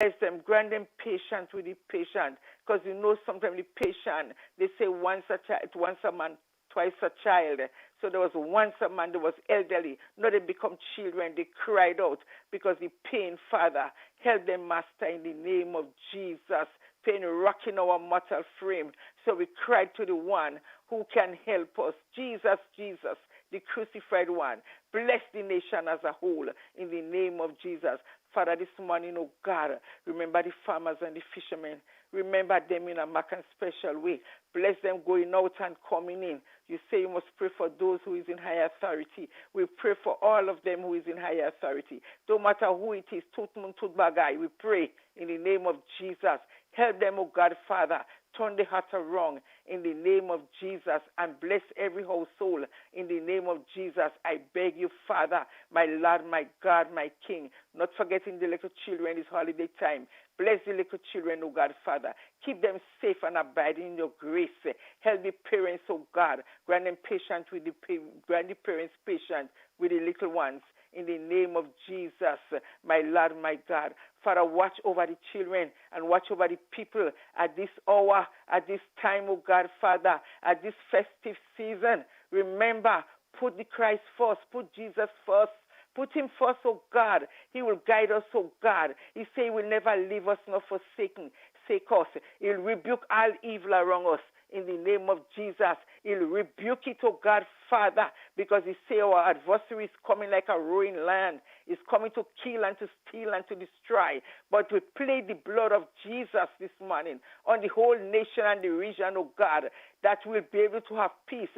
Bless them, grant them patience with the patient, because you know sometimes the patient, they say once a child, once a man, twice a child. So there was once a man that was elderly. Now they become children. They cried out because the pain, Father. Help them, Master, in the name of Jesus. Pain rocking our mortal frame. So we cried to the one who can help us. Jesus, Jesus, the crucified one. Bless the nation as a whole in the name of Jesus. Father, this morning, oh God, remember the farmers and the fishermen. Remember them in a marked and special way. Bless them going out and coming in. You say you must pray for those who is in high authority. We pray for all of them who is in high authority. Don't matter who it is, tut mun tut bagay. We pray in the name of Jesus. Help them, oh God, Father. Turn the heart around in the name of Jesus and bless every household in the name of Jesus. I beg you, Father, my Lord, my God, my King, not forgetting the little children this holiday time. Bless the little children, oh God, Father. Keep them safe and abiding in your grace. Help the parents, oh God. Grant them patience with grant the parents patience with the little ones. In the name of Jesus, my Lord, my God. Father, watch over the children and watch over the people at this hour, at this time, oh God, Father, at this festive season. Remember, put the Christ first, put Jesus first. Put him first, oh God. He will guide us, oh God. He say he will never leave us nor forsake us. He'll rebuke all evil around us. In the name of Jesus, he'll rebuke it, oh God, Father, because he say our adversary is coming like a roaring lion. He's coming to kill and to steal and to destroy. But we plead the blood of Jesus this morning on the whole nation and the region, oh God, that we'll be able to have peace.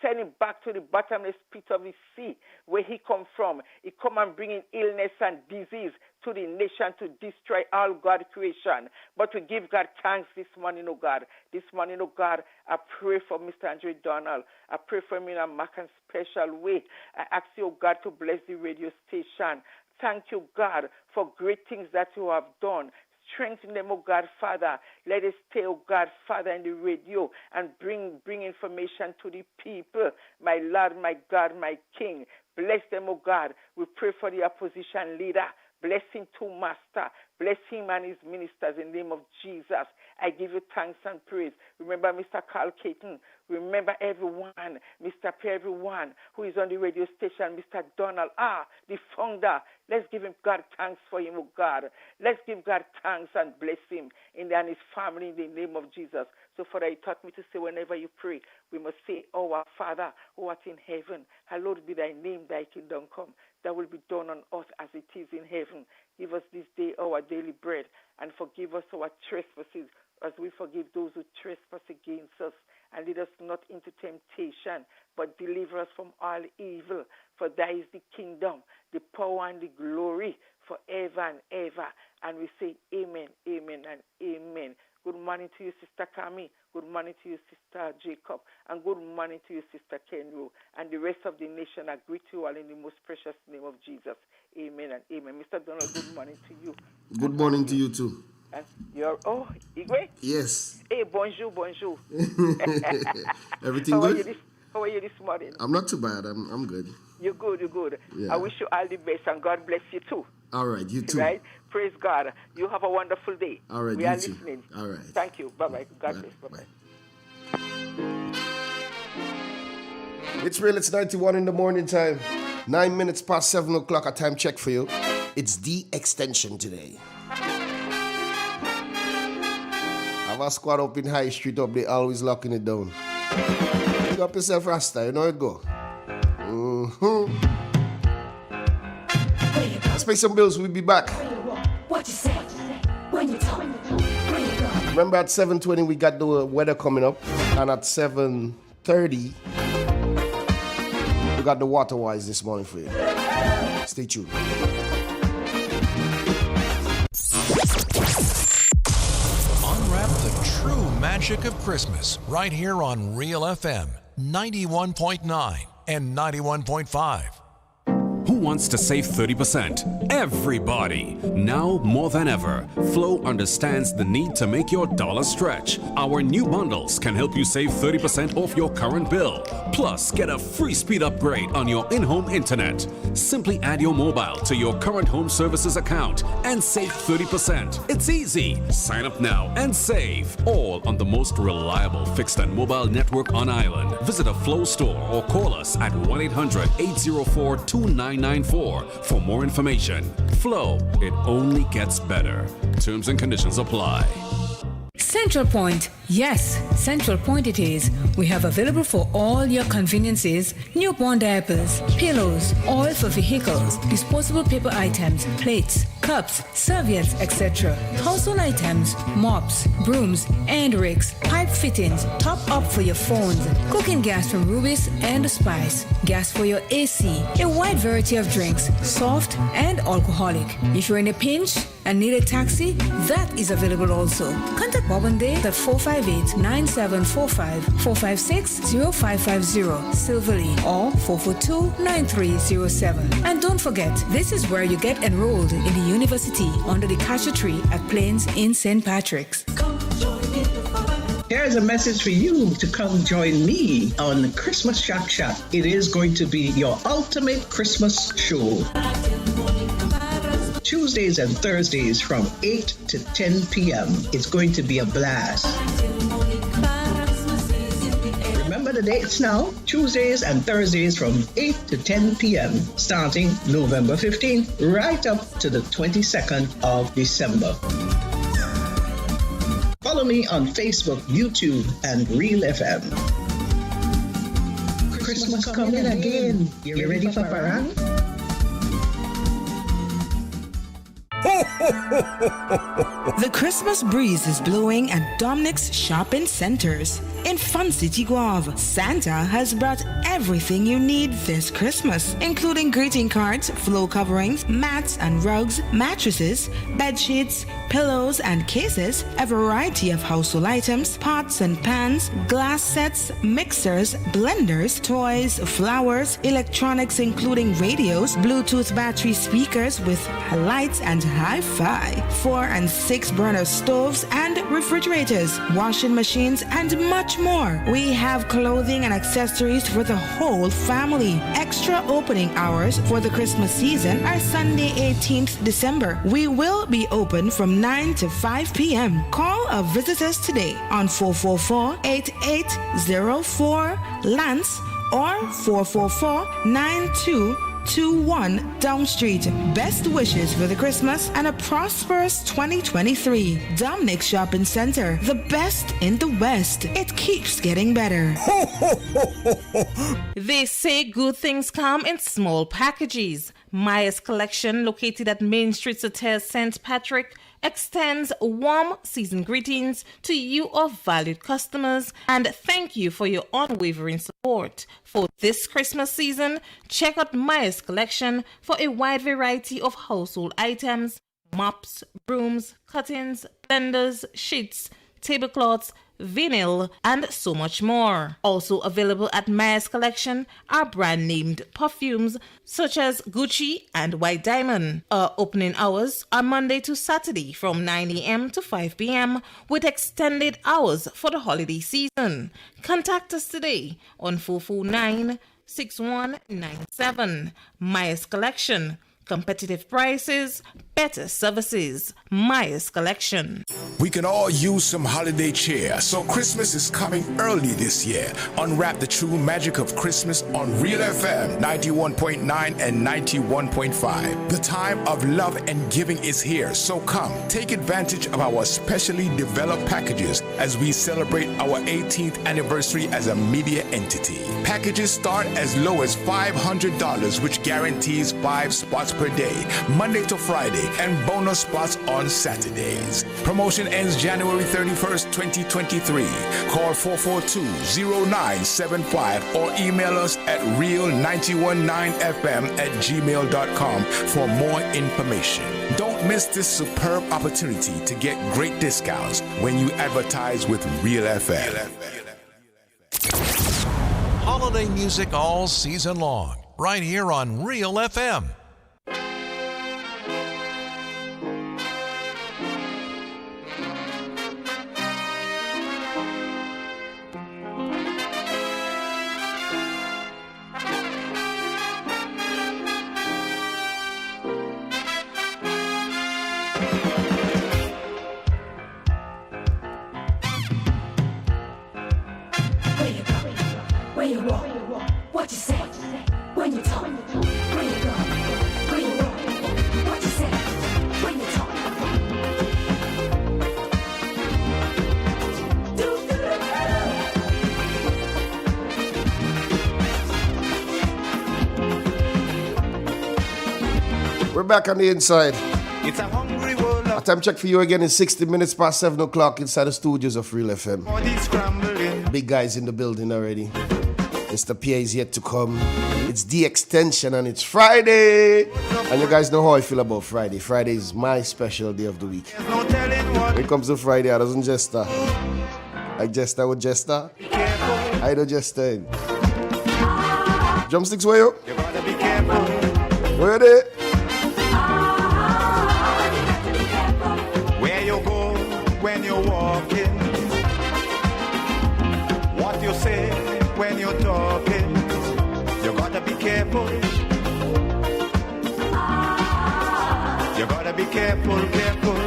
Send him back to the bottomless pit of the sea where he come from. He come and bring in illness and disease to the nation to destroy all God creation. But we give God thanks this morning, oh God. This morning, oh God, I pray for Mr. Andre Donald. I pray for him in a marked and special way. I ask you, oh God, to bless the radio station. Thank you, God, for great things that you have done. Strengthen them, oh God, Father. Let us stay, oh God, Father, in the radio and bring information to the people. My Lord, my God, my King. Bless them, oh God. We pray for the opposition leader. Bless him too, Master. Bless him and his ministers in the name of Jesus. I give you thanks and praise. Remember Mr. Carl Caton. Remember everyone, Mr. P, everyone who is on the radio station, Mr. Donald, the founder. Let's give him God thanks for him, oh God. Let's give God thanks and bless him and his family in the name of Jesus. So, Father, he taught me to say whenever you pray, we must say, oh, our Father, who art in heaven, hallowed be thy name, thy kingdom come. That will be done on earth as it is in heaven. Give us this day our daily bread and forgive us our trespasses as we forgive those who trespass against us. And lead us not into temptation, but deliver us from all evil. For thy is the kingdom, the power, and the glory forever and ever. And we say amen, amen, and amen. Good morning to you, Sister Kami. Good morning to you, Sister Jacob. And good morning to you, Sister Kenru. And the rest of the nation, I greet you all in the most precious name of Jesus. Amen and amen. Mr. Donald, good morning to you. Good morning to you too. And Igwe? Yes. Hey, bonjour, bonjour. Everything good? How are you this morning? I'm not too bad. I'm good. You're good, you're good. Yeah. I wish you all the best and God bless you too. All right, you too. Right? Praise God. You have a wonderful day. All right, we you are too. listening. All right. Thank you. Bye-bye. God bless. Bye-bye. It's real. It's 91 in the morning time. 9 minutes past 7 o'clock. A time check for you. It's the Xtention today. Have a squad up in High Street up there, always locking it down. Pick up yourself, Rasta. You know it go. Let's pay some bills. We'll be back. What you say? When you talk? Remember at 7:20 we got the weather coming up, and at 7:30 we got the water wise this morning for you. Stay tuned. Unwrap the true magic of Christmas right here on Real FM 91.9 and 91.5. Who wants to save 30%? Everybody. Now more than ever, Flow understands the need to make your dollar stretch. Our new bundles can help you save 30% off your current bill. Plus, get a free speed upgrade on your in-home internet. Simply add your mobile to your current home services account and save 30%. It's easy. Sign up now and save. All on the most reliable fixed and mobile network on island. Visit a Flow store or call us at 1-800-804-2994 for more information. Flow, it only gets better. Terms and conditions apply. Central Point. Yes, Central Point it is. We have available for all your conveniences newborn diapers, pillows, oil for vehicles, disposable paper items, plates, cups, serviettes, etc. Household items, mops, brooms, and rakes, pipe fittings, top up for your phones, cooking gas from Rubis and Spice, gas for your AC, a wide variety of drinks, soft and alcoholic. If you're in a pinch and need a taxi, that is available also. Contact Bob and Dave at 458-9745, 456-0550, Silverly, or 442-9307. And don't forget, this is where you get enrolled in the university under the cashew tree at Plains in St. Patrick's. Here's a message for you to come join me on the Christmas Shack Shack. It is going to be your ultimate Christmas show. Tuesdays and Thursdays from 8 to 10 p.m. It's going to be a blast. Remember the dates now? Tuesdays and Thursdays from 8 to 10 p.m. starting November 15th right up to the 22nd of December. Follow me on Facebook, YouTube, and Real FM. Christmas coming again. You ready for parang? The Christmas breeze is blowing at Dominic's Shopping Centers. In Fun City Guave, Santa has brought everything you need this Christmas, including greeting cards, flow coverings, mats and rugs, mattresses, bed sheets, pillows and cases, a variety of household items, pots and pans, glass sets, mixers, blenders, toys, flowers, electronics including radios, Bluetooth battery speakers with lights and hi-fi, 4 and 6 burner stoves and refrigerators, washing machines, and much more. We have clothing and accessories for the whole family. Extra opening hours for the Christmas season are Sunday 18th December. We will be open from 9 to 5 p.m. Call or visit us today on 444-8804-LANCE or 444-9221 Down Street. Best wishes for the Christmas and a prosperous 2023. Dominic Shopping Center, the best in the West. It keeps getting better. They say good things come in small packages. Maya's Collection, located at Main Street Hotel St. Patrick, extends warm season greetings to you, our valued customers, and thank you for your unwavering support. For this Christmas season, check out Maya's Collection for a wide variety of household items, mops, brooms, curtains, blenders, sheets, tablecloths, vinyl, and so much more. Also available at Maya's Collection are brand named perfumes such as Gucci and White Diamond. Our opening hours are Monday to Saturday from 9 a.m. to 5 p.m. with extended hours for the holiday season. Contact us today on 449-6197. Maya's Collection. Competitive prices, better services. Maya's Collection. We can all use some holiday cheer, so Christmas is coming early this year. Unwrap the true magic of Christmas on Real FM 91.9 and 91.5. The time of love and giving is here, so come, take advantage of our specially developed packages as we celebrate our 18th anniversary as a media entity. Packages start as low as $500, which guarantees 5 spots per day, Monday to Friday, and bonus spots on Saturdays. Promotion ends January 31st, 2023. Call 442-0975 or email us at real919fm@gmail.com for more information. Don't miss this superb opportunity to get great discounts when you advertise with Real FM. Holiday music all season long right here on Real FM. Where you walk, what you say, when you talk, where you go, where you walk, what you say, when you talk. We're back on the inside. It's a hungry world. A time check for you again is 60 minutes past 7 o'clock inside the studios of Real FM. Big guys in the building already. Mr. Pierre is yet to come. It's the Xtention and it's Friday. And you guys know how I feel about Friday. Friday is my special day of the week. When it comes to Friday, I doesn't jester. I jester with jester. I don't jester. Drumsticks, where you? Where are they? Where you go when you're walking, what you say when you're talking, you gotta be careful. You gotta be careful, careful.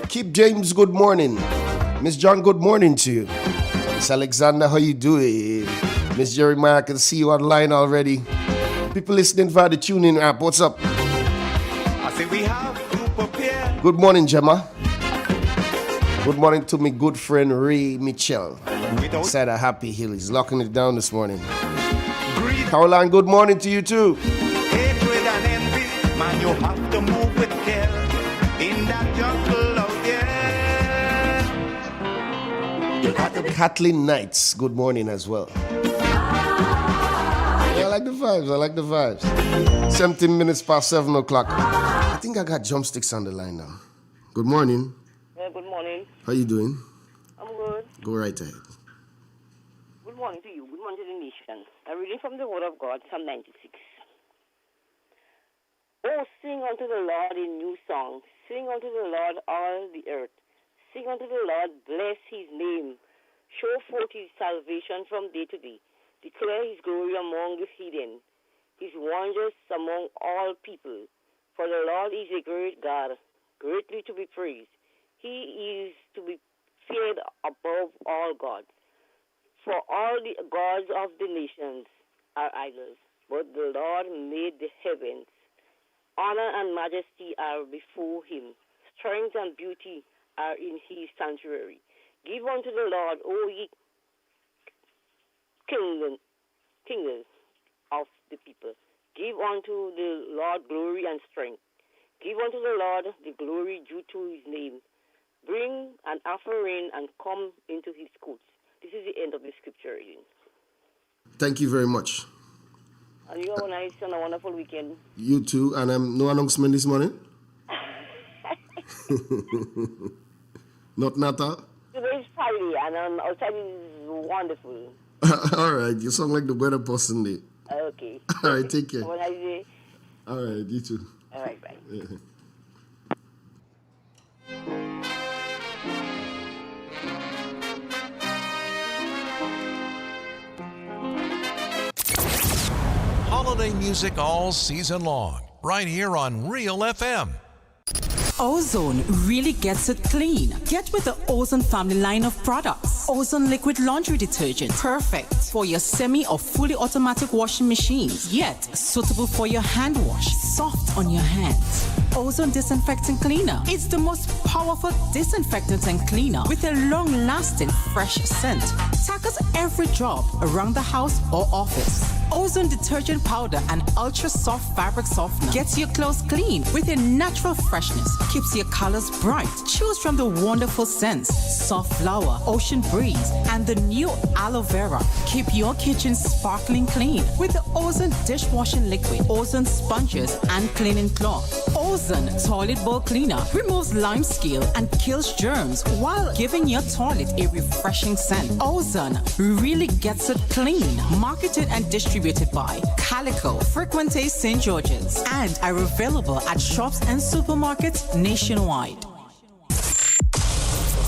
Keep James, good morning. Miss John, good morning to you. Miss Alexander, how you doing? Miss Jeremiah, I can see you online already. People listening via the TuneIn app, what's up? I say we have to prepare. Good morning, Gemma. Good morning to my good friend Ray Mitchell. Said a Happy Hill. He's locking it down this morning. Caroline, good morning to you too. Hatred and envy, man, you have to move with care in that jungle out there. You got to be. Kathleen Knights, good morning as well. Yeah, I like the vibes. 17 minutes past 7 o'clock. I think I got Drumsticks on the line now. Good morning. Yeah, good morning. How you doing? I'm good. Go right ahead. Good morning to you. Good morning to the nation. I'm reading from the Word of God, Psalm 96. Oh, sing unto the Lord a new song. Sing unto the Lord all the earth. Sing unto the Lord, bless his name. Show forth his salvation from day to day. Declare his glory among the heathen, his wonders among all people. For the Lord is a great God, greatly to be praised. He is to be feared above all gods. For all the gods of the nations are idols, but the Lord made the heavens. Honor and majesty are before him. Strength and beauty are in his sanctuary. Give unto the Lord, O ye kingdoms of the people. Give unto the Lord glory and strength. Give unto the Lord the glory due to his name. Bring an offering and come into his courts. This is the end of the scripture reading. Thank you very much. And you have a nice and a wonderful weekend. You too. And no announcement this morning? Not Nata? Today is Friday and outside is wonderful. All right. You sound like the weather person there. Okay. All right. Take care. Have a nice day. All right. You too. All right. Bye. Yeah. Holiday music all season long, right here on Real FM. Ozone really gets it clean. Get with the Ozone family line of products. Ozone liquid laundry detergent, perfect for your semi or fully automatic washing machines, yet suitable for your hand wash, soft on your hands. Ozone disinfectant cleaner. It's the most powerful disinfectant and cleaner with a long-lasting fresh scent. Tackles every job around the house or office. Ozone detergent powder and ultra soft fabric softener gets your clothes clean with a natural freshness. Keeps your colors bright. Choose from the wonderful scents: soft flower, ocean breeze, and the new aloe vera. Keep your kitchen sparkling clean with the Ozone dishwashing liquid, Ozone sponges, and cleaning cloth. Ozone Toilet Bowl Cleaner removes lime scale and kills germs while giving your toilet a refreshing scent. Ozone really gets it clean. Marketed and distributed by Calico, Frequente St. George's, and are available at shops and supermarkets nationwide.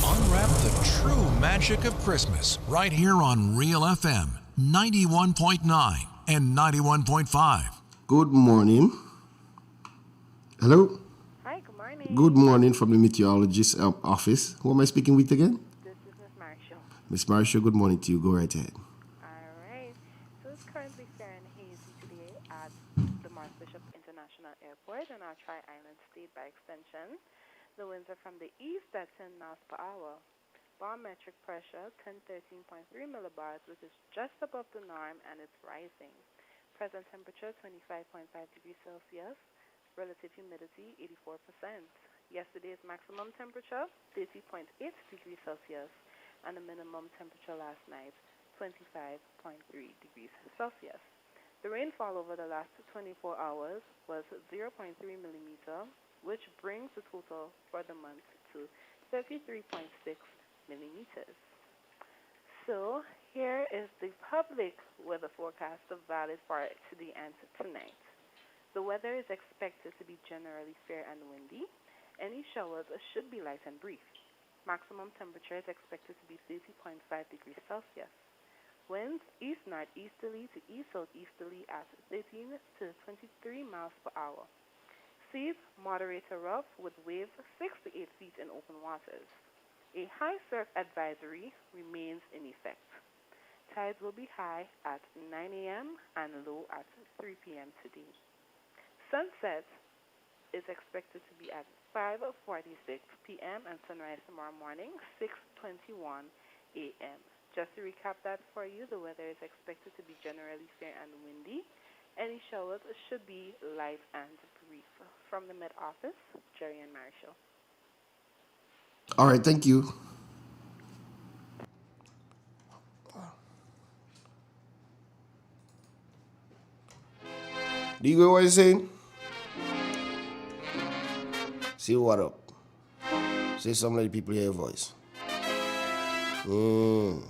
Unwrap the true magic of Christmas right here on Real FM 91.9 and 91.5. Good morning. Hello? Hi, good morning. Good morning from the meteorologist's office. Who am I speaking with again? This is Miss Marshall. Miss Marshall, good morning to you. Go right ahead. All right. So it's currently fair and hazy today at the Marshbishop International Airport in our Tri-Island State by extension. The winds are from the east at 10 miles per hour. Barometric pressure 1013.3 millibars, which is just above the norm, and it's rising. Present temperature 25.5 degrees Celsius. Relative humidity 84%. Yesterday's maximum temperature 30.8 degrees Celsius, and the minimum temperature last night 25.3 degrees Celsius. The rainfall over the last 24 hours was 0.3 millimeter, which brings the total for the month to 33.6 millimeters. So here is the public weather forecast valid for today and tonight. The weather is expected to be generally fair and windy. Any showers should be light and brief. Maximum temperature is expected to be 30.5 degrees Celsius. Winds east-northeasterly to east-southeasterly at 13 to 23 miles per hour. Seas moderate to rough with waves 6 to 8 feet in open waters. A high surf advisory remains in effect. Tides will be high at 9 a.m. and low at 3 p.m. today. Sunset is expected to be at 5:46 p.m. and sunrise tomorrow morning, 6:21 a.m. Just to recap that for you, the weather is expected to be generally fair and windy. Any showers should be light and brief. From the Met Office, Jerry and Marshall. All right, thank you. Do you hear what you're saying? See what up. Say something, let the people hear your voice. Morning,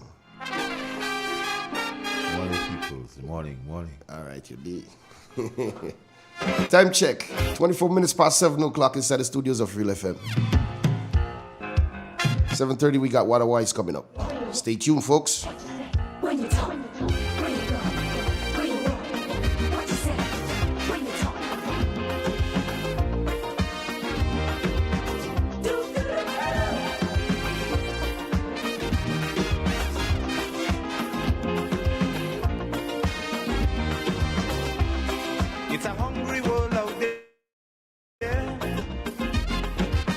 peoples. Morning. All right, you did. Time check. 24 minutes past 7 o'clock inside the studios of Real FM. 7:30, we got Water Wise coming up. Stay tuned, folks. When you talk, when you go, when you walk, what you say, when you talk. It's a hungry world out there.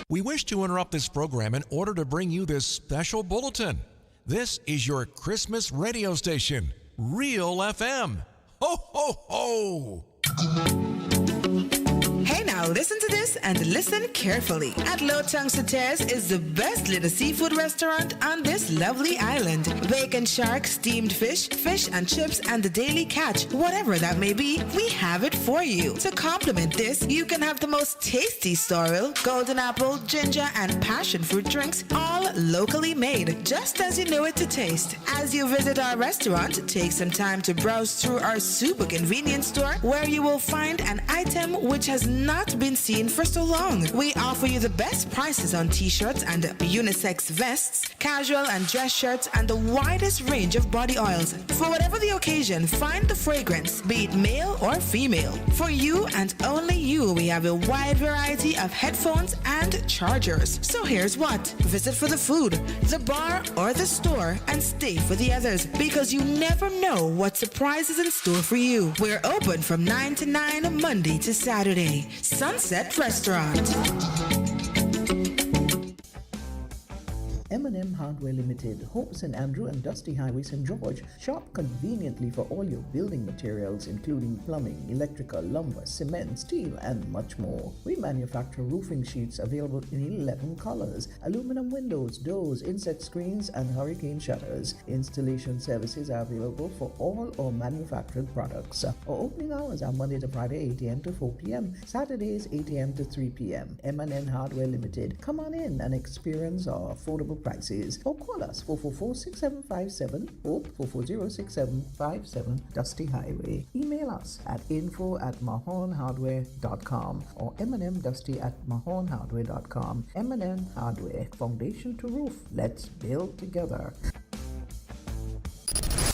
We wish to interrupt this program in order to bring you this special bulletin. This is your Christmas radio station, Real FM. Ho, ho, ho! Hey now, listen to this and listen carefully. At Low Tongue Sauters is the best little seafood restaurant on this lovely island. Bacon shark, steamed fish, fish and chips, and the daily catch. Whatever that may be, we have it for you. To complement this, you can have the most tasty sorrel, golden apple, ginger, and passion fruit drinks, all locally made, just as you know it to taste. As you visit our restaurant, take some time to browse through our super convenience store, where you will find an item which has not been seen for so long. We offer you the best prices on t-shirts and unisex vests, casual and dress shirts, and the widest range of body oils. For whatever the occasion, find the fragrance, be it male or female. For you and only you, we have a wide variety of headphones and chargers. So here's what. Visit for the food, the bar, or the store, and stay for the others, because you never know what surprise is in store for you. We're open from 9 to 9 Monday to Saturday. Sunset Restaurant. M&M Hardware Limited, Hope St. Andrew and Dusty Highway St. George. Shop conveniently for all your building materials including plumbing, electrical, lumber, cement, steel and much more. We manufacture roofing sheets available in 11 colors, aluminum windows, doors, insect screens and hurricane shutters. Installation services are available for all our manufactured products. Our opening hours are Monday to Friday 8 a.m. to 4 p.m., Saturdays 8 a.m. to 3 p.m. M&N Hardware Limited. Come on in and experience our affordable prices or call us 444-6757 or 440-6757 Dusty Highway. Email us at info@mahonhardware.com or mnmdusty@mahonhardware.com. M&N Hardware, foundation to roof. Let's build together.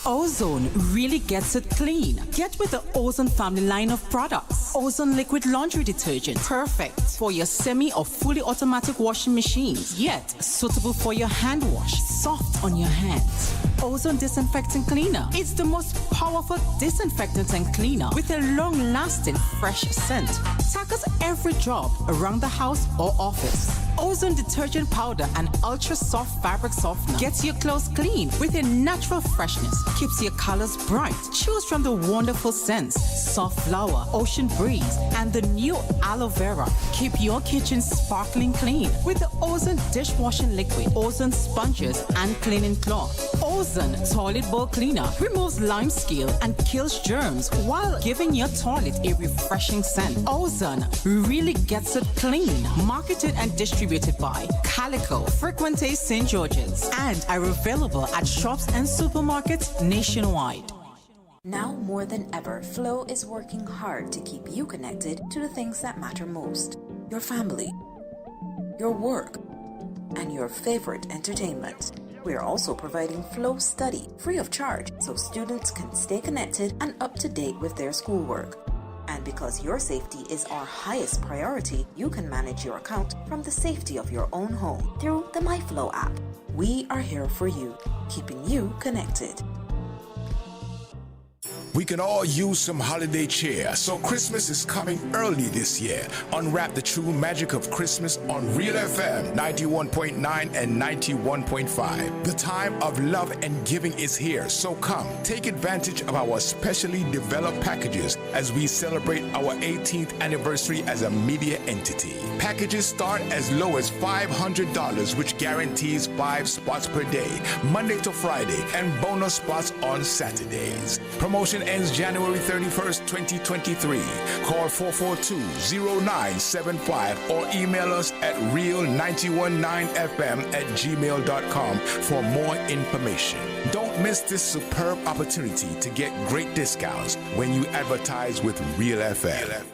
Ozone really gets it clean. Get with the Ozone family line of products. Ozone liquid laundry detergent. Perfect for your semi or fully automatic washing machines. Yet suitable for your hand wash. Soft on your hands. Ozone disinfectant cleaner. It's the most powerful disinfectant and cleaner with a long-lasting fresh scent. Tackles every job around the house or office. Ozone detergent powder and ultra soft fabric softener gets your clothes clean with a natural freshness. Keeps your colors bright. Choose from the wonderful scents: soft flower, ocean breeze, and the new aloe vera. Keep your kitchen sparkling clean with the Ozone dishwashing liquid, Ozone sponges and cleaning cloth. Ozone toilet bowl cleaner removes lime scale and kills germs while giving your toilet a refreshing scent. Ozone really gets it clean. Marketed and distributed by Calico, Frequente St. George's, and are available at shops and supermarkets nationwide. Now more than ever, Flow is working hard to keep you connected to the things that matter most: your family, your work, and your favorite entertainment. We are also providing Flow Study free of charge so students can stay connected and up to date with their schoolwork. And because your safety is our highest priority, you can manage your account from the safety of your own home through the MyFlow app. We are here for you, keeping you connected. We can all use some holiday cheer, so Christmas is coming early this year. Unwrap the true magic of Christmas on Real FM 91.9 and 91.5. The time of love and giving is here, so come, take advantage of our specially developed packages as we celebrate our 18th anniversary as a media entity. Packages start as low as $500, which guarantees 5 spots per day, Monday to Friday, and bonus spots on Saturdays. Promotion ends January 31st, 2023. Call 442-0975 or email us at real919fm@gmail.com for more information. Don't miss this superb opportunity to get great discounts when you advertise with Real FM.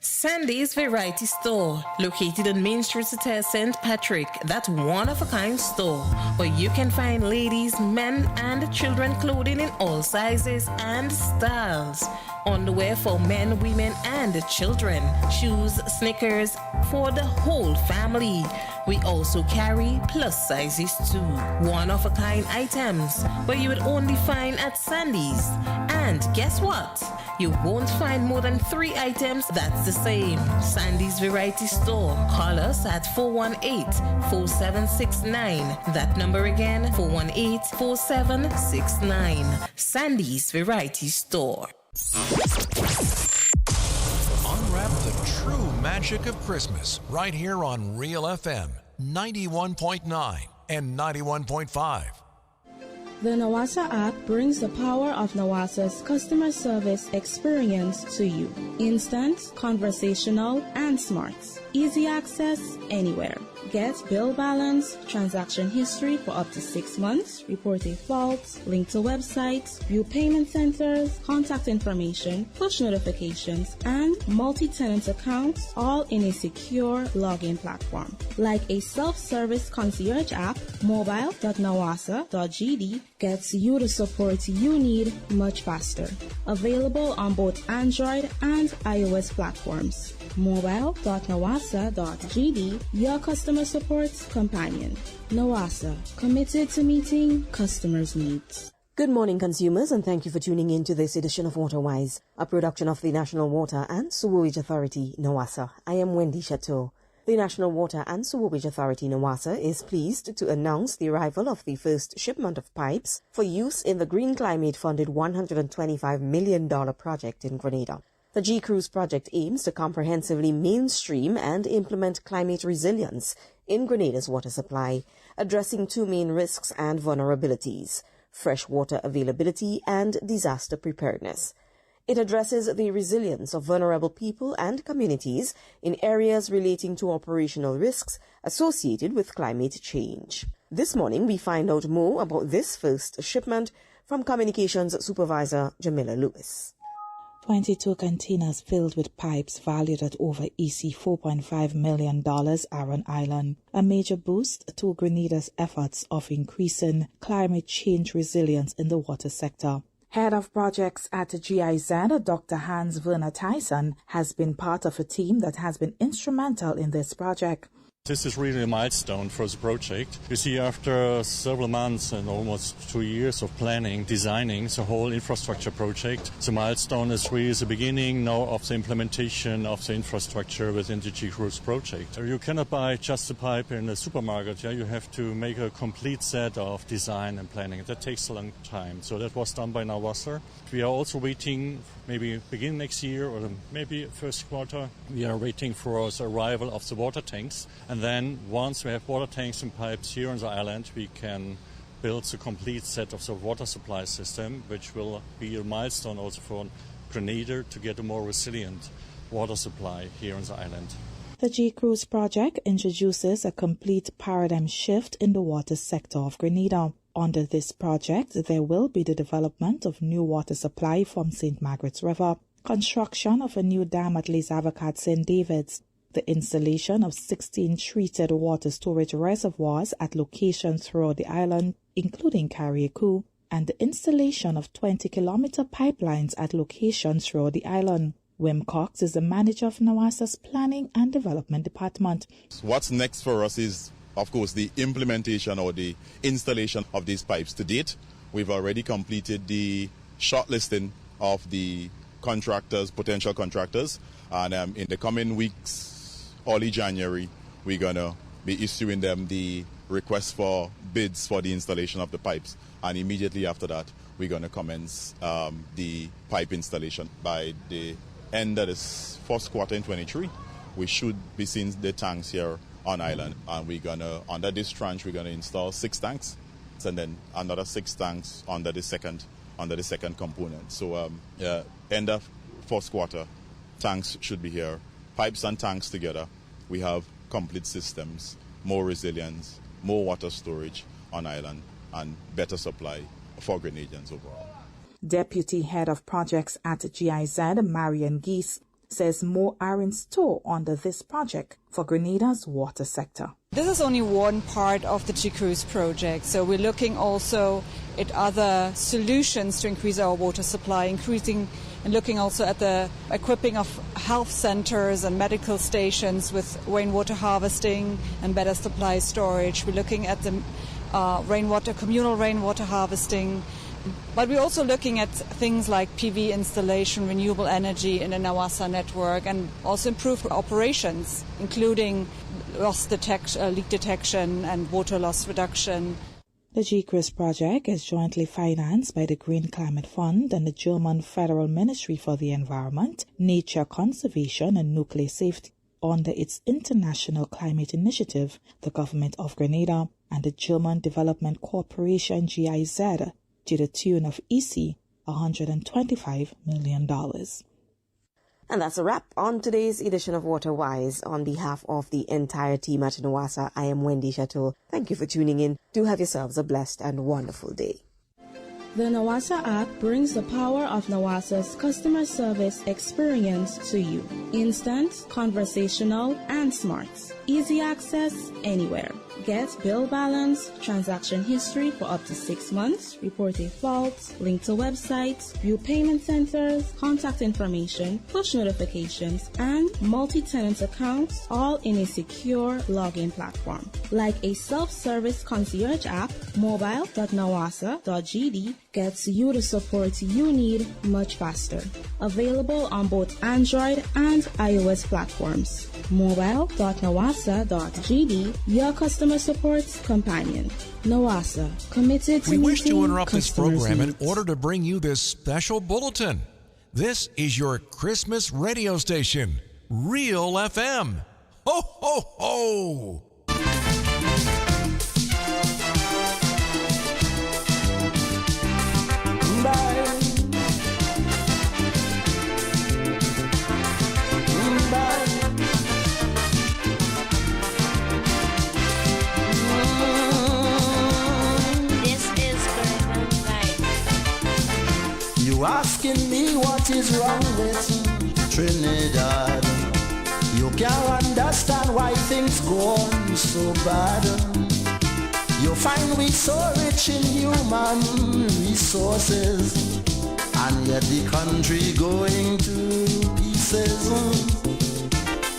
Sandy's Variety Store, located on Main Street, St. Patrick. That one-of-a-kind store where you can find ladies, men, and children clothing in all sizes and styles. Underwear for men, women, and children. Shoes, sneakers for the whole family. We also carry plus sizes too. One-of-a-kind items where you would only find at Sandy's. And guess what? You won't find more than 3 items that's the same. Sandy's Variety Store. Call us at 418-4769. That number again, 418-4769. Sandy's Variety Store. Unwrap the true magic of Christmas right here on Real FM 91.9 and 91.5. The Nawasa app brings the power of Nawasa's customer service experience to you. Instant, conversational, and smart. Easy access anywhere. Get bill balance, transaction history for up to 6 months, report a fault, link to websites, view payment centers, contact information, push notifications, and multi-tenant accounts, all in a secure login platform. Like a self-service concierge app, mobile.nawasa.gd gets you the support you need much faster. Available on both Android and iOS platforms. Mobile.nawasa.gd, your customer support companion. Nawasa, committed to meeting customers' needs. Good morning, consumers, and thank you for tuning in to this edition of WaterWise, a production of the National Water and Sewerage Authority, Nawasa. I am Wendy Chateau. The National Water and Sewerage Authority NWASA is pleased to announce the arrival of the first shipment of pipes for use in the Green Climate-funded $125 million project in Grenada. The G-Cruise project aims to comprehensively mainstream and implement climate resilience in Grenada's water supply, addressing two main risks and vulnerabilities: freshwater availability and disaster preparedness. It addresses the resilience of vulnerable people and communities in areas relating to operational risks associated with climate change. This morning, we find out more about this first shipment from Communications Supervisor Jamila Lewis. 22 containers filled with pipes valued at over $4.5 million are on island, a major boost to Grenada's efforts of increasing climate change resilience in the water sector. Head of projects at GIZ, Dr. Hans Werner Tyson, has been part of a team that has been instrumental in this project. This is really a milestone for the project. You see, after several months and almost 2 years of planning, designing the whole infrastructure project, the milestone is really the beginning now of the implementation of the infrastructure within the G-Cruise project. You cannot buy just a pipe in a supermarket. You have to make a complete set of design and planning. That takes a long time. So that was done by NWASA. We are also waiting, maybe begin next year or maybe first quarter, we are waiting for the arrival of the water tanks. And then once we have water tanks and pipes here on the island, we can build the complete set of the water supply system, which will be a milestone also for Grenada to get a more resilient water supply here on the island. The G-Cruise project introduces a complete paradigm shift in the water sector of Grenada. Under this project, there will be the development of new water supply from St. Margaret's River, construction of a new dam at Les Avocats St. David's, the installation of 16 treated water storage reservoirs at locations throughout the island, including Carriacou, and the installation of 20-kilometer pipelines at locations throughout the island. Wim Cox is the manager of NWASA's Planning and Development Department. What's next for us is, of course, the implementation or the installation of these pipes. To date, we've already completed the shortlisting of the contractors, potential contractors, and in the coming weeks, early January, we're going to be issuing them the request for bids for the installation of the pipes. And immediately after that, we're going to commence the pipe installation. By the end of this first quarter in 23, we should be seeing the tanks here on island. And we're going to, under this tranche, we're going to install 6 tanks, and then another 6 tanks under the second component. So end of first quarter, tanks should be here. Pipes and tanks together, we have complete systems, more resilience, more water storage on island, and better supply for Grenadians overall. Deputy Head of Projects at GIZ, Marian Geese, says more are in store under this project for Grenada's water sector. This is only one part of the G-Cruise project, so we're looking also at other solutions to increase our water supply, and looking also at the equipping of health centers and medical stations with rainwater harvesting and better supply storage. We're looking at the communal rainwater harvesting. But we're also looking at things like PV installation, renewable energy in the NWASA network, and also improve operations, including leak detection and water loss reduction. The G-Cruise project is jointly financed by the Green Climate Fund and the German Federal Ministry for the Environment, Nature Conservation and Nuclear Safety under its International Climate Initiative, the Government of Grenada, and the German Development Corporation GIZ, to the tune of $125 million. And that's a wrap on today's edition of Water Wise. On behalf of the entire team at NWASA, I am Wendy Chateau. Thank you for tuning in. Do have yourselves a blessed and wonderful day. The NWASA app brings the power of NWASA's customer service experience to you. Instant, conversational, and smart. Easy access anywhere. Get bill balance, transaction history for up to 6 months, reporting faults, link to websites, view payment centers, contact information, push notifications, and multi-tenant accounts, all in a secure login platform. Like a self-service concierge app, mobile.nawasa.gd gets you the support you need much faster. Available on both Android and iOS platforms. Mobile.nawasa.gd, your customer support companion. Nawasa, committed to We wish to meeting interrupt this customers' program in needs. order to bring you this special bulletin. This is your Christmas radio station, Real FM. Ho, ho, ho! This is Christmas night. You asking me what is wrong with Trinidad? You can't understand why things go on so bad. You find we so rich in human resources, and yet the country going to pieces.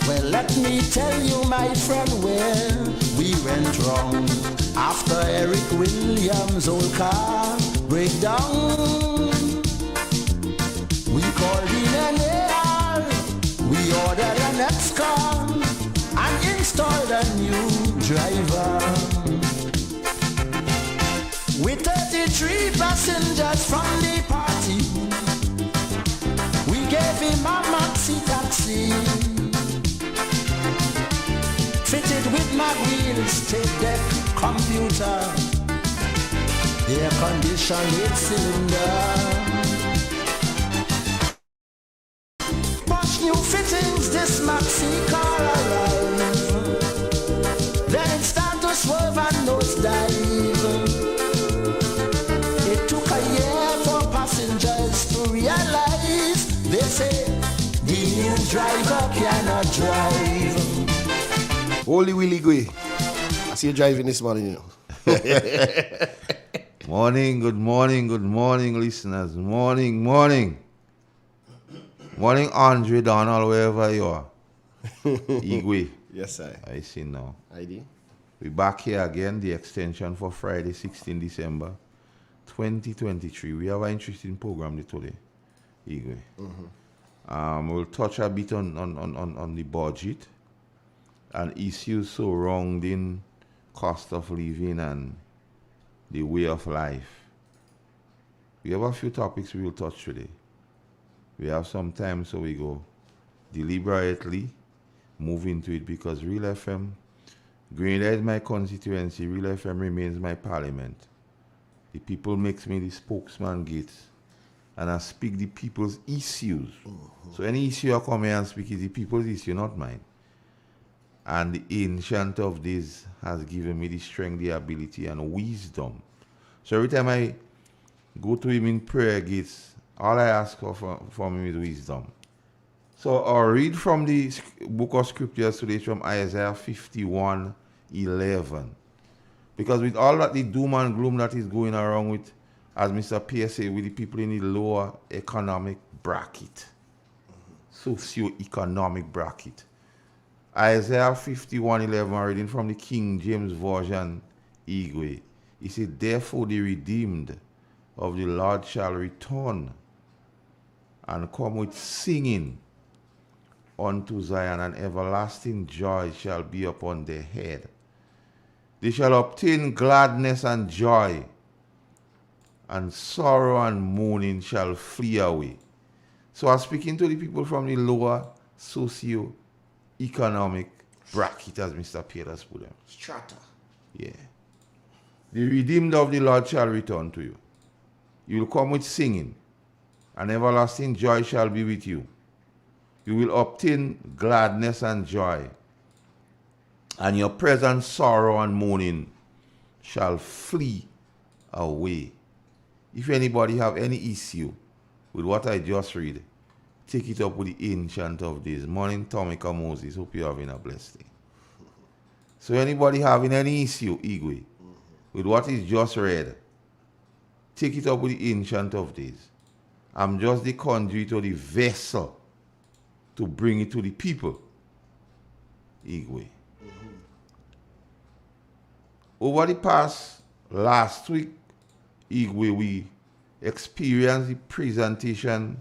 Well, let me tell you, my friend, where we went wrong. After Eric Williams' old car breakdown, we called in an AR, we ordered an next car, and installed a new driver. With 33 passengers from the party, we gave him a maxi taxi, fitted with mag wheels, tape deck, computer, air conditioned 8-cylinder. Much new fittings, this maxi car arrived. Then it started to swerve and nosedive. It took a year for passengers to realize, they say, the new driver cannot drive. Holy Willie Gui. I see you driving this morning, you know. Morning, good morning, listeners. Morning. Morning, Andre Donald, wherever you are. Igwe. Yes, sir. I see now. ID. We're back here again, the extension for Friday, 16 December 2023. We have an interesting program today, Igwe. We'll touch a bit on the budget and issues surrounding cost of living and the way of life. We have a few topics we will touch today. We have some time, so we go deliberately move into it, because Real FM, Grenada is my constituency, Real FM remains my parliament. The people makes me the spokesman gates, and I speak the people's issues. So any issue I come here and speak is the people's issue, not mine. And the ancient of this has given me the strength, the ability, and wisdom. So every time I go to him in prayer gates, all I ask for him is wisdom. So I'll read from the book of scriptures today from Isaiah 51:11. Because with all that the doom and gloom that is going around with, as Mr. Pierce said, with the people in the lower economic bracket, socio-economic bracket. Isaiah 51:11, reading from the King James Version, Igwe. He said, therefore the redeemed of the Lord shall return and come with singing unto Zion, and everlasting joy shall be upon their head. They shall obtain gladness and joy, and sorrow and mourning shall flee away. So I'm speaking to the people from the lower socio-economic bracket, as Mr. Peters put them. Strata. Yeah. The redeemed of the Lord shall return to you. You will come with singing, and everlasting joy shall be with you. You will obtain gladness and joy, and your present sorrow and mourning shall flee away. If anybody have any issue with what I just read, take it up with the ancient of days. Morning, Tomika Moses. Hope you're having a blessed day. So anybody having any issue, Igwe, with what is just read, take it up with the ancient of days. I'm just the conduit or the vessel to bring it to the people. Igwe. Over the past last week, Igwe, we experienced the presentation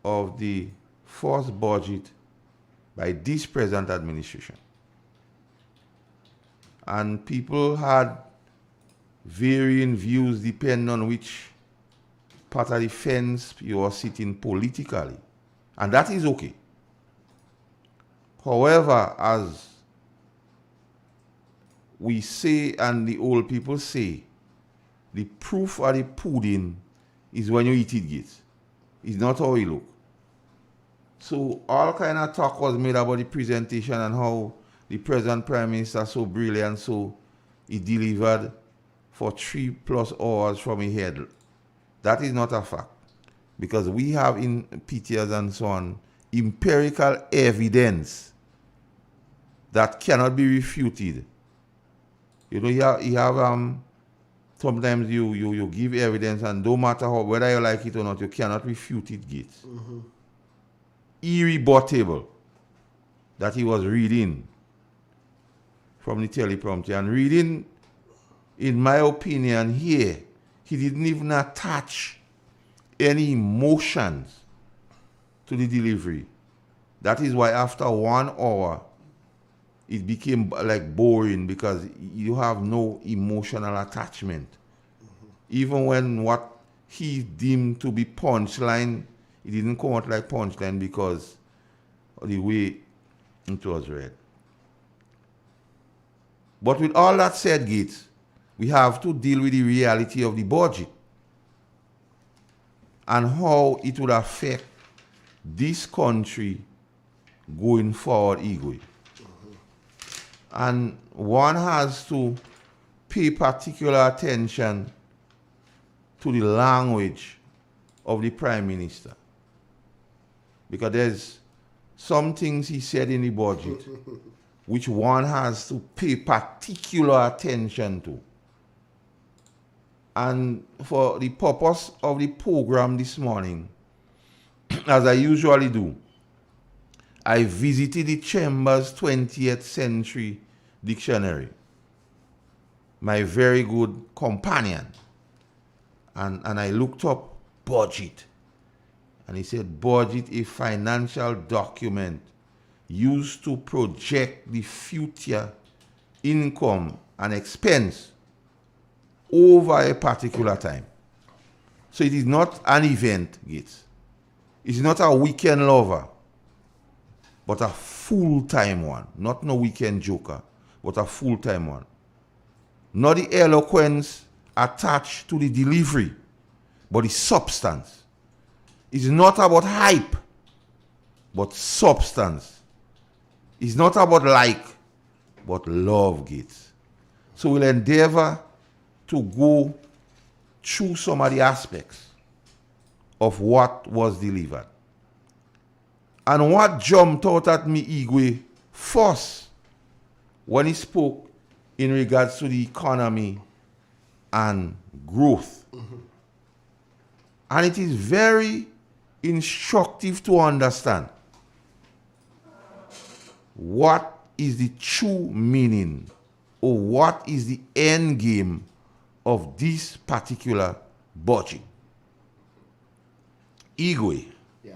of the first budget by this present administration. And people had varying views depending on which part of the fence you are sitting politically. And that is okay. However, as we say and the old people say, the proof of the pudding is when you eat it, gets. It's not how it look. So all kind of talk was made about the presentation and how the present Prime Minister so brilliant, so he delivered for 3+ hours from his head. That is not a fact. Because we have in PTS and so on empirical evidence that cannot be refuted. You know, you have sometimes you give evidence and no matter how, whether you like it or not, you cannot refute it, Gates. Mm-hmm. Irrebuttable that he was reading from the teleprompter. And reading, in my opinion, here, he didn't even attach any emotions to the delivery. That is why after 1 hour, it became like boring because you have no emotional attachment. Mm-hmm. Even when what he deemed to be punchline, it didn't come out like punchline because of the way it was read. But with all that said, Gates, we have to deal with the reality of the budget and how it would affect this country going forward, Igwe. And one has to pay particular attention to the language of the Prime Minister. Because there's some things he said in the budget which one has to pay particular attention to. And for the purpose of the program this morning, as I usually do, I visited the Chambers 20th Century Dictionary, my very good companion. And I looked up budget. And he said, budget, a financial document used to project the future income and expense over a particular time. So it is not an event, Gates. It's not a weekend lover, but a full-time one. Not no weekend joker, but a full-time one. Not the eloquence attached to the delivery, but the substance. It's not about hype, but substance. It's not about like, but love, Gates. So we'll endeavor to go through some of the aspects of what was delivered. And what jumped out at me, Igwe, first, when he spoke in regards to the economy and growth. Mm-hmm. And it is very instructive to understand what is the true meaning or what is the end game of this particular budget. Igwe, yeah,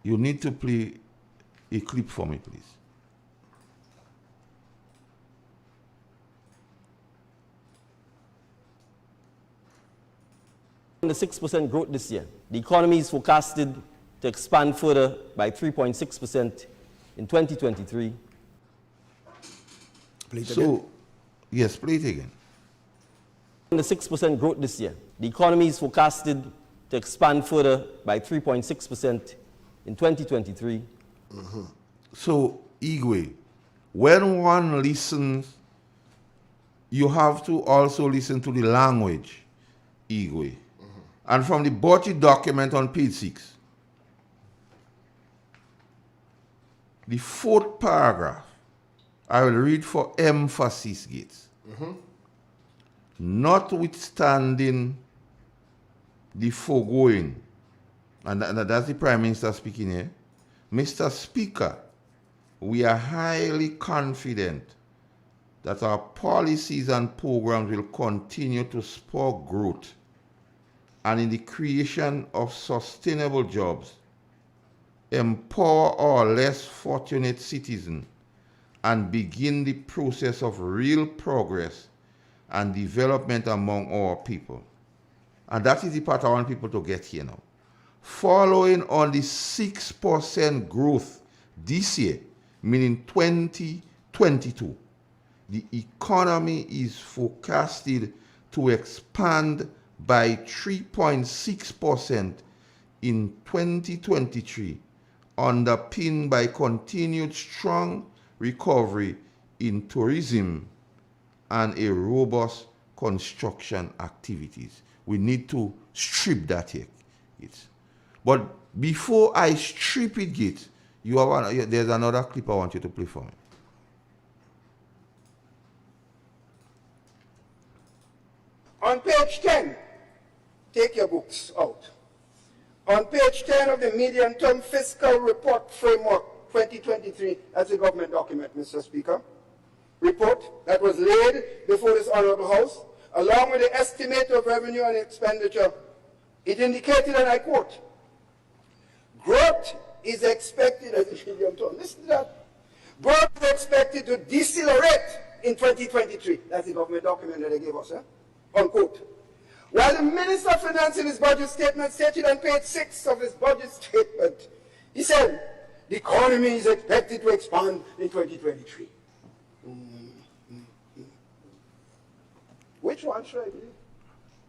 you need to play a clip for me, please. The 6% growth this year. The economy is forecasted to expand further by 3.6% in 2023. Play it again. Yes, play it again. The 6% growth this year. The economy is forecasted to expand further by 3.6% in 2023. Mm-hmm. So, Igwe, when one listens, you have to also listen to the language, Igwe. And from the budget document on page 6, the 4th paragraph, I will read for emphasis, Gates. Mm-hmm. Notwithstanding the foregoing, and that's the Prime Minister speaking here, Mr. Speaker, we are highly confident that our policies and programs will continue to spur growth and in the creation of sustainable jobs, empower our less fortunate citizens, and begin the process of real progress and development among our people. And that is the part I want people to get here now. Following on the 6% growth this year, meaning 2022, the economy is forecasted to expand by 3.6% in 2023, underpinned by continued strong recovery in tourism and a robust construction activities. We need to strip that here. But before I strip it, Git, there's another clip I want you to play for me. On page 10, take your books out. On page 10 of the medium-term fiscal report framework 2023, that's a government document, Mr. Speaker, report that was laid before this honorable House, along with the estimate of revenue and expenditure, it indicated, and I quote, growth is expected as a medium term. Listen to that. Growth is expected to decelerate in 2023. That's the government document that they gave us, unquote. While the Minister of Finance in his budget statement stated on page 6 of his budget statement, he said, the economy is expected to expand in 2023. Which one should I believe?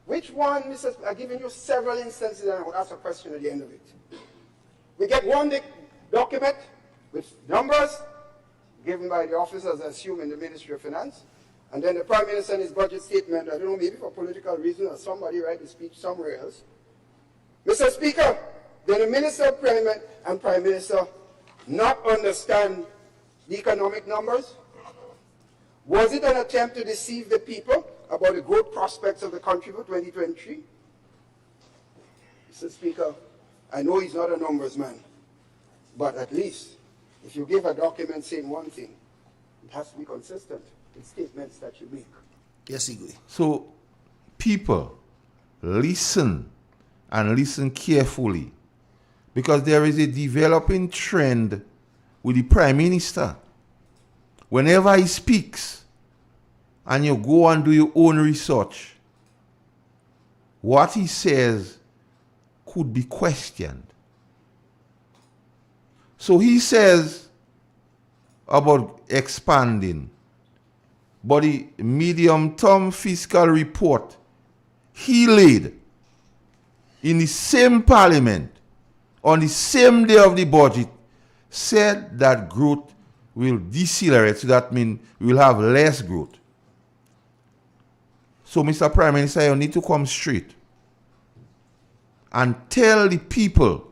Which one, Mr. I've given you several instances and I would ask a question at the end of it. We get one document with numbers given by the officers, I assume, in the Ministry of Finance, and then the Prime Minister in his budget statement, I don't know, maybe for political reasons or somebody write the speech somewhere else. Mr. Speaker, did the Minister of Employment and Prime Minister not understand the economic numbers? Was it an attempt to deceive the people about the growth prospects of the country for 2023? Mr. Speaker, I know he's not a numbers man, but at least if you give a document saying one thing, it has to be consistent with statements that you make. Yes, Igwe. So, people, listen and listen carefully, because there is a developing trend with the Prime Minister. Whenever he speaks, and you go and do your own research, what he says could be questioned. So he says about expanding, but the medium-term fiscal report he laid in the same parliament on the same day of the budget said that growth will decelerate. So that means we will have less growth. So, Mr. Prime Minister, you need to come straight and tell the people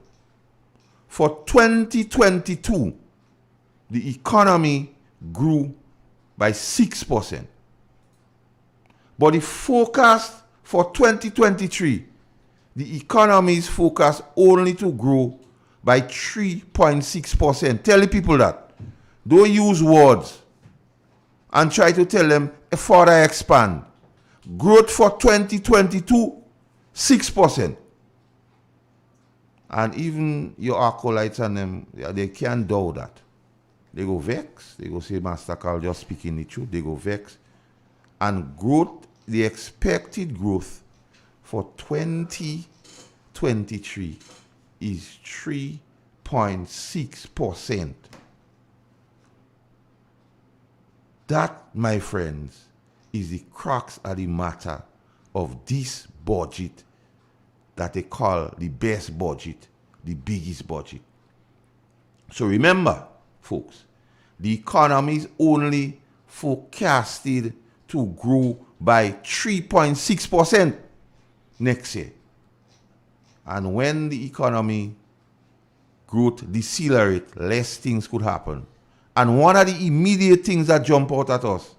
for 2022, the economy grew by 6%. But the forecast for 2023, the economy is forecast only to grow by 3.6%. Tell the people that. Don't use words and try to tell them further expand. Growth for 2022, 6%. And even your acolytes and them, they can't doubt that. They go vex. They go say, Master Carl just speaking the truth. They go vex. And growth, the expected growth for 2023 is 3.6%. That, my friends, is the crux of the matter of this budget that they call the best budget, the biggest budget. So remember, folks, the economy is only forecasted to grow by 3.6% next year. And when the economy growth decelerate, less things could happen. And one of the immediate things that jump out at us,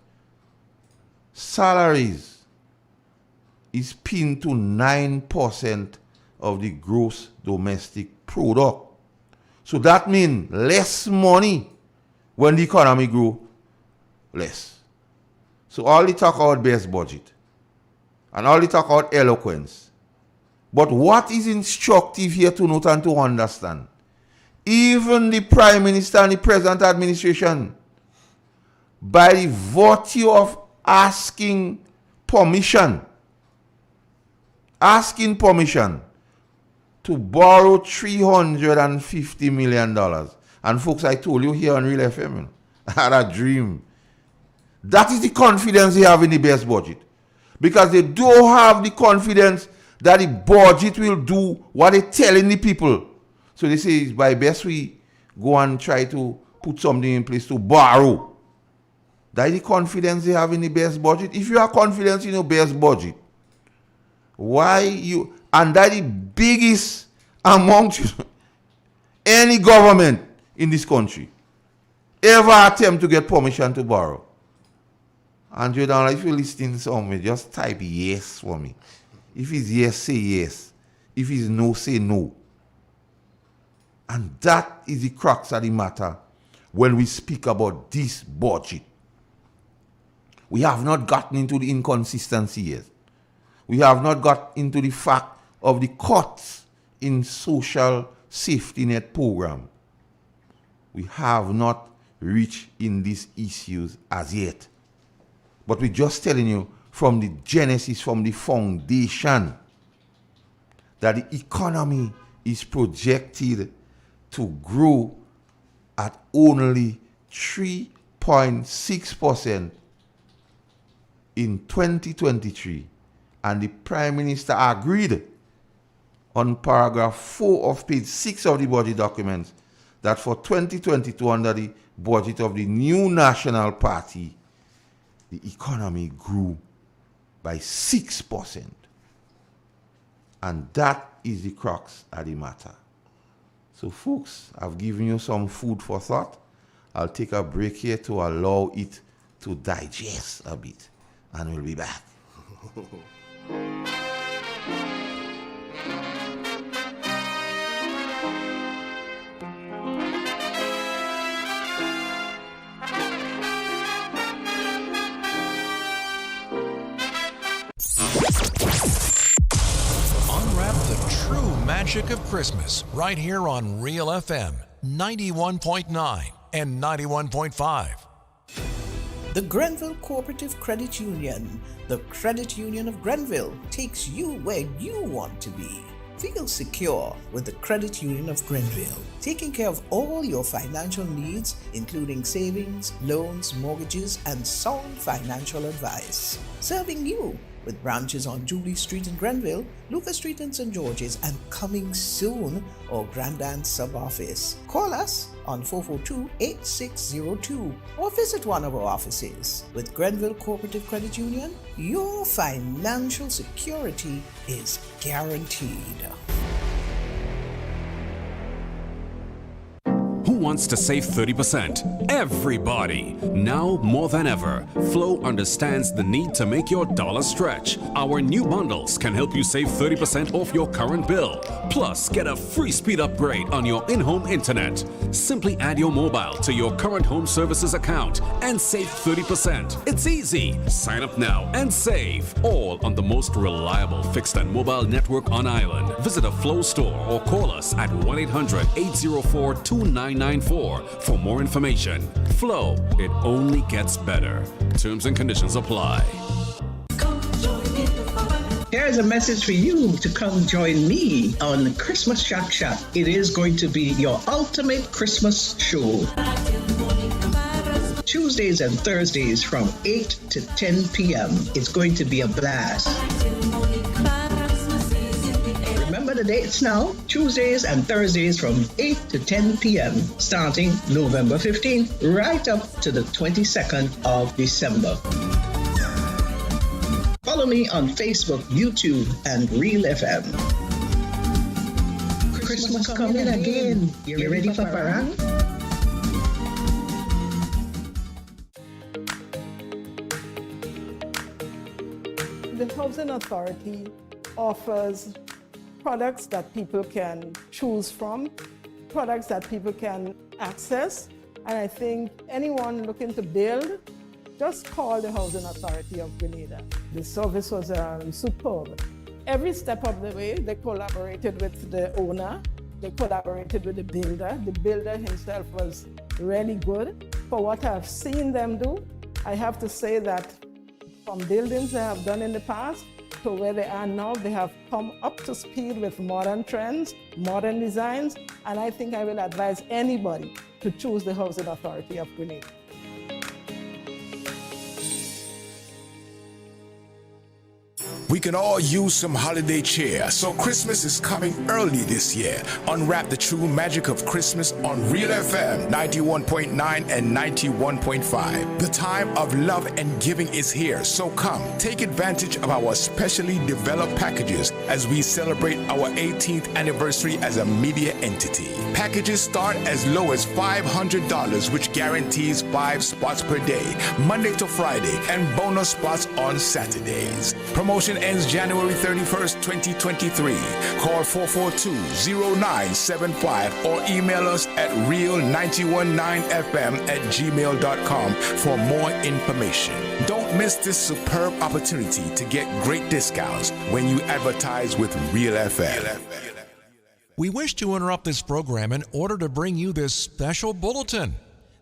salaries is pinned to 9% of the gross domestic product. So that means less money when the economy grows less. So all they talk about best budget. And all they talk about eloquence. But what is instructive here to note and to understand? Even the Prime Minister and the present administration, by the virtue of asking permission to borrow $350 million. And folks, I told you here on Real FM, I had a dream. That is the confidence they have in the best budget. Because they don't have the confidence that the budget will do what they're telling the people. So they say, by best we go and try to put something in place to borrow. That is the confidence they have in the best budget. If you have confidence in your best budget, why you, and that is the biggest amongst any government in this country ever attempt to get permission to borrow. Andrew Donald, if you're listening somewhere, just type yes for me. If it's yes, say yes. If it's no, say no. And that is the crux of the matter when we speak about this budget. We have not gotten into the inconsistency yet. We have not got into the fact of the cuts in social safety net program. We have not reached in these issues as yet. But we're just telling you from the genesis, from the foundation, that the economy is projected to grow at only 3.6% in 2023. And the Prime Minister agreed on paragraph 4 of page 6 of the budget documents that for 2022, under the budget of the new National Party, the economy grew by 6%. And that is the crux of the matter. So folks, I've given you some food for thought. I'll take a break here to allow it to digest a bit. And we'll be back. Unwrap the true magic of Christmas right here on Real FM 91.9 and 91.5. The Grenville Cooperative Credit Union, the credit union of Grenville, takes you where you want to be. Feel secure with the Credit Union of Grenville, taking care of all your financial needs, including savings, loans, mortgages, and sound financial advice. Serving you with branches on Jubilee Street in Grenville, Lucas Street in St. George's, and coming soon, our Grandstand sub-office. Call us on 442-8602 or visit one of our offices. With Grenville Cooperative Credit Union, your financial security is guaranteed. Who wants to save 30%? Everybody! Now more than ever, Flow understands the need to make your dollar stretch. Our new bundles can help you save 30% off your current bill. Plus, get a free speed upgrade on your in-home internet. Simply add your mobile to your current home services account and save 30%. It's easy. Sign up now and save. All on the most reliable fixed and mobile network on island. Visit a Flow store or call us at 1-800-804-2994 for more information. Flow, it only gets better. Terms and conditions apply. Here's a message for you to come join me on Christmas Shack Shack. It is going to be your ultimate Christmas show. Tuesdays and Thursdays from 8 to 10 p.m. It's going to be a blast. Remember the dates now? Tuesdays and Thursdays from 8 to 10 p.m. starting November 15th right up to the 22nd of December. Follow me on Facebook, YouTube, and Real FM. Christmas coming again. You ready for parang? The Housing Authority offers products that people can choose from, products that people can access, and I think anyone looking to build just call the Housing Authority of Grenada. The service was superb. Every step of the way, they collaborated with the owner, they collaborated with the builder. The builder himself was really good. For what I've seen them do, I have to say that from buildings they have done in the past to where they are now, they have come up to speed with modern trends, modern designs, and I think I will advise anybody to choose the Housing Authority of Grenada. We can all use some holiday cheer, so Christmas is coming early this year. Unwrap the true magic of Christmas on Real FM 91.9 and 91.5. The time of love and giving is here, so come, take advantage of our specially developed packages as we celebrate our 18th anniversary as a media entity. Packages start as low as $500, which guarantees 5 spots per day, Monday to Friday, and bonus spots on Saturdays. Promotion ends January 31st, 2023. Call 442-0975 or email us at real919fm@gmail.com for more information. Don't miss this superb opportunity to get great discounts when you advertise with Real FM. We wish to interrupt this program in order to bring you this special bulletin.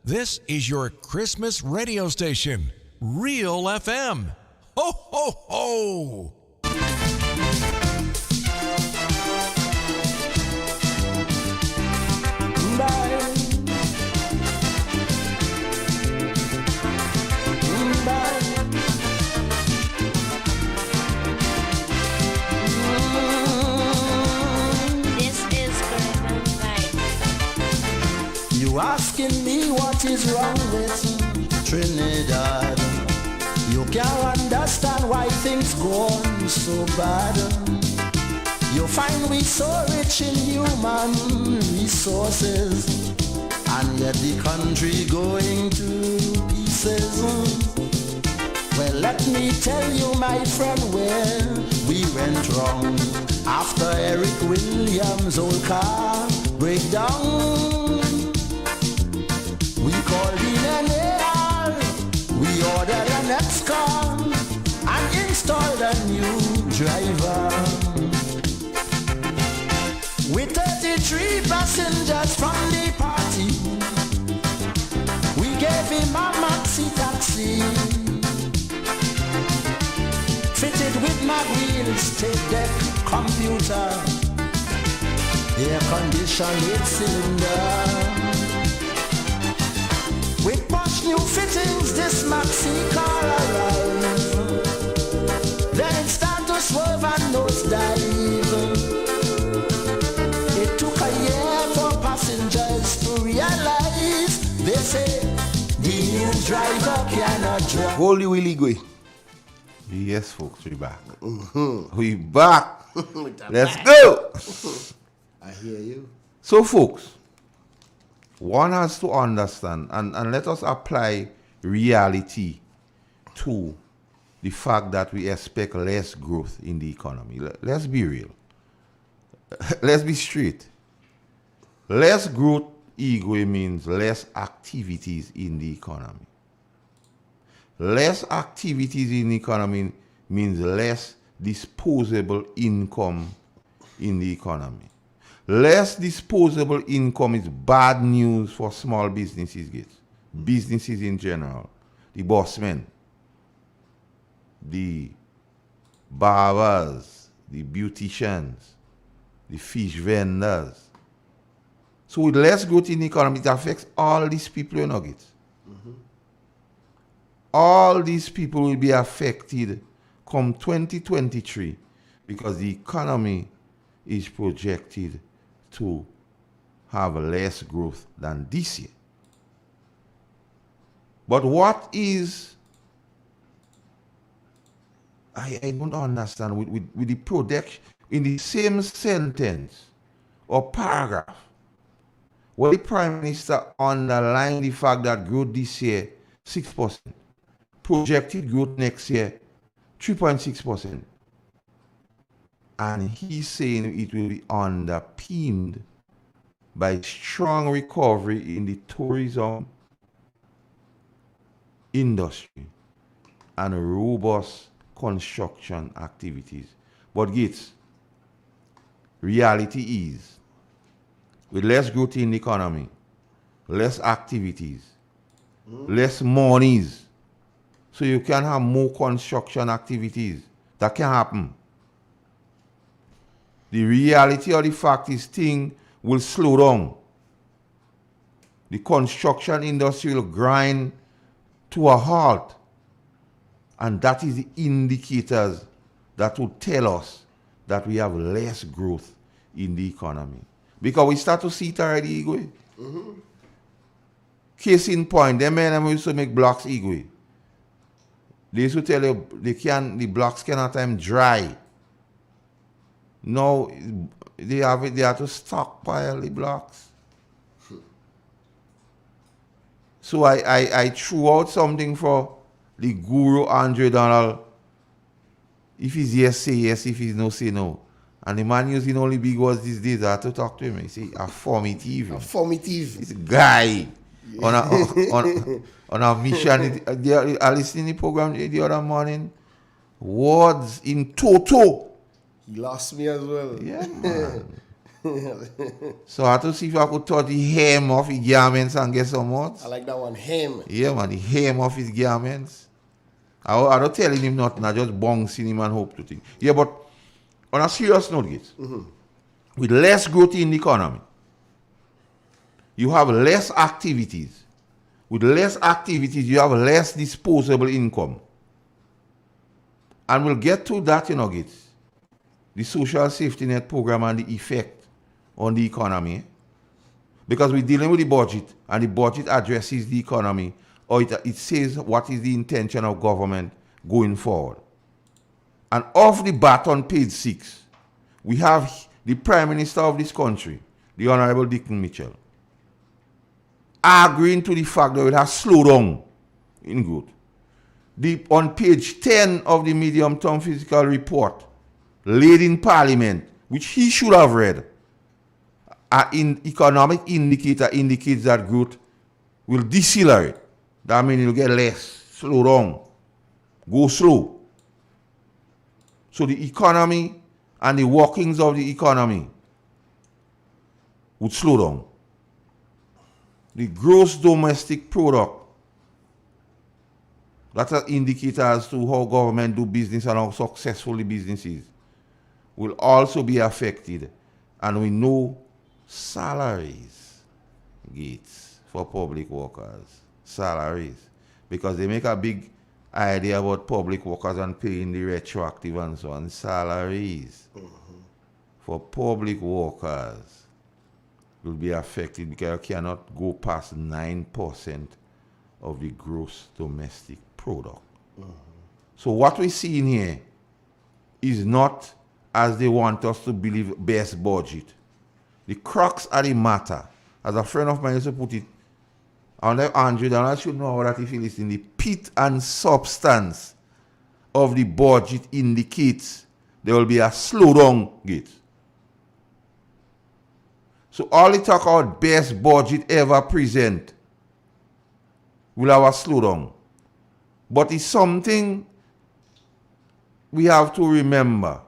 This is your Christmas radio station, Real FM. Ho, ho, ho! This is Caribbean Vibe. You asking me what is wrong with Trinidad? You can't understand why things go on so bad. You find we so rich in human resources, and yet the country going to pieces. Well, let me tell you, my friend, where we went wrong. After Eric Williams' old car breakdown, we called in an AR, we ordered an Xcom and installed a new driver. With 33 passengers from the party, we gave him a maxi taxi, fitted with mag wheels, tape deck, computer, air conditioned 8-cylinder. With posh new fittings, this maxi car arrived. Then it started to swerve and nosedive. It took a year for passengers to realize. They say the new driver cannot drive. Holy Willy Gui. Yes, folks, we back. We back. Let's go. I hear you. So, folks, one has to understand, and let us apply reality to the fact that we expect less growth in the economy. Let's be real. Let's be straight. Less growth, Igwe, means less activities in the economy. Less activities in the economy means less disposable income in the economy. Less disposable income is bad news for small businesses, businesses in general, the bossmen, the barbers, the beauticians, the fish vendors. So with less growth in the economy, it affects all these people in Nuggets. All these people will be affected come 2023 because the economy is projected to have less growth than this year. But what is, I don't understand, with the projection, in the same sentence or paragraph, where the Prime Minister underlined the fact that growth this year, 6%, projected growth next year, 3.6%. And he's saying it will be underpinned by strong recovery in the tourism industry and robust construction activities. But Gates, reality is, with less growth in the economy, less activities, less monies, so you can have more construction activities. That can happen. The reality of the fact is things will slow down. The construction industry will grind to a halt. And that is the indicators that will tell us that we have less growth in the economy. Because we start to see it already, Igwe. Case in point, them men used to make blocks, Igwe. They used to tell you the blocks cannot dry. Now they have to stockpile the blocks. So I threw out something for the guru $100. If he's yes, say yes. If he's no, say no. And the man using only big words these days, I had to talk to him. He say, a formative. This guy on a mission. I listened to the program the other morning. Words in toto. He lost me as well. Yeah, man. So I had to see if I could touch the hem of his garments and get some words. I like that one, hem. Yeah, man, the hem of his garments. I don't telling him nothing, I just bouncing him and hope to think. Yeah, but on a serious note, Gates, with less growth in the economy, you have less activities. With less activities, you have less disposable income. And we'll get to that, Gates. The social safety net program and the effect on the economy. Because we're dealing with the budget, and the budget addresses the economy, or it says what is the intention of government going forward. And off the bat on page 6, we have the Prime Minister of this country, the Honorable Dickon Mitchell, agreeing to the fact that it has slowed down in growth. On page 10 of the medium-term fiscal report, laid in Parliament, which he should have read, an economic indicator indicates that growth will decelerate. That means it will get less, slow down, go slow. So the economy and the workings of the economy would slow down. The gross domestic product, that's an indicator as to how government do business and how successful the business is, will also be affected. And we know salaries, Gates, for public workers. Salaries. Because they make a big idea about public workers and paying the retroactive and so on. Salaries for public workers will be affected because you cannot go past 9% of the gross domestic product. So what we see in here is not as they want us to believe best budget. The crux of the matter, as a friend of mine used to put it, and I should know that if you listen, the pith and substance of the budget indicates there will be a slowdown, Gates. So all the talk about best budget ever present will have a slowdown. But it's something we have to remember.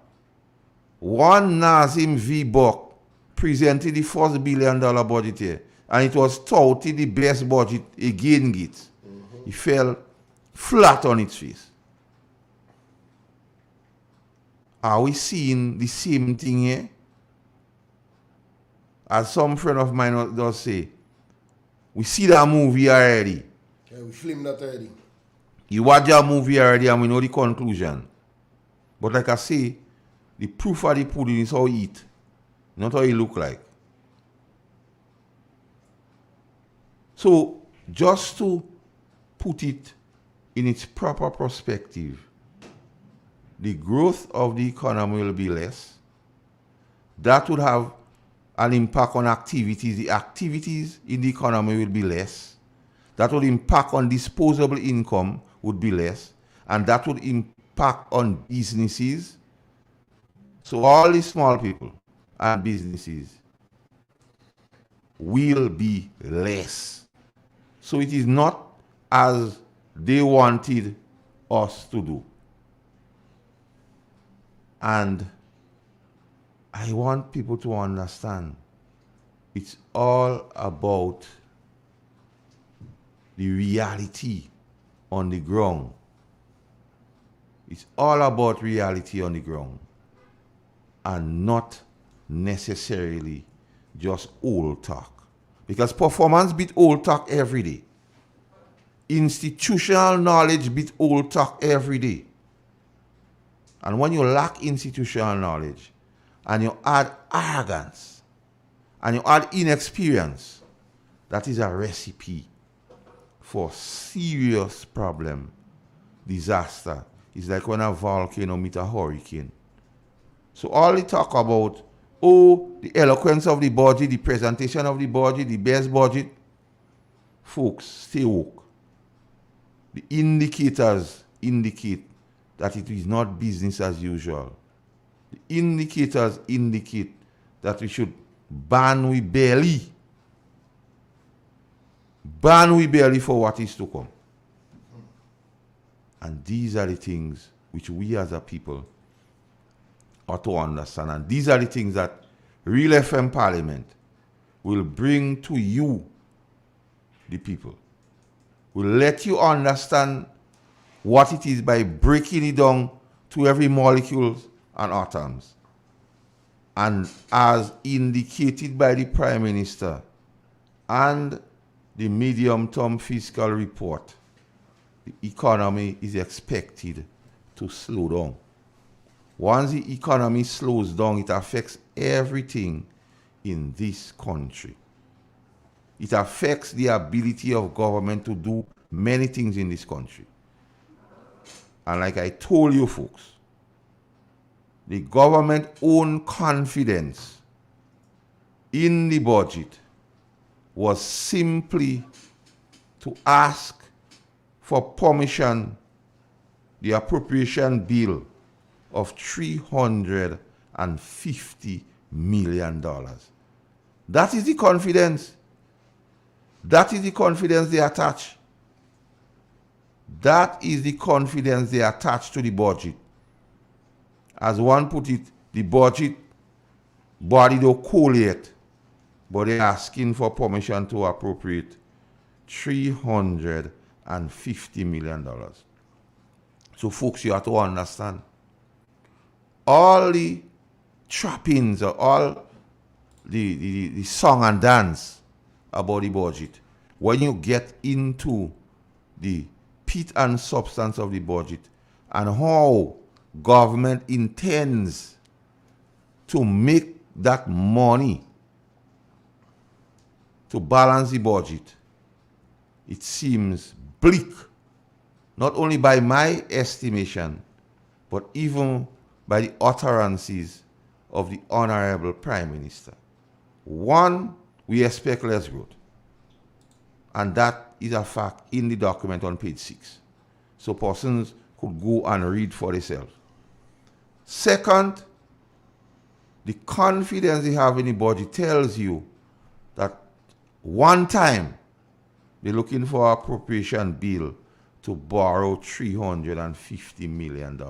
One Nazim V. Buck presented the first $1 billion budget here, and it was touted the best budget again, Gates. It fell flat on its face. Are we seeing the same thing here? As some friend of mine does say, we see that movie already. Yeah, we filmed that already. You watch that movie already and we know the conclusion. But like I say, the proof of the pudding is how he eat, not how he look like. So, just to put it in its proper perspective, the growth of the economy will be less. That would have an impact on activities. The activities in the economy will be less. That would impact on disposable income would be less. And that would impact on businesses. So all the small people and businesses will be less. So it is not as they wanted us to do. And I want people to understand it's all about the reality on the ground. It's all about reality on the ground and not necessarily just old talk. Because performance beat old talk every day. Institutional knowledge beat old talk every day. And when you lack institutional knowledge and you add arrogance and you add inexperience, that is a recipe for serious problem, disaster. It's like when a volcano meets a hurricane. So all they talk about, the eloquence of the budget, the presentation of the budget, the best budget, folks, stay woke. The indicators indicate that it is not business as usual. The indicators indicate that we should ban we belly for what is to come. And these are the things which we as a people ought to understand. And these are the things that Real FM Parliament will bring to you, the people. Will let you understand what it is by breaking it down to every molecule and atoms. And as indicated by the Prime Minister and the medium-term fiscal report, the economy is expected to slow down. Once the economy slows down, it affects everything in this country. It affects the ability of government to do many things in this country. And like I told you folks, the government own confidence in the budget was simply to ask for permission, the appropriation bill of $350 million. That is the confidence. That is the confidence they attach. That is the confidence they attach to the budget. As one put it, the budget body don't collate, but they're asking for permission to appropriate $350 million. So folks, you have to understand, all the trappings, or all the song and dance about the budget, when you get into the pith and substance of the budget and how government intends to make that money to balance the budget, it seems bleak, not only by my estimation, but even by the utterances of the Honorable Prime Minister. One, we expect less growth. And that is a fact in the document on page 6. So persons could go and read for themselves. Second, the confidence they have in the budget tells you that one time they're looking for an appropriation bill to borrow $350 million.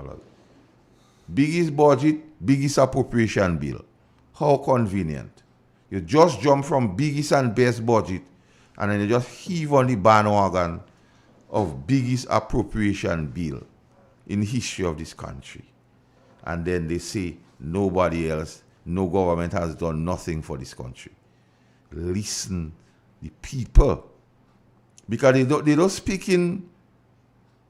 Biggest budget, biggest appropriation bill. How convenient. You just jump from biggest and best budget and then you just heave on the bandwagon of biggest appropriation bill in the history of this country. And then they say nobody else, no government has done nothing for this country. Listen, the people. Because they don't speak in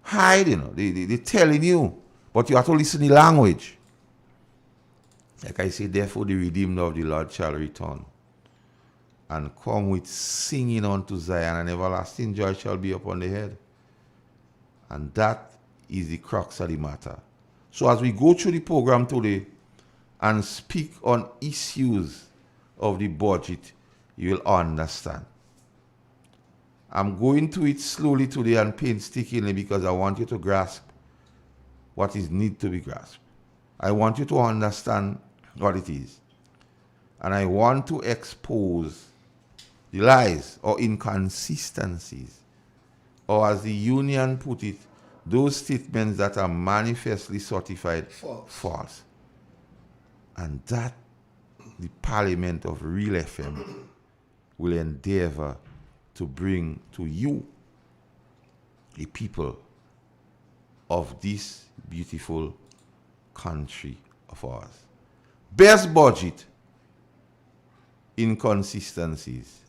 hide, they're telling you, but you have to listen the language. Like I say, therefore the redeemed of the Lord shall return and come with singing unto Zion, and everlasting joy shall be upon the head. And that is the crux of the matter. So as we go through the program today and speak on issues of the budget, you will understand. I'm going to it slowly today and painstakingly because I want you to grasp what is need to be grasped. I want you to understand what it is. And I want to expose the lies or inconsistencies or as the union put it, those statements that are manifestly certified false. And that the Parliament of Real FM will endeavor to bring to you, the people of this beautiful country of ours. Best budget, inconsistencies.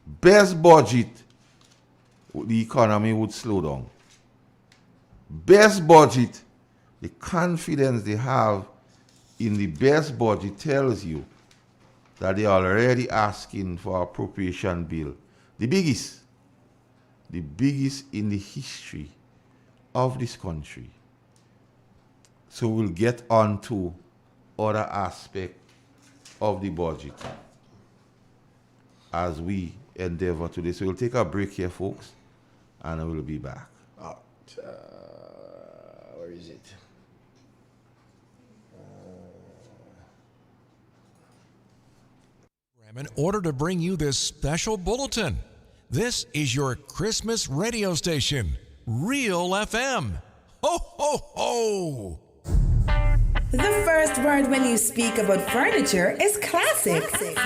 Best budget, the economy would slow down. Best budget, the confidence they have in the best budget tells you that they are already asking for appropriation bill. The biggest in the history of this country. So we'll get on to other aspects of the budget as we endeavor today. So we'll take a break here, folks, and we'll be back. Where is it? In order to bring you this special bulletin. This is your Christmas radio station, Real FM. Ho, ho, ho! The first word when you speak about furniture is classic.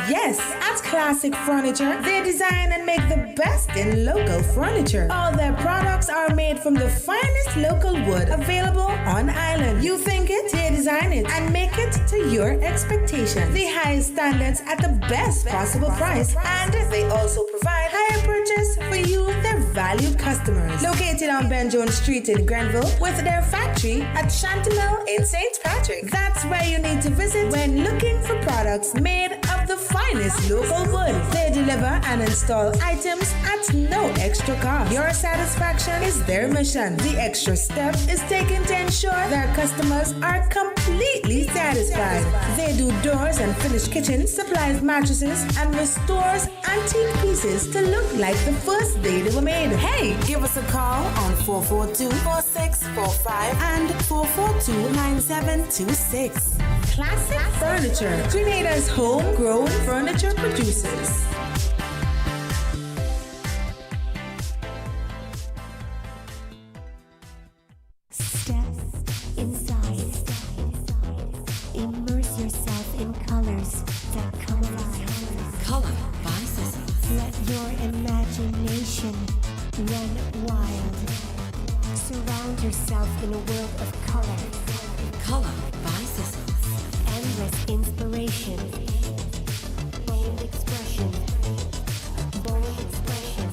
Yes, at Classic Furniture, they design and make the best in local furniture. All their products are made from the finest local wood available on island. You think it, they design it, and make it to your expectation. The highest standards at the best possible price, and they also provide higher purchase for you, their valued customers. Located on Ben Jones Street in Grenville, with their factory at Chantemelle in St. Patrick. That's where you need to visit when looking for products made of the finest local wood. They deliver and install items at no extra cost. Your satisfaction is their mission. The extra step is taken to ensure their customers are completely satisfied. They do doors and finished kitchens, supplies mattresses, and restores antique pieces to look like the first day they were made. Hey, give us a call on 442-4645 and 442-9726. Classic Furniture, Grenada's homegrown furniture producers. Step inside. Immerse yourself in colors that come alive. Color by Sissons. Let your imagination run wild. Surround yourself in a world of color. Color by Sissons. Endless inspiration. Bold expression. Bold expression.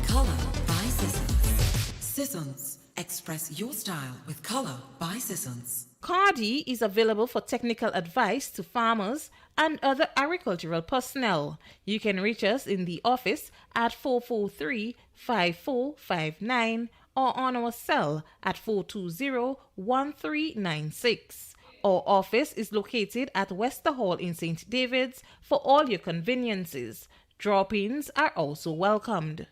Color by Sissons. Sissons. Express your style with Color by Sissons. Cardi is available for technical advice to farmers and other agricultural personnel. You can reach us in the office at 443-5459 or on our cell at 420-1396. Our office is located at Wester Hall in St. David's for all your conveniences. Drop-ins are also welcomed.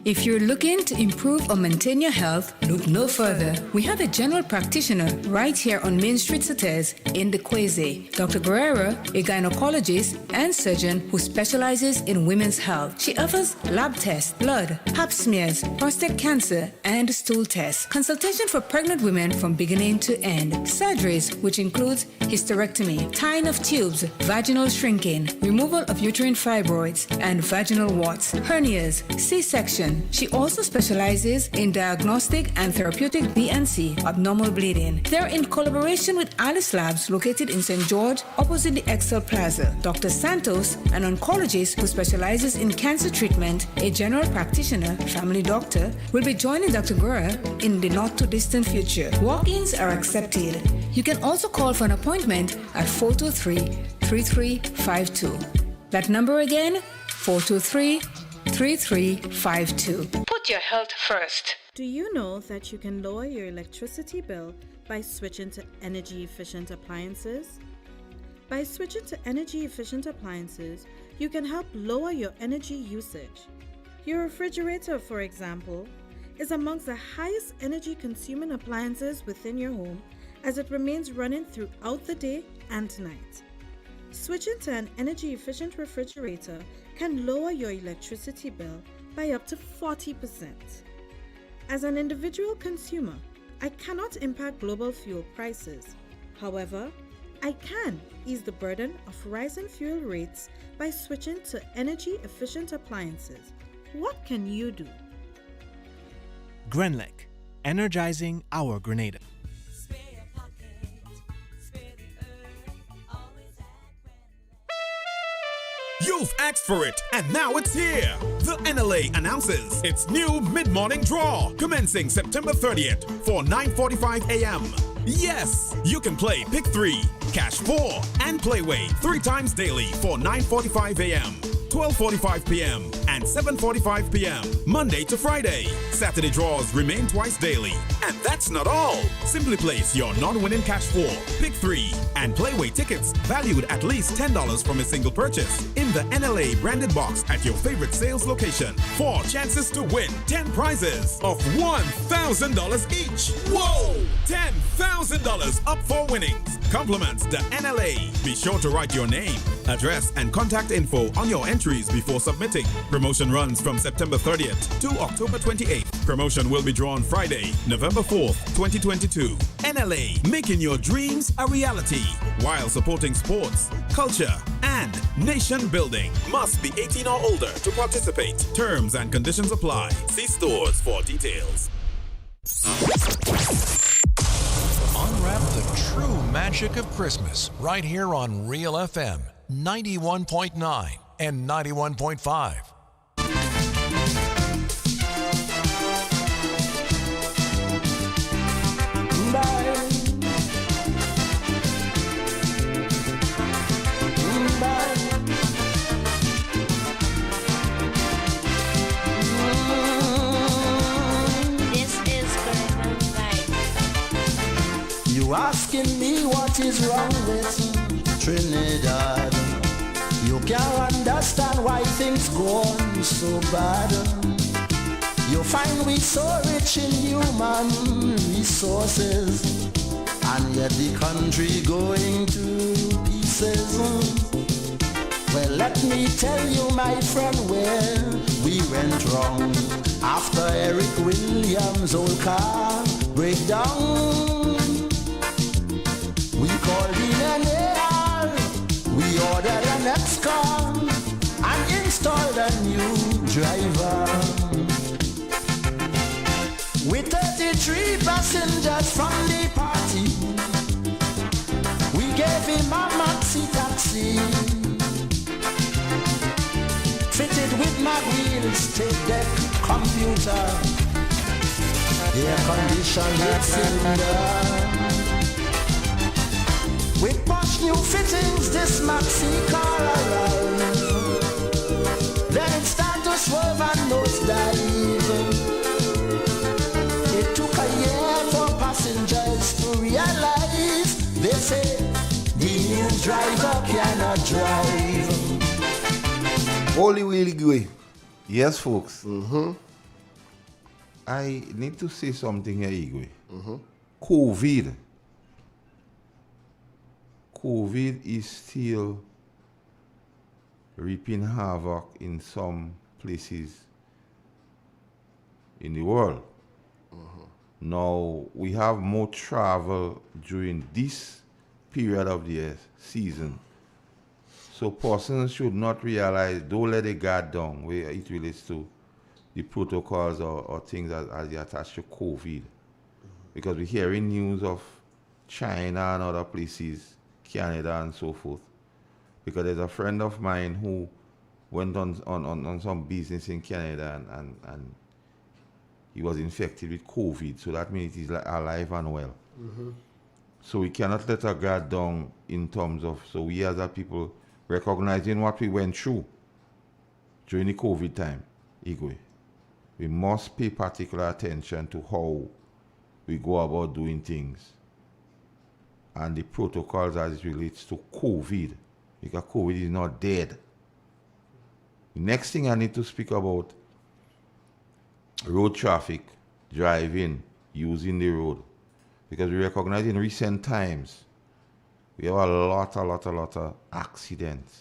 If you're looking to improve or maintain your health, look no further. We have a general practitioner right here on Main Street Sauters in the Kweze. Dr. Guerrero, a gynecologist and surgeon who specializes in women's health. She offers lab tests, blood, pap smears, prostate cancer, and stool tests. Consultation for pregnant women from beginning to end. Surgeries, which includes hysterectomy, tying of tubes, vaginal shrinking, removal of uterine fibroids, and vaginal warts, hernias, C-section. She also specializes in diagnostic and therapeutic BNC, abnormal bleeding. They're in collaboration with Alice Labs, located in St. George, opposite the Excel Plaza. Dr. Santos, an oncologist who specializes in cancer treatment, a general practitioner, family doctor, will be joining Dr. Guerra in the not-too-distant future. Walk-ins are accepted. You can also call for an appointment at 423-3352. That number again, 423-3352. Put your health first. Do you know that you can lower your electricity bill by switching to energy-efficient appliances? By switching to energy-efficient appliances, you can help lower your energy usage. Your refrigerator, for example, is amongst the highest energy-consuming appliances within your home as it remains running throughout the day and night. Switching to an energy-efficient refrigerator can lower your electricity bill by up to 40%. As an individual consumer, I cannot impact global fuel prices. However, I can ease the burden of rising fuel rates by switching to energy-efficient appliances. What can you do? Grenlec, energizing our Grenada. You've asked for it, and now it's here. The NLA announces its new mid-morning draw, commencing September 30th for 9:45 a.m. Yes, you can play Pick 3, Cash 4, and Playway 3 times daily for 9:45 a.m., 12:45 p.m., and 7:45 p.m., Monday to Friday. Saturday draws remain twice daily. And that's not all. Simply place your non-winning Cash 4, Pick 3, and Playway tickets valued at least $10 from a single purchase in the NLA branded box at your favorite sales location. 4 chances to win 10 prizes of $1,000 each. Whoa! $10,000 up for winnings. Compliments the NLA. Be sure to write your name, address, and contact info on your entries before submitting. Promotion runs from September 30th to October 28th. Promotion will be drawn Friday, November 4th, 2022. NLA, making your dreams a reality while supporting sports, culture, and nation building. Must be 18 or older to participate. Terms and conditions apply. See stores for details. Unwrap the true magic of Christmas right here on Real FM 91.9 and 91.5. You asking me what is wrong with Trinidad? You can't understand why things go on so bad. You find we so rich in human resources, and yet the country going to pieces. Well, let me tell you, my friend, where we went wrong. After Eric Williams' old car breakdown, we called in an AR, we ordered an X-Con, and installed a new driver. With 33 passengers from the party, we gave him a maxi taxi, fitted with mag wheels, tape deck, computer, air conditioned cylinder. With posh new fittings, this maxi car arrived. Then it started to swerve and nosedive. It took a year for passengers to realize. They say the new driver cannot drive. Holy Willy Gui. Yes, folks. I need to say something here, Igwe. COVID is still reaping havoc in some places in the world. Now, we have more travel during this period of the year, season. So persons should not realize, don't let the guard down where it relates to the protocols or things as they attach to COVID. Because we're hearing news of China and other places, Canada and so forth. Because there's a friend of mine who went on some business in Canada and he was infected with COVID. So that means he's alive and well. So we cannot let our guard down in terms of, so we as a people recognizing what we went through during the COVID time, Igwe. We must pay particular attention to how we go about doing things and the protocols as it relates to COVID, because COVID is not dead. The next thing I need to speak about, road traffic, driving, using the road, because we recognize in recent times we have a lot of accidents.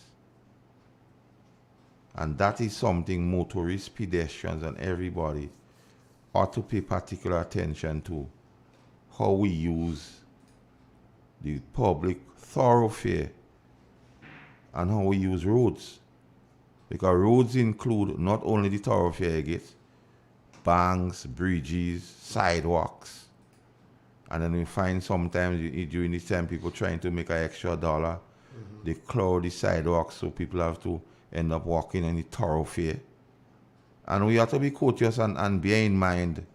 And that is something motorists, pedestrians, and everybody ought to pay particular attention to, how we use the public thoroughfare and how we use roads. Because roads include not only the thoroughfare again, banks, bridges, sidewalks. And then we find sometimes during this time people trying to make an extra dollar. They clog the sidewalks so people have to end up walking on the thoroughfare. And we have to be courteous and bear in mind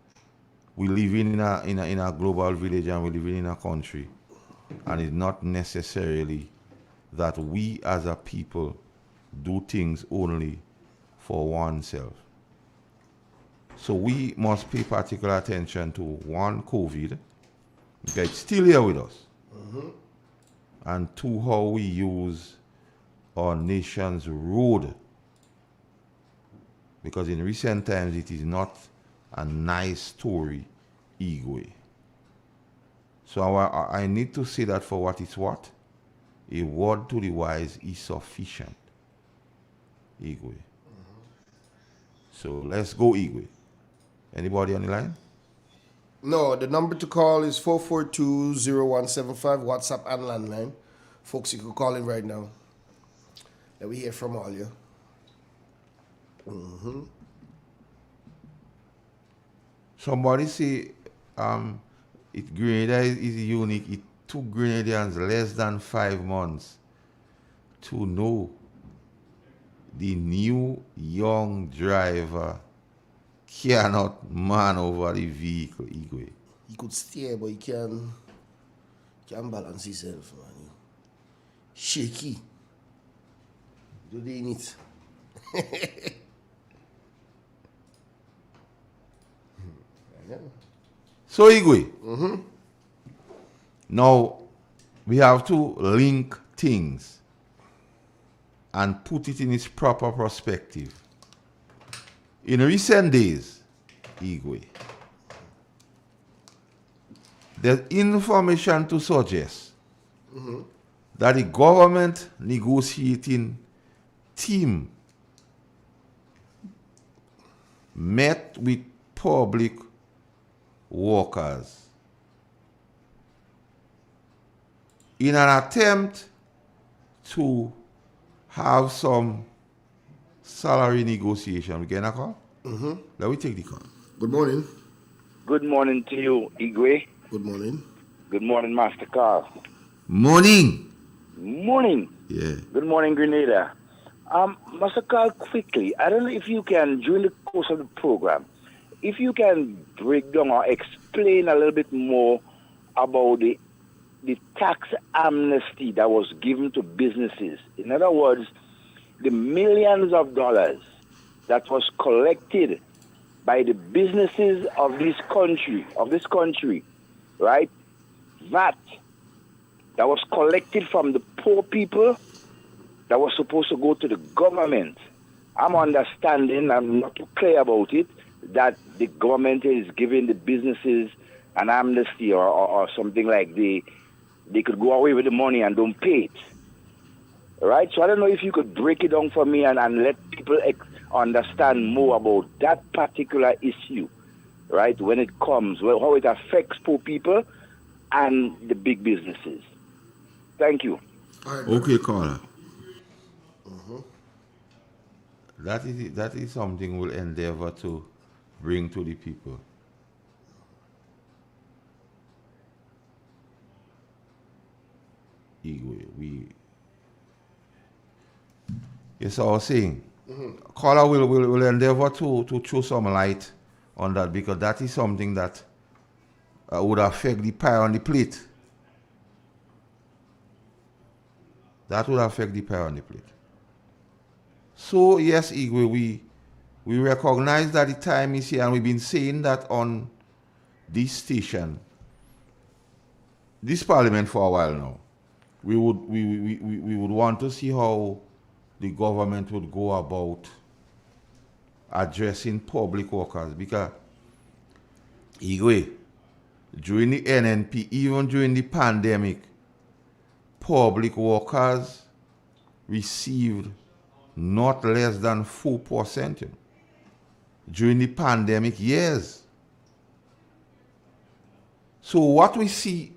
we live in a global village and we live in a country. And it's not necessarily that we as a people do things only for oneself. So we must pay particular attention to one, COVID, because it's still here with us. And two, how we use our nation's road. Because in recent times it is not a nice story, Igwe. So I need to say that for what it's worth, a word to the wise is sufficient, Igwe. So let's go, Igwe. Anybody on the line? No, the number to call is 442-0175, WhatsApp and landline. Folks, you can call in right now. Let me hear from all you. Somebody say Grenada is unique. It took Grenadians less than 5 months to know the new young driver cannot man over the vehicle, Igwe. He could steer, but he can't balance himself, man. Shaky. Do they need it? So, Igwe, now we have to link things and put it in its proper perspective. In recent days, Igwe, there's information to suggest that the government negotiating team met with public workers in an attempt to have some salary negotiation. We get a call? Let me take the call. Good morning. Good morning to you, Igwe. Good morning. Good morning, Master Carl. Morning. Morning. Yeah. Good morning, Grenada. Master Carl, quickly, I don't know if you can, during the course of the program, if you can break down or explain a little bit more about the tax amnesty that was given to businesses. In other words, the millions of dollars that was collected by the businesses of this country, right? That was collected from the poor people that was supposed to go to the government. I'm understanding, I'm not too clear about it, that the government is giving the businesses an amnesty or something like they could go away with the money and don't pay it. Right? So I don't know if you could break it down for me and let people understand more about that particular issue, right? When it comes, how it affects poor people and the big businesses. Thank you. Okay, caller. That is something we'll endeavor to bring to the people. Yes, I was saying, caller will endeavor to throw some light on that, because that is something that would affect the pie on the plate. That would affect the pie on the plate. So yes, Igwe, we recognize that the time is here, and we've been saying that on this station, this parliament for a while now. We would want to see how the government would go about addressing public workers, because Igwe, during the NNP, even during the pandemic, public workers received not less than 4%, during the pandemic years. So what we see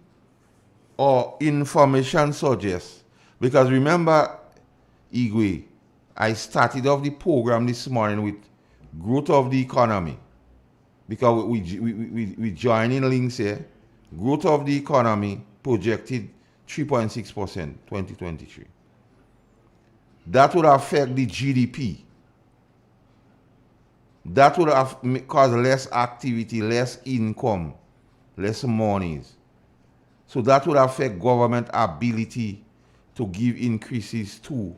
or information suggests, because remember, Igwe, I started off the program this morning with growth of the economy, because we join in links here. Growth of the economy projected 3.6% 2023. That would affect the GDP. That would have caused less activity, less income, less monies. So that would affect government ability to give increases to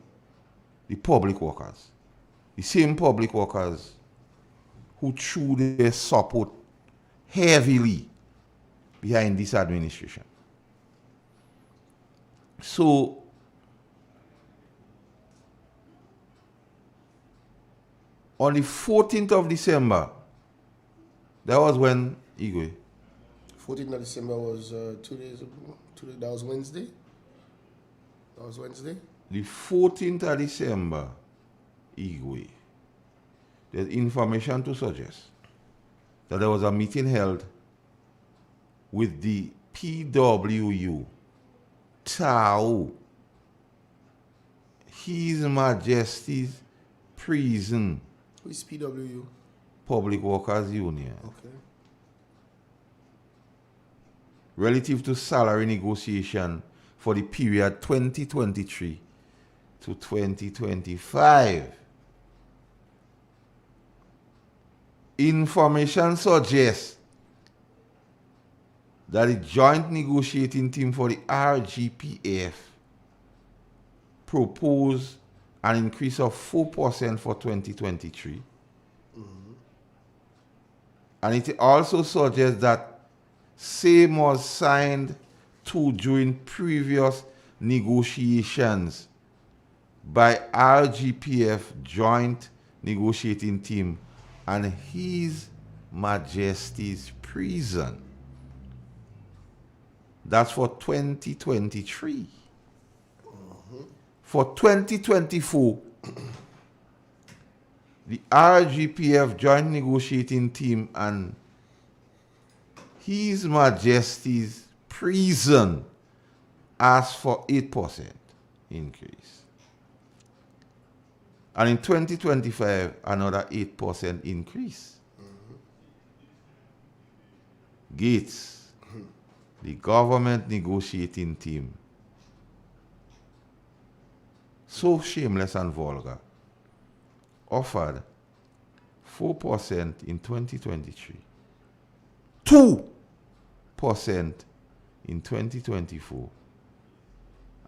the public workers. The same public workers who threw their support heavily behind this administration. So on the 14th of December, that was when, Igwe? 14th of December was 2 days ago. That was Wednesday? That was Wednesday? The 14th of December, Igwe, there's information to suggest that there was a meeting held with the PWU, Tau, His Majesty's Prison. Who is PWU? Public Workers Union. Okay. Relative to salary negotiation for the period 2023 to 2025. Information suggests that the joint negotiating team for the RGPF proposed an increase of 4% for 2023. And it also suggests that same was signed to during previous negotiations by RGPF joint negotiating team and His Majesty's Prison. That's for 2023. For 2024, the RGPF joint negotiating team and His Majesty's Prison asked for 8% increase. And in 2025, another 8% increase. Gates, the government negotiating team, so shameless and vulgar, offered 4% in 2023, 2% in 2024,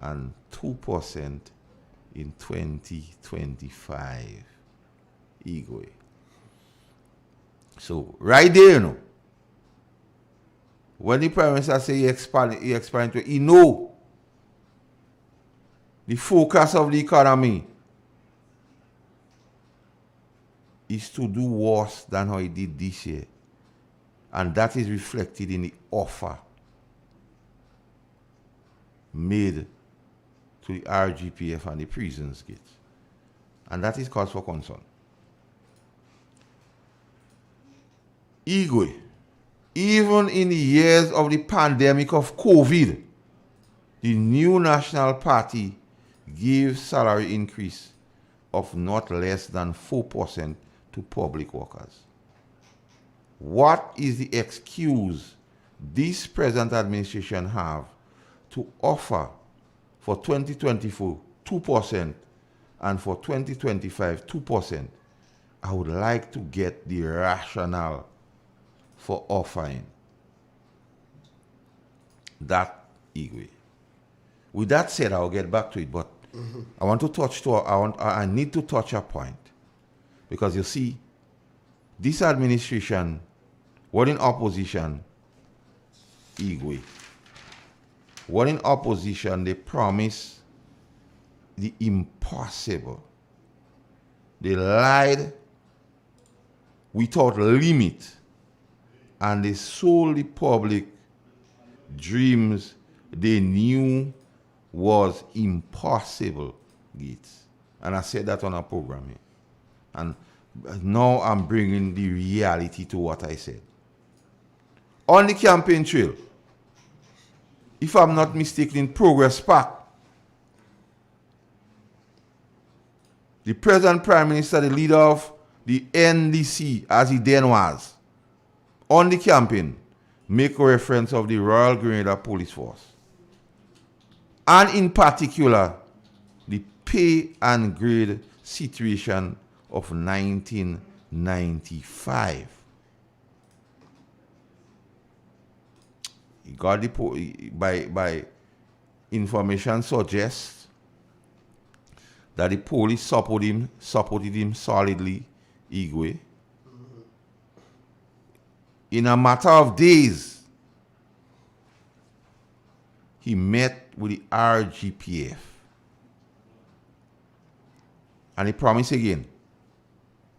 and 2% in 2025. Igwe. So, right there, you know, when the Prime Minister say he expand to, he know the focus of the economy is to do worse than how he did this year. And that is reflected in the offer made to the RGPF and the prisons gate. And that is cause for concern. Igwe, even in the years of the pandemic of COVID, the new National Party gave salary increase of not less than 4% to public workers. What is the excuse this present administration have to offer for 2024 2% and for 2025 2%? I would like to get the rationale for offering that, Igwe. With that said, I'll get back to it, but I want to touch to I need to touch a point, because you see, this administration, what in opposition, Igwe, what in opposition, they promise the impossible. They lied without limit, and they sold the public dreams they knew was impossible, Gates. And I said that on a program here. And now I'm bringing the reality to what I said. On the campaign trail, if I'm not mistaken, in Progress Park, the present Prime Minister, the leader of the NDC, as he then was, on the campaign, make a reference of the Royal Grenada Police Force. And in particular, the pay and grade situation of 1995. He got the by information suggests that the police supported him solidly, Igwe. In a matter of days, he met with the RGPF. And he promised again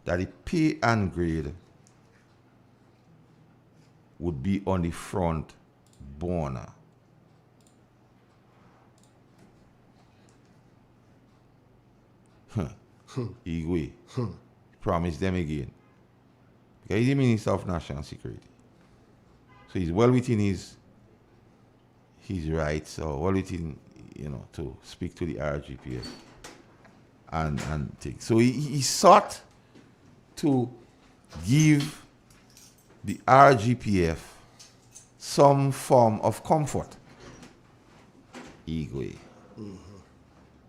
that the pay and grade would be on the front burner. Igwe. Promised them again. Because he's the Minister of National Security. So he's well within his rights, or well within, to speak to the RGPF and things. So he sought to give the RGPF some form of comfort. Igwe.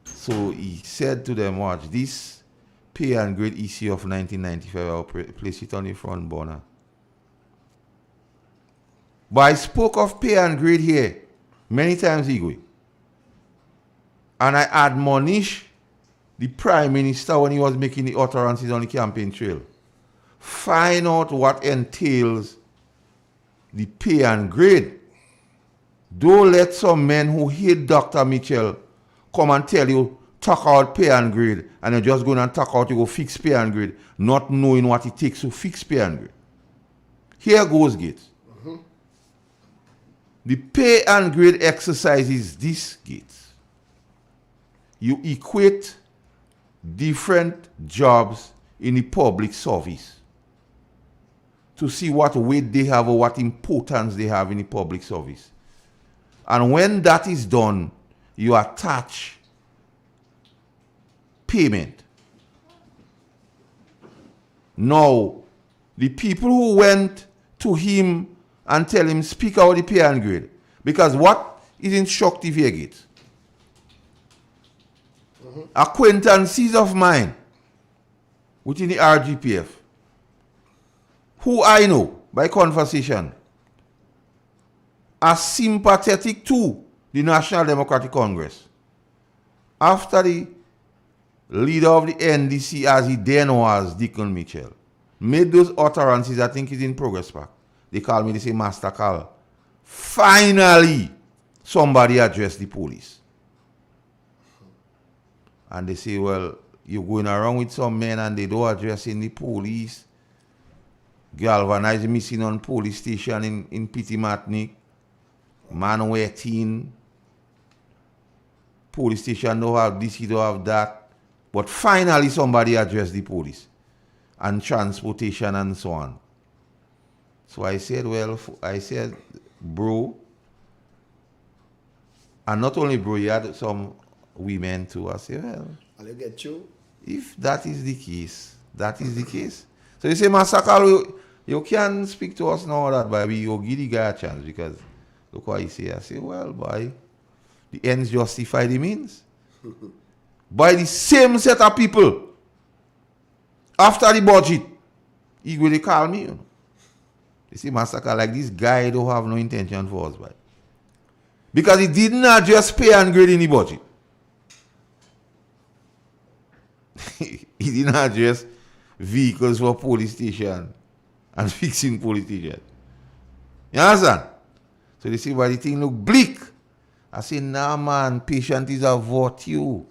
So he said to them, watch, this pay and grade issue of 1995, I'll place it on the front burner. But I spoke of pay and grade here many times, Igwe. And I admonish the Prime Minister when he was making the utterances on the campaign trail. Find out what entails the pay and grade. Don't let some men who hate Dr. Mitchell come and tell you, talk out pay and grade, and you're just going and talk out, you go fix pay and grade, not knowing what it takes to fix pay and grade. Here goes Gates. The pay and grade exercise is this, Gates. You equate different jobs in the public service to see what weight they have or what importance they have in the public service. And when that is done, you attach payment. Now, the people who went to him and tell him, speak out the pay and grade, because what is instructive here, Gates? Acquaintances of mine within the RGPF, who I know by conversation, are sympathetic to the National Democratic Congress. After the leader of the NDC, as he then was, Deacon Mitchell, made those utterances, I think it's in Progress Park. They call me, they say, Master Carl. Finally, somebody addressed the police. And they say, well, you're going around with some men and they don't addressing the police. Galvanized missing on police station in Pitimatnik. Man waiting. Police station don't have this, he don't have that. But finally somebody addressed the police. And transportation and so on. So I said, bro, and not only bro, you had some women too. I said, well, I'll get you. If that is the case, that is the case. So you say, Masakal, you can speak to us now that, but you give the guy a chance, because look what he say. I say, well, boy, the ends justify the means. By the same set of people, after the budget, he will call me, You see, Massacre, like this guy don't have no intention for us, but because he did not just pay and grade in the budget. He did not address vehicles for police station and fixing police station. You understand? So they say, but the thing look bleak. I say, nah man, patient is a virtue.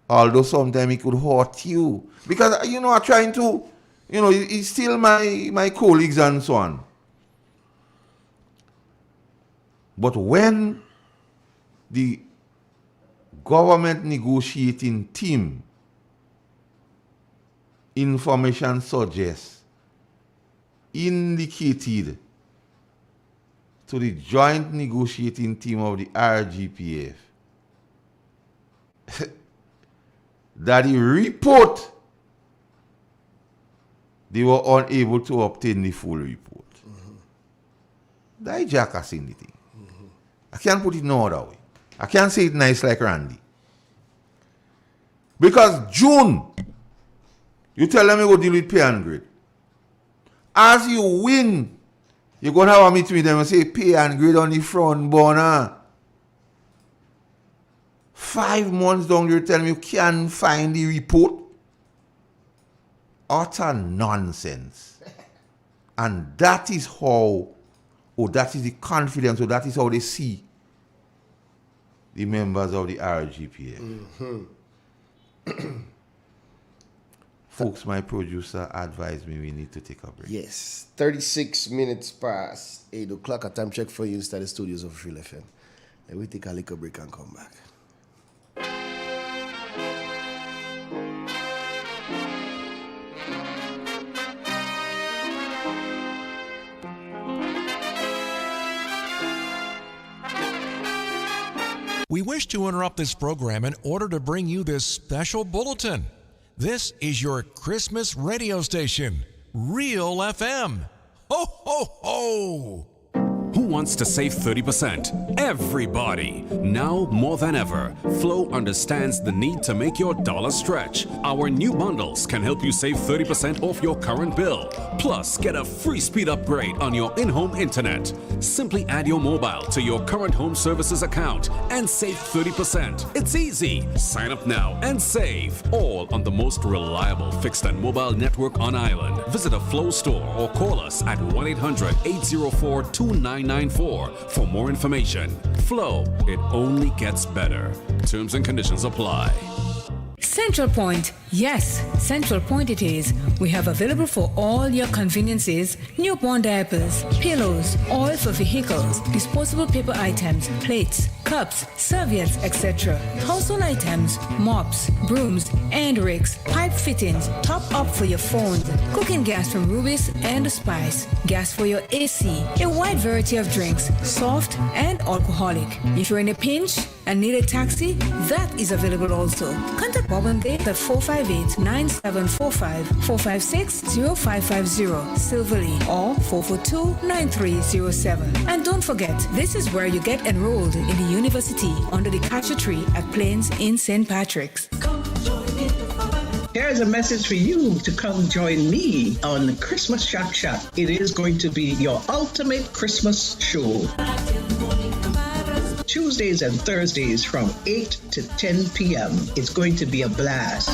Although sometimes it could hurt you. Because, I'm trying to, it's still my colleagues and so on. But when the government negotiating team information suggests indicated to the joint negotiating team of the RGPF that the report, they were unable to obtain the full report. That is jackassing the thing. I can't put it no other way. I can't say it nice like Randy. Because June, you tell them you go deal with pay and grade. As you win, you're going to have a meeting with them and say pay and grade on the front burner. 5 months down, you tell me you can't find the report. Utter nonsense. And that is how, that is the confidence, that is how they see the members of the RGPF. Folks, my producer advised me we need to take a break. Yes, 36 minutes past 8 o'clock. A time check for you inside the studios of Real FM. And we take a little break and come back. We wish to interrupt this program in order to bring you this special bulletin. This is your Christmas radio station, Real FM. Ho, ho, ho! Who wants to save 30%? Everybody! Now more than ever, Flow understands the need to make your dollar stretch. Our new bundles can help you save 30% off your current bill. Plus, get a free speed upgrade on your in-home internet. Simply add your mobile to your current home services account and save 30%. It's easy. Sign up now and save. All on the most reliable fixed and mobile network on island. Visit a Flow store or call us at 1-800-804-2994 for more information. Flow, it only gets better. Terms and conditions apply. Central Point. Yes, Central Point it is. We have available for all your conveniences newborn diapers, pillows, oil for vehicles, disposable paper items, plates, cups, serviettes, etc. Household items, mops, brooms, and rakes, pipe fittings, top up for your phones, cooking gas from Rubis and Spice, gas for your AC, a wide variety of drinks, soft and alcoholic. If you're in a pinch and need a taxi, that is available also. Contact Bob and Dave at 458-9745, 456-0550, Silverly, or 442-9307. And don't forget, this is where you get enrolled in the university under the Catcher Tree at Plains in St. Patrick's. Here's a message for you to come join me on Christmas Shack Shack. It is going to be your ultimate Christmas show. Tuesdays and Thursdays from 8 to 10 p.m. It's going to be a blast.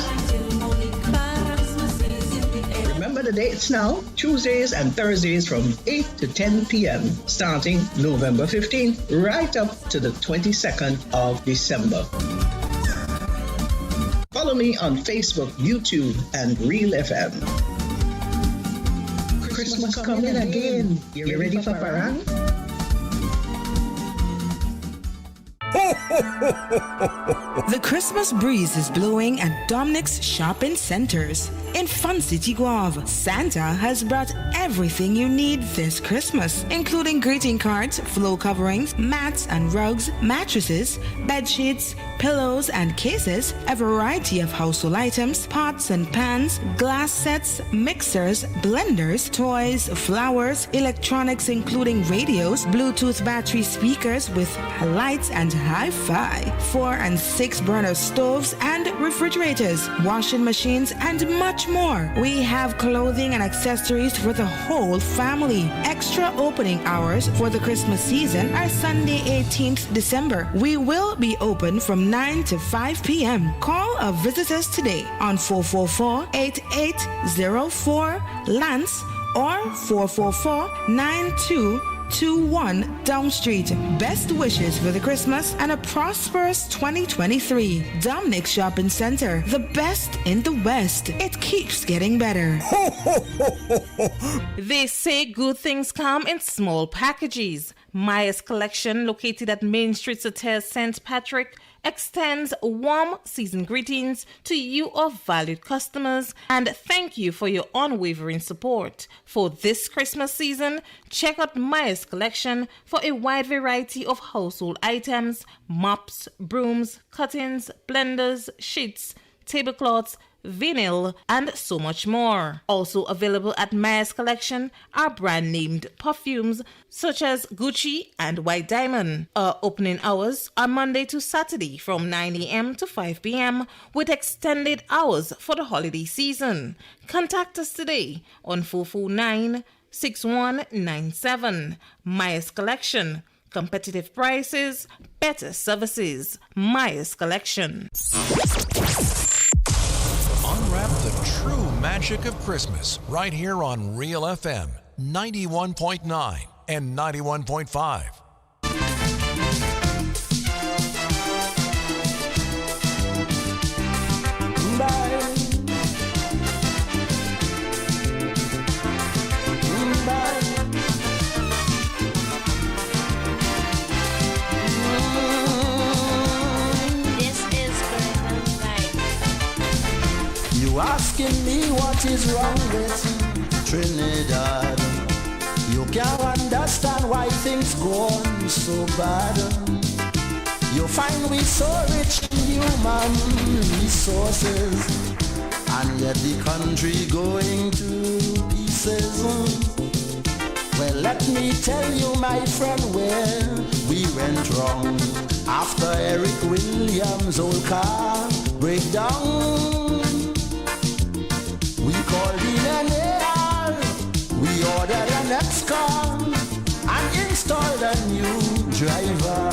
Remember the dates now? Tuesdays and Thursdays from 8 to 10 p.m. starting November 15th right up to the 22nd of December. Follow me on Facebook, YouTube, and Real FM. Christmas coming again. You ready for parang? The Christmas breeze is blowing at Dominic's Shopping Centers. In Fun City, Guave, Santa has brought everything you need this Christmas, including greeting cards, flow coverings, mats and rugs, mattresses, bed sheets, pillows and cases, a variety of household items, pots and pans, glass sets, mixers, blenders, toys, flowers, electronics including radios, Bluetooth battery speakers with lights and hi-fi, 4 and 6 burner stoves and refrigerators, washing machines, and much more. We have clothing and accessories for the whole family. Extra opening hours for the Christmas season are Sunday 18th December. We will be open from 9 to 5 p.m. Call or visit us today on 444-8804 or 444-9221 Down Street. Best wishes for the Christmas and a prosperous 2023. Dominic Shopping Center, the best in the West. It keeps getting better. They say good things come in small packages. Maya's Collection, located at Main Street, St. Patrick, extends warm season greetings to you, our valued customers, and thank you for your unwavering support. For this Christmas season, check out Maya's collection for a wide variety of household items, mops, brooms, curtains, blenders, sheets, tablecloths, vinyl, and so much more. Also available at Maya's collection are brand named perfumes such as Gucci and White Diamond. Our opening hours are Monday to Saturday from 9 a.m. to 5 p.m. with extended hours for the holiday season. Contact us today on 449-6197. Maya's collection. Competitive prices, better services. Maya's collection. Unwrap the true magic of Christmas right here on Real FM 91.9 and 91.5. You asking me what is wrong with Trinidad? You can't understand why things go on so bad. You find we so rich in human resources, and yet the country going to pieces. Well, let me tell you, my friend, where we went wrong. After Eric Williams' old car breakdown, we called in an AR, we ordered an X-Con and installed a new driver.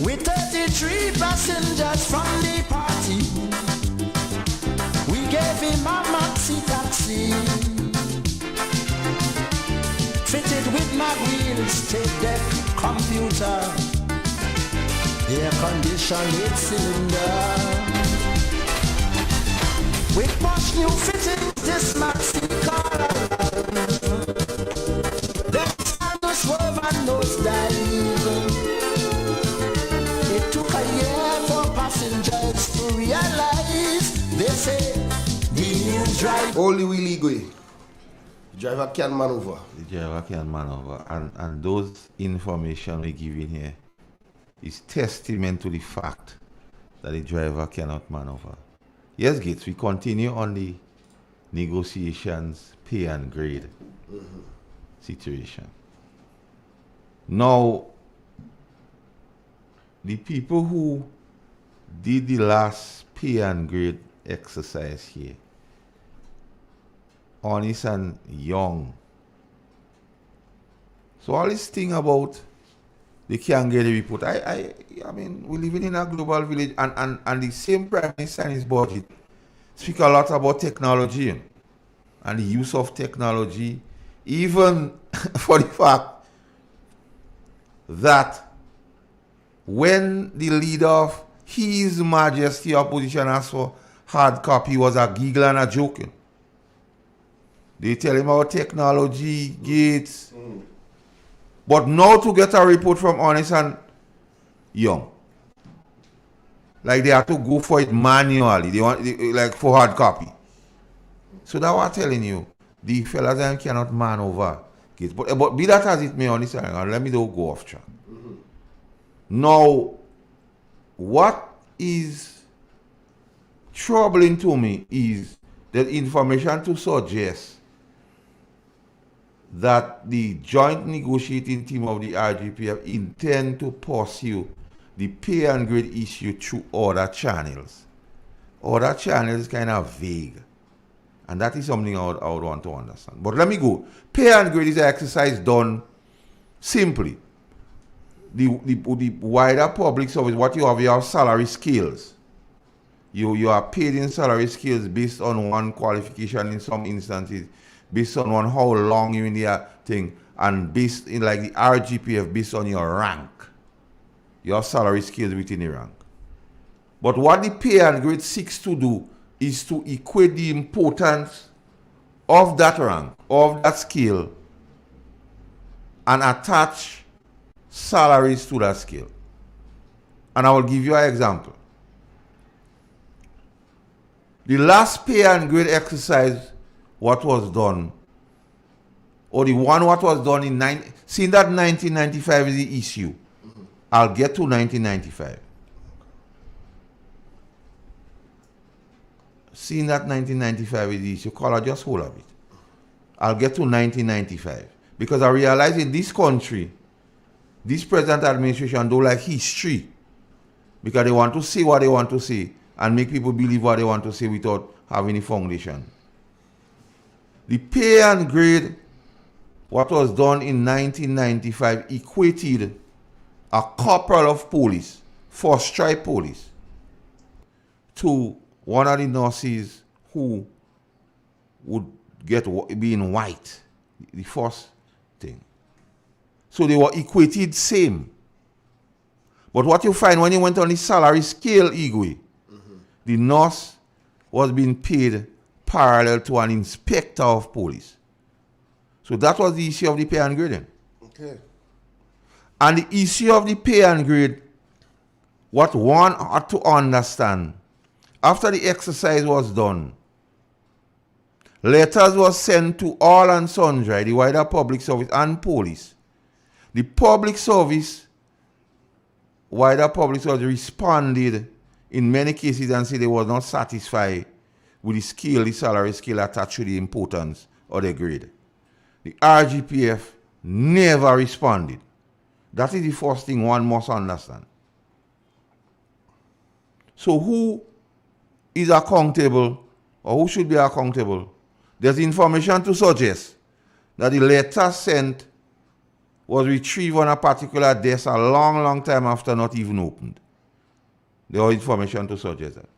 With 33 passengers from the party, we gave him a maxi taxi, fitted with mag wheels, tape deck, computer, air conditioned 8-cylinder. With much new fittings, this maxi car let's no swerve and nose dive. It took a year for passengers to realize, they say, the new drive. Only we legal. The driver can maneuver. The driver can maneuver. And those information we give in here is testament to the fact that the driver cannot maneuver. Yes, Gates, we continue on the negotiations, pay and grade situation. Now, the people who did the last pay and grade exercise here, honest and young. So all this thing about they can't get a report. I mean, we're living in a global village, and the same Prime Minister in his budget speak a lot about technology and the use of technology, even for the fact that when the leader of His Majesty opposition asked for hard copy, he was a giggle and a joking. They tell him about technology, Gates. But now to get a report from Honest and Young, like they have to go for it manually. They want like for hard copy. So that's what I'm telling you. The fellas them cannot man over Gates. But be that as it may, Honest and Young, let me don't go off track. Now, what is troubling to me is the information to suggest that the joint negotiating team of the RGPF intend to pursue the pay and grade issue through other channels. Other channels kind of vague. And that is something I would want to understand. But let me go. Pay and grade is an exercise done simply. The wider public service, what you have salary scales. You are paid in salary scales based on one qualification in some instances, based on how long you're in the thing, and based in like the RGPF based on your rank, your salary scales within the rank. But what the pay and grade seeks to do is to equate the importance of that rank, of that scale, and attach salaries to that scale. And I will give you an example. The last pay and grade exercise, what was done, or the one what was done seeing that 1995 is the issue. I'll get to 1995. Seeing that 1995 is the issue, Caller, just hold a bit. I'll get to 1995. Because I realize in this country, this present administration don't like history. Because they want to say what they want to say and make people believe what they want to say without having a foundation. The pay and grade, what was done in 1995, equated a corporal of police, first stripe police, to one of the nurses who would be in white, the first thing. So they were equated same. But what you find when you went on the salary scale, Igwe, the nurse was being paid parallel to an inspector of police. So that was the issue of the pay and grading. Okay. And the issue of the pay and grade, what one ought to understand, after the exercise was done, letters were sent to all and sundry, the wider public service and police. The public service, wider public service responded in many cases and said they were not satisfied with the scale, the salary scale attached to the importance of the grade. The RGPF never responded. That is the first thing one must understand. So who is accountable, or who should be accountable? There's information to suggest that the letter sent was retrieved on a particular desk a long, long time after not even opened. There was information to suggest that.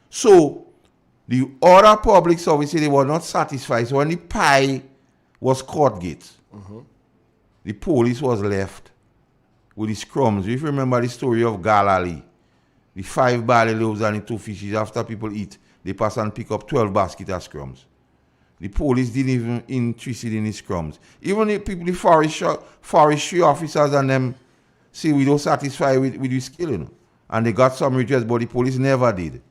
So the other public services, they were not satisfied. So when the pie was court gates, the police was left with the scrums. If you remember the story of Galilee, the 5 barley loaves and the 2 fishes, after people eat, they pass and pick up 12 baskets of scrums. The police didn't even interested in the scrums. Even the people, the forestry officers and them say we don't satisfy with the skill, you know. And they got some redress, but the police never did.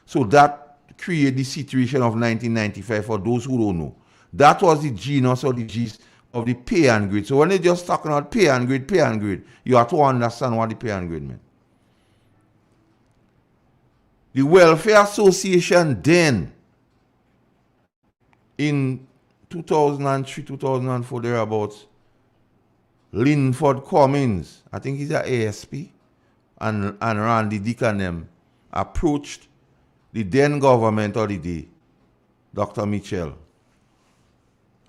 So that created the situation of 1995 for those who don't know. That was the genus or the gist of the pay and grade. So when they just talking about pay and grade, you have to understand what the pay and grade meant. The Welfare Association then, in 2003, 2004, thereabouts, Linford Cummins, I think he's an ASP, and Randy Dick and them approached the then government of the day, Dr. Mitchell.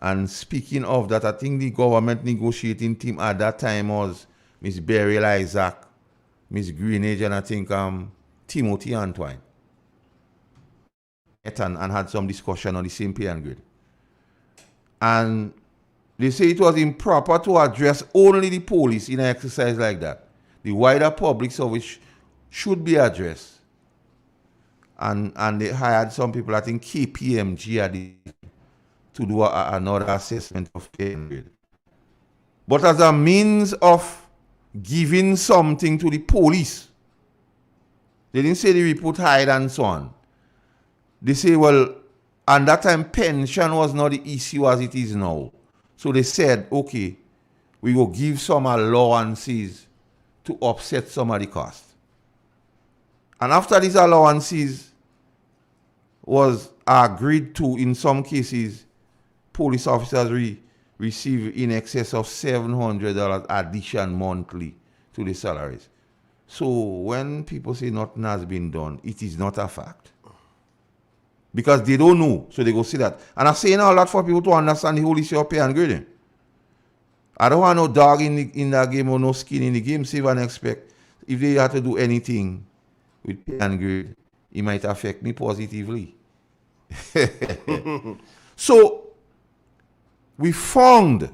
And speaking of that, I think the government negotiating team at that time was Miss Beryl Isaac, Miss Greenage, and I think Timothy Antoine. And had some discussion on the same pay and grade. And they say it was improper to address only the police in an exercise like that. The wider public service should be addressed. And they hired some people, I think KPMG, to do another assessment of pay and grade. But as a means of giving something to the police, they didn't say the report hide and so on. They say, well, at that time, pension was not the issue as it is now. So they said, okay, we will give some allowances to offset some of the cost. And after these allowances was agreed to, in some cases, police officers receive in excess of $700 addition monthly to the salaries. So when people say nothing has been done, it is not a fact. Because they don't know, so they go see that. And I'm saying all that for people to understand the whole issue of pay and grading. I don't want no dog in that game or no skin in the game, save and expect. If they have to do anything with pay and grade, it might affect me positively. So, we found,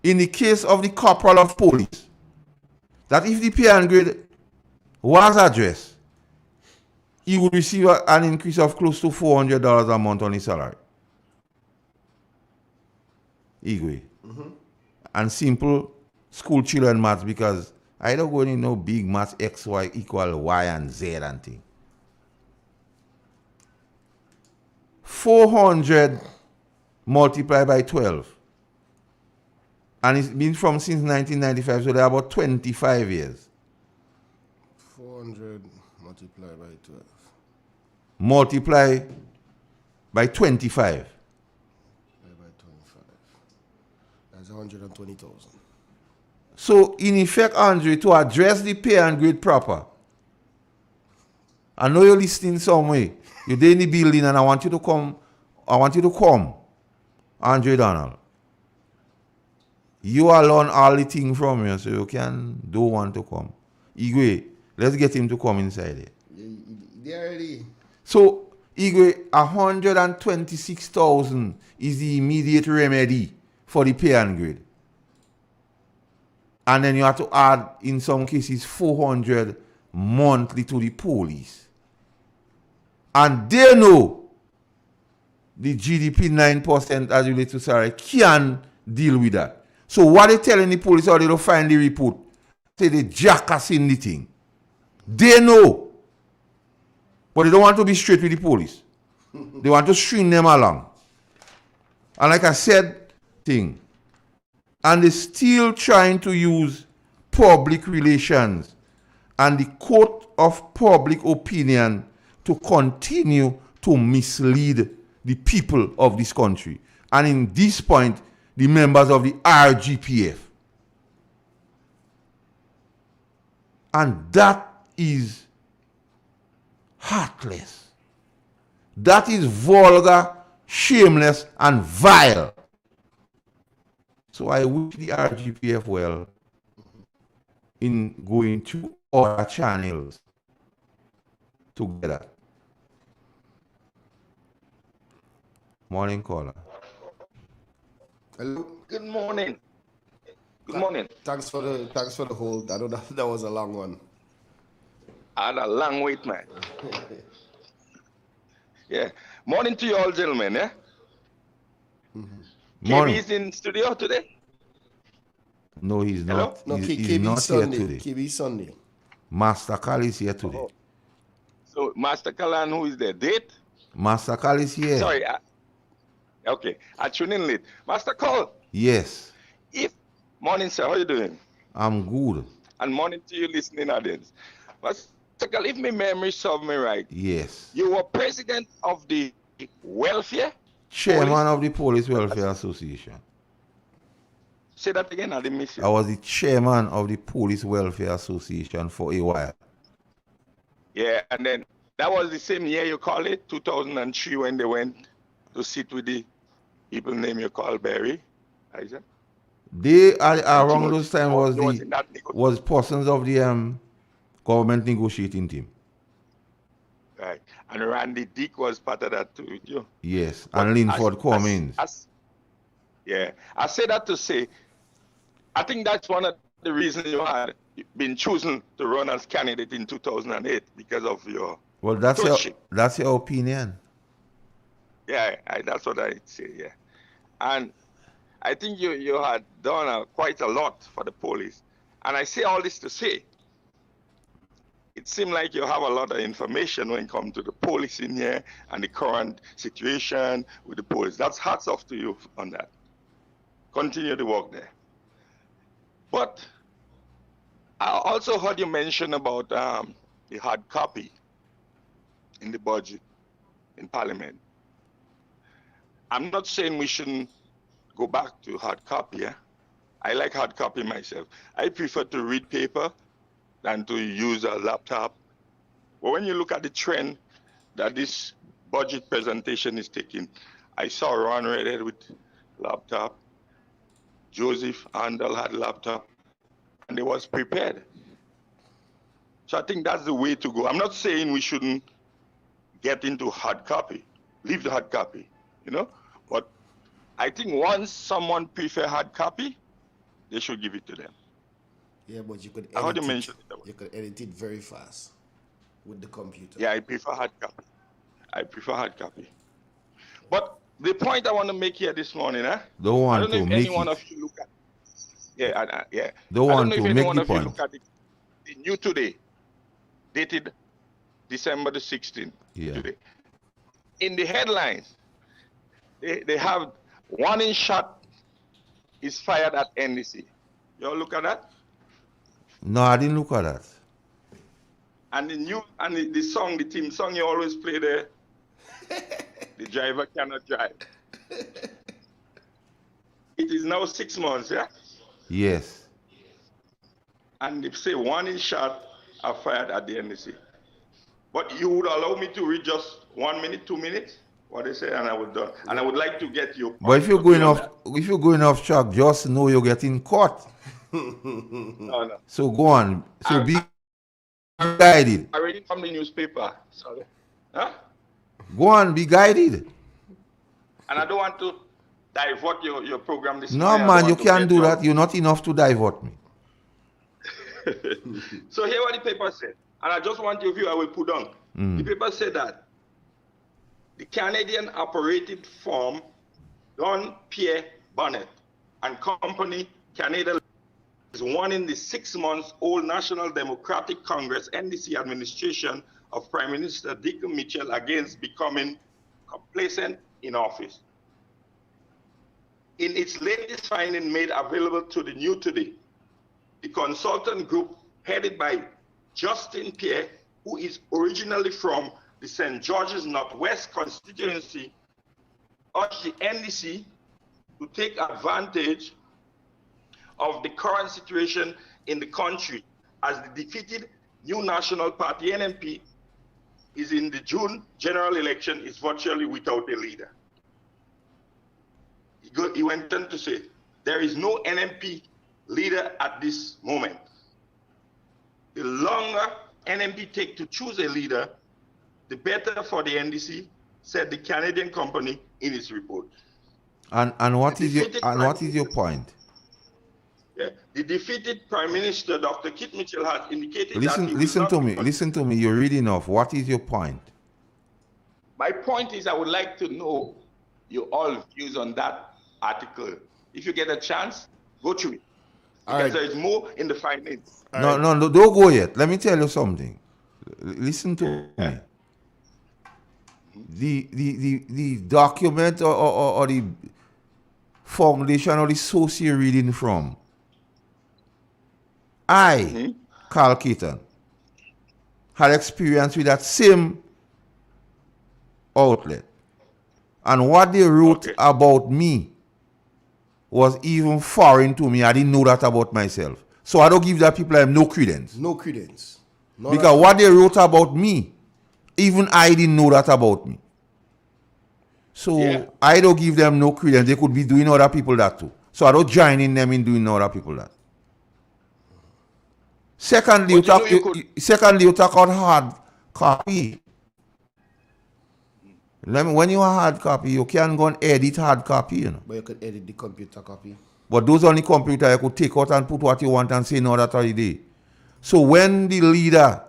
in the case of the corporal of police, that if the pay and grade was addressed, he would receive an increase of close to $400 a month on his salary. Igwe. And simple school children maths, because I don't go in no big math X, Y equal Y and Z and thing. 400 multiplied by 12. And it's been from since 1995, so they're about 25 years. 400 multiplied by 12. Multiply by 25. By 25. That's 120,000. So, in effect, Andre, to address the pay and grade proper, I know you're listening some way. You're in the building and I want you to come, Andre Donald. You alone all the thing from you, so you don't want to come. Igwe, let's get him to come inside here. They already. So, Igwe, 126,000 is the immediate remedy for the pay and grade. And then you have to add, in some cases, 400 monthly to the police. And they know the GDP 9% as related to salary can deal with that. So what they telling the police or they don't find the report, say they jackassing the thing. They know. But they don't want to be straight with the police. They want to string them along. And like I said, and they're still trying to use public relations and the court of public opinion to continue to mislead the people of this country. And in this point, the members of the RGPF. And that is heartless. That is vulgar, shameless, and vile. So I wish the RGPF well in going to other channels together. Morning caller. Hello. Good morning. Good morning. Thanks for the hold. I know that was a long one. I had a long wait, man. Yeah. Morning to you all, gentlemen. Yeah. Morning. KB is in studio today. No, he's not. No, he's not Sunday. here today. KB Sunday. Master Kal is here today. Oh. So Master Kalan, who is there? Date? Master Kal is here. Sorry. Okay. I tune in late. Master Call. Yes. Morning, sir. How you doing? I'm good. And morning to you, listening audience. Master Call, if my memory serves me right. Yes. You were president of the welfare? Chairman of the Police Welfare Association. Say that again, I didn't miss you. I was the chairman of the Police Welfare Association for a while. Yeah, and then that was the same year you call it, 2003, when they went to sit with the people named you call Barry. Isaac? They around those time was persons of the government negotiating team. Right. And Randy Dick was part of that too with you. Yes. But and Linford Cummings. Yeah. I say that to say, I think that's one of the reasons you had been chosen to run as candidate in 2008 because of your that's your opinion. Yeah, that's what I say, yeah. And I think you had done quite a lot for the police. And I say all this to say, it seems like you have a lot of information when it comes to the police in here and the current situation with the police. That's hats off to you on that. Continue the work there. But I also heard you mention about the hard copy in the budget in Parliament. I'm not saying we shouldn't go back to hard copy. Yeah? I like hard copy myself. I prefer to read paper than to use a laptop. But when you look at the trend that this budget presentation is taking, I saw Ron Redhead with laptop, Joseph Handel had laptop, and they was prepared. So I think that's the way to go. I'm not saying we shouldn't get into hard copy, leave the hard copy, but I think once someone prefer hard copy, they should give it to them. Yeah, but you could edit you could edit it very fast with the computer. Yeah, I prefer hard copy. But the point I want to make here this morning, Don't want I don't know to if make any one it. of you look at. Yeah. Don't I want don't know to. if Make anyone the of you point. look at the New Today, dated December the 16th. Yeah. Today. In the headlines, they have warning shot is fired at NDC. You all look at that? No, I didn't look at that. And the song, the theme song you always play there, the driver cannot drive. It is now 6 months, yeah? Yes. And they say warning shot are fired at the NDC. But you would allow me to read just 1 minute, 2 minutes, what they say, and I would done. And I would like to get your point. But if you're going off track, just know you're getting caught. No. So go on. So be guided. I read it from the newspaper. Sorry. Huh? Go on, be guided. And I don't want to divert your program this No, morning. man, you can't do that. You're not enough to divert me. So here what the paper said. And I just want your view, I will put on. The paper said that the Canadian operated firm Don Pierre Bonnet and Company Canada is warning the 6 months old National Democratic Congress NDC administration of Prime Minister Dick Mitchell against becoming complacent in office. In its latest finding made available to the New Today, the consultant group headed by Justin Pierre, who is originally from the St. George's Northwest constituency, urged the NDC to take advantage of the current situation in the country as the defeated New National Party NNP is in the June general election is virtually without a leader. He went on to say, there is no NNP leader at this moment. The longer NNP take to choose a leader, the better for the NDC, said the Canadian company in its report. And what is your point? Yeah. The defeated Prime Minister, Dr. Kit Mitchell, has indicated Listen to me. You're reading off. What is your point? My point is I would like to know your all views on that article. If you get a chance, go through it. Because there is more in the findings. No, don't go yet. Let me tell you something. Listen to me. The document or the foundation or the source you're reading from, Carl Keaton, had experience with that same outlet. And what they wrote about me was even foreign to me. I didn't know that about myself. So I don't give that people no credence. No credence. Because what they wrote about me, even I didn't know that about me. So I don't give them no credence. They could be doing other people that too. So I don't join in them in doing other people that. Secondly, you talk about hard copy. When you are hard copy, you can go and edit hard copy, you know. But you could edit the computer copy. But those on the computer, you could take out and put what you want and say no, that's already. So when the leader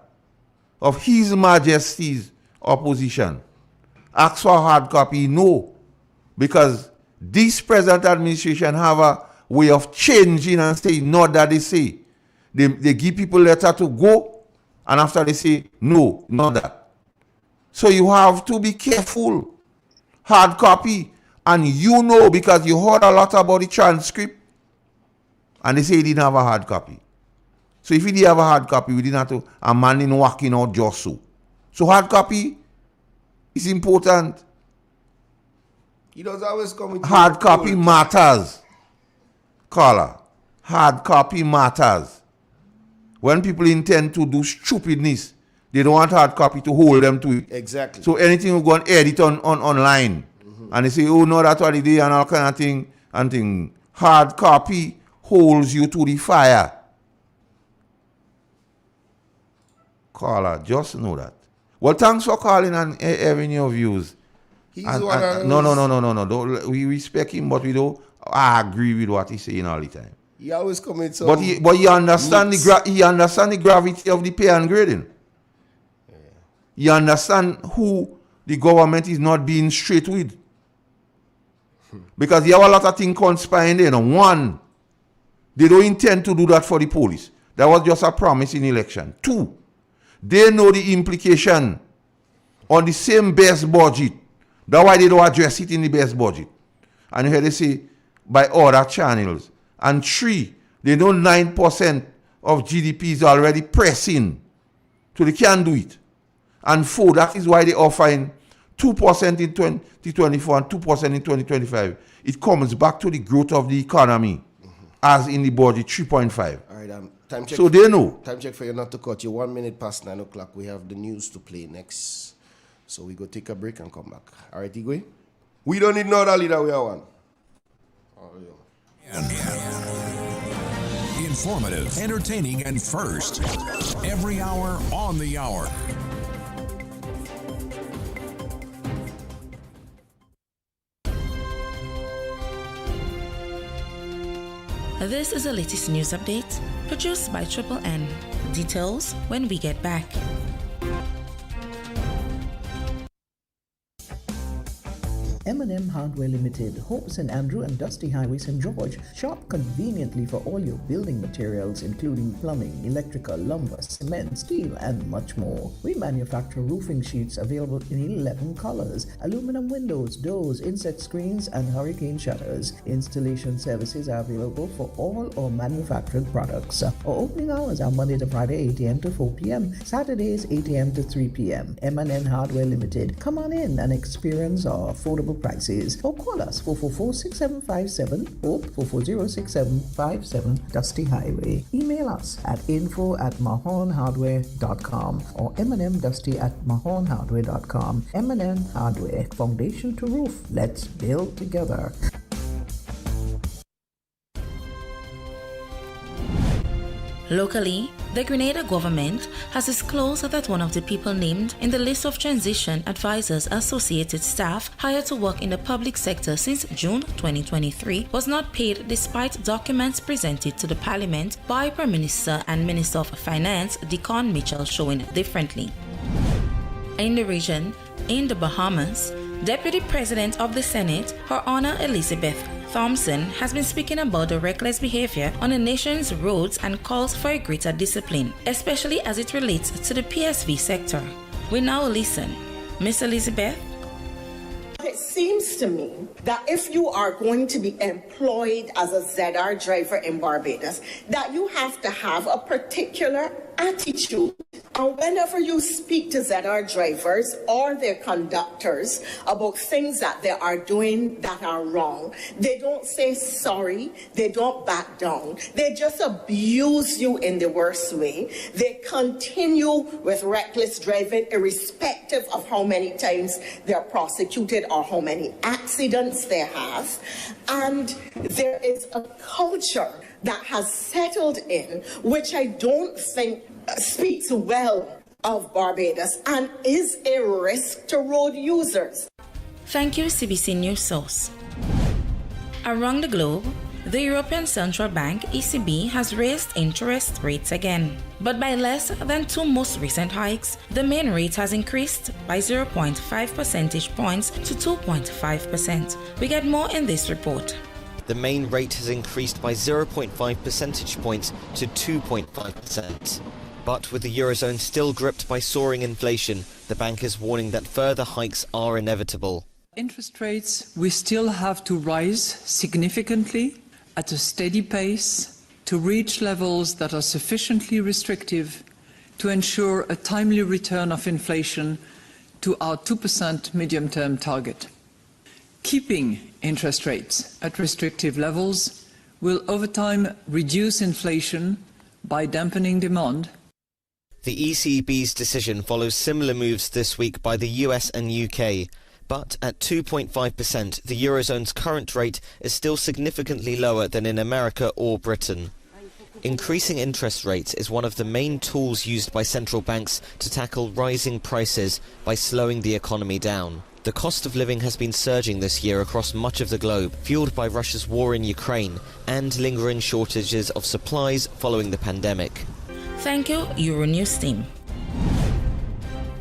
of His Majesty's opposition asks for hard copy, no. Because this present administration have a way of changing and saying no that they say. They give people letter to go, and after they say no, not that. So you have to be careful. Hard copy. And you know because you heard a lot about the transcript. And they say he didn't have a hard copy. So if he didn't have a hard copy, we didn't have to a man in working out just so. So hard copy is important. He does always come with hard copy matters. Carla. Hard copy matters. When people intend to do stupidness, they don't want hard copy to hold them to it. Exactly. So anything you go and edit on online, and they say, oh no, that's what they did, and all kind of thing, and thing. Hard copy holds you to the fire. Caller, just know that. Well, thanks for calling and having your views. No. We respect him, but we don't agree with what he's saying all the time. He always commits. But he understand the gravity of the pay and grading. Yeah. He understand who the government is not being straight with. Because you have a lot of things conspiring there. One, They don't intend to do that for the police. That was just a promise in election. 2, they know the implication on the same best budget. That's why they don't address it in the best budget. And you hear they say by other channels. And 3, they know 9% of GDP is already pressing. So they can't do it. And 4, that is why they are offering 2% in 2024 and 2% in 2025. It comes back to the growth of the economy, as in the budget, 3.5. All right, time check. So they know. Time check for you not to cut you. 1 minute past 9 o'clock. We have the news to play next. So we go take a break and come back. All right, Igwe? We don't need no other leader. We are one. Informative, entertaining, and first. Every hour on the hour. This is the latest news update produced by Triple N. Details when we get back. M&M Hardware Limited, Hope St. Andrew and Dusty Highway St. George. Shop conveniently for all your building materials including plumbing, electrical, lumber, cement, steel and much more. We manufacture roofing sheets available in 11 colors, aluminum windows, doors, insect screens and hurricane shutters. Installation services are available for all our manufactured products. Our opening hours are Monday to Friday 8 a.m. to 4 p.m., Saturdays 8 a.m. to 3 p.m. M&M Hardware Limited. Come on in and experience our affordable prices, or call us 444-6757 or 440-6757 Dusty Highway. Email us at info@mahonhardware.com or mnmdusty@mahonhardware.com. M&M Hardware, foundation to roof. Let's build together. Locally, the Grenada government has disclosed that one of the people named in the list of transition advisors associated staff hired to work in the public sector since June 2023 was not paid despite documents presented to the Parliament by Prime Minister and Minister of Finance Deacon Mitchell showing differently. In the region, in the Bahamas, Deputy President of the Senate, Her Honor Elizabeth Thompson, has been speaking about the reckless behavior on the nation's roads and calls for a greater discipline, especially as it relates to the PSV sector. We now listen. Miss Elizabeth? It seems to me that if you are going to be employed as a ZR driver in Barbados, that you have to have a particular attitude. And whenever you speak to ZR drivers or their conductors about things that they are doing that are wrong, they don't say sorry, they don't back down, they just abuse you in the worst way. They continue with reckless driving irrespective of how many times they're prosecuted or how many accidents they have. And there is a culture that has settled in, which I don't think speaks well of Barbados and is a risk to road users. Thank you, CBC News Source. Around the globe, the European Central Bank, ECB, has raised interest rates again. But by less than 2 most recent hikes, the main rate has increased by 0.5 percentage points to 2.5%. We get more in this report. The main rate has increased by 0.5 percentage points to 2.5%. But with the Eurozone still gripped by soaring inflation, the bank is warning that further hikes are inevitable. Interest rates will still have to rise significantly at a steady pace to reach levels that are sufficiently restrictive to ensure a timely return of inflation to our 2% medium-term target. Keeping interest rates at restrictive levels will over time reduce inflation by dampening demand. The ECB's decision follows similar moves this week by the US and UK, but at 2.5%, the Eurozone's current rate is still significantly lower than in America or Britain. Increasing interest rates is one of the main tools used by central banks to tackle rising prices by slowing the economy down. The cost of living has been surging this year across much of the globe, fueled by Russia's war in Ukraine and lingering shortages of supplies following the pandemic. Thank you, Euronews team.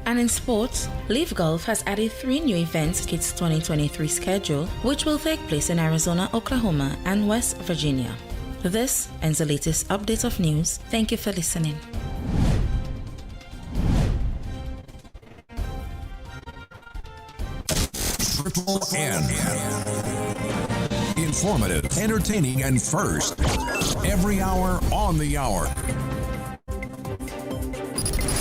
And in sports, Leaf Golf has added 3 new events to its 2023 schedule, which will take place in Arizona, Oklahoma, and West Virginia. This ends the latest update of news. Thank you for listening. Triple N. Informative, entertaining, and first. Every hour on the hour.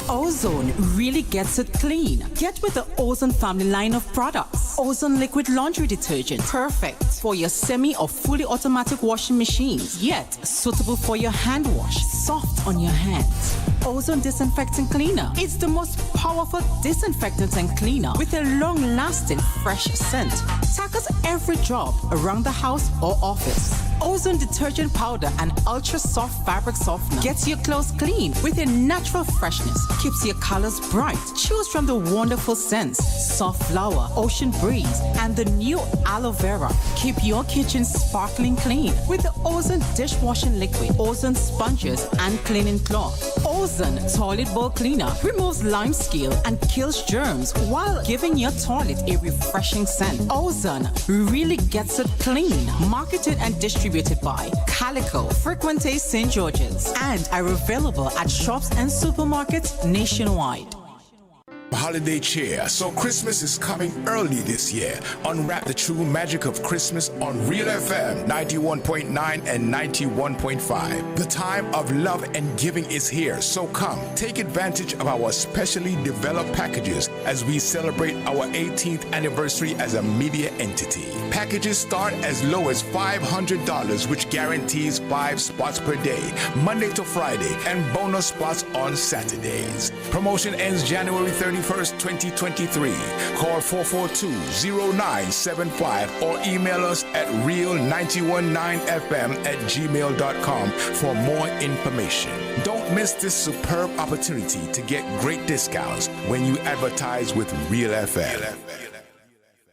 Ozone really gets it clean. Get with the Ozone family line of products. Ozone liquid laundry detergent. Perfect for your semi or fully automatic washing machines. Yet suitable for your hand wash. Soft on your hands. Ozone disinfectant cleaner. It's the most powerful disinfectant and cleaner with a long-lasting fresh scent. Tackles every job around the house or office. Ozone detergent powder and ultra soft fabric softener gets your clothes clean with a natural freshness. Keeps your colors bright. Choose from the wonderful scents: soft flower, ocean breeze, and the new aloe vera. Keep your kitchen sparkling clean with the Ozone dishwashing liquid, Ozone sponges, and cleaning cloth. Ozone toilet bowl cleaner removes lime scale and kills germs while giving your toilet a refreshing scent. Ozone really gets it clean. Marketed and distributed by Calico, Frequente St. George's, and are available at shops and supermarkets nationwide. Holiday cheer. So Christmas is coming early this year. Unwrap the true magic of Christmas on Real FM 91.9 and 91.5. The time of love and giving is here. So come, take advantage of our specially developed packages as we celebrate our 18th anniversary as a media entity. Packages start as low as $500, which guarantees 5 spots per day, Monday to Friday, and bonus spots on Saturdays. Promotion ends January 31st, 2023. Call 442-0975 or email us at real919fm@gmail.com for more information. Don't miss this superb opportunity to get great discounts when you advertise with Real FM.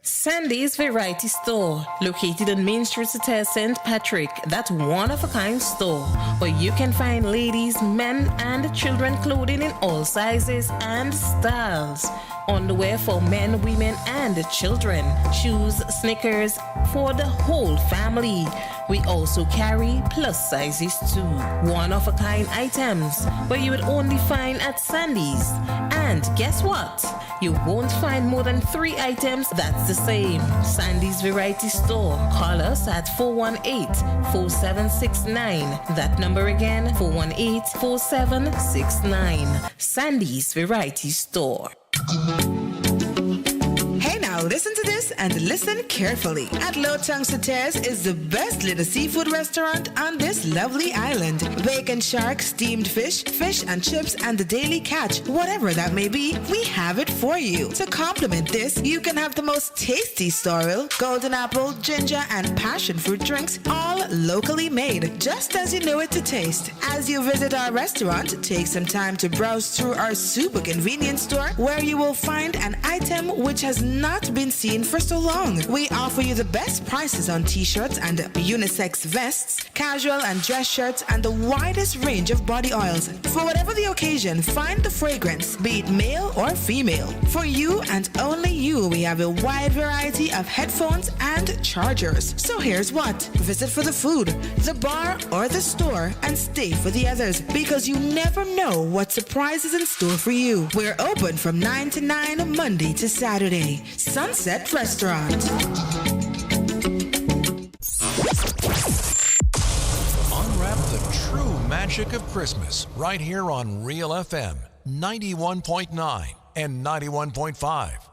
Sandy's Variety Store, located on Main Street, St. Patrick. That one-of-a-kind store where you can find ladies, men, and children clothing in all sizes and styles. Underwear for men, women, and children. Shoes, sneakers for the whole family. We also carry plus sizes too. One-of-a-kind items where you would only find at Sandy's. And guess what? You won't find more than 3 items that's the same. Sandy's Variety Store. Call us at 418-4769. That number again, 418-4769. Sandy's Variety Store. Hey now, listen to this and listen carefully. At Low Tongue Sauters is the best little seafood restaurant on this lovely island. Bacon shark, steamed fish, fish and chips, and the daily catch, whatever that may be, we have it for you. To complement this, you can have the most tasty sorrel, golden apple, ginger, and passion fruit drinks, all locally made, just as you know it to taste. As you visit our restaurant, take some time to browse through our super convenience store, where you will find an item which has not been seen for so long. We offer you the best prices on t-shirts and unisex vests, casual and dress shirts, and the widest range of body oils. For whatever the occasion, find the fragrance, be it male or female. For you and only you, we have a wide variety of headphones and chargers. So here's what. Visit for the food, the bar, or the store, and stay for the others, because you never know what surprise is in store for you. We're open from 9 to 9 Monday to Saturday. Sunset Restaurant. Unwrap the true magic of Christmas right here on Real FM 91.9 and 91.5.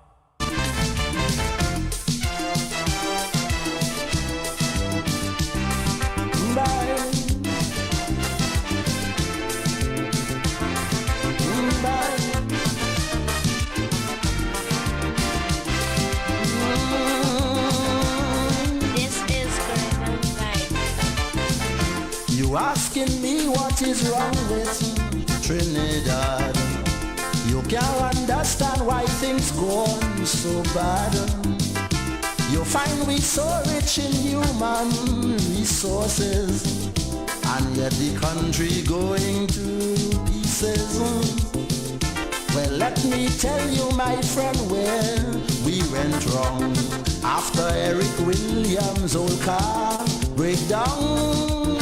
You asking me what is wrong with Trinidad? You can't understand why things go on so bad. You find we so rich in human resources, and yet the country going to pieces. Well, let me tell you, my friend, where we went wrong. After Eric Williams' old car breakdown,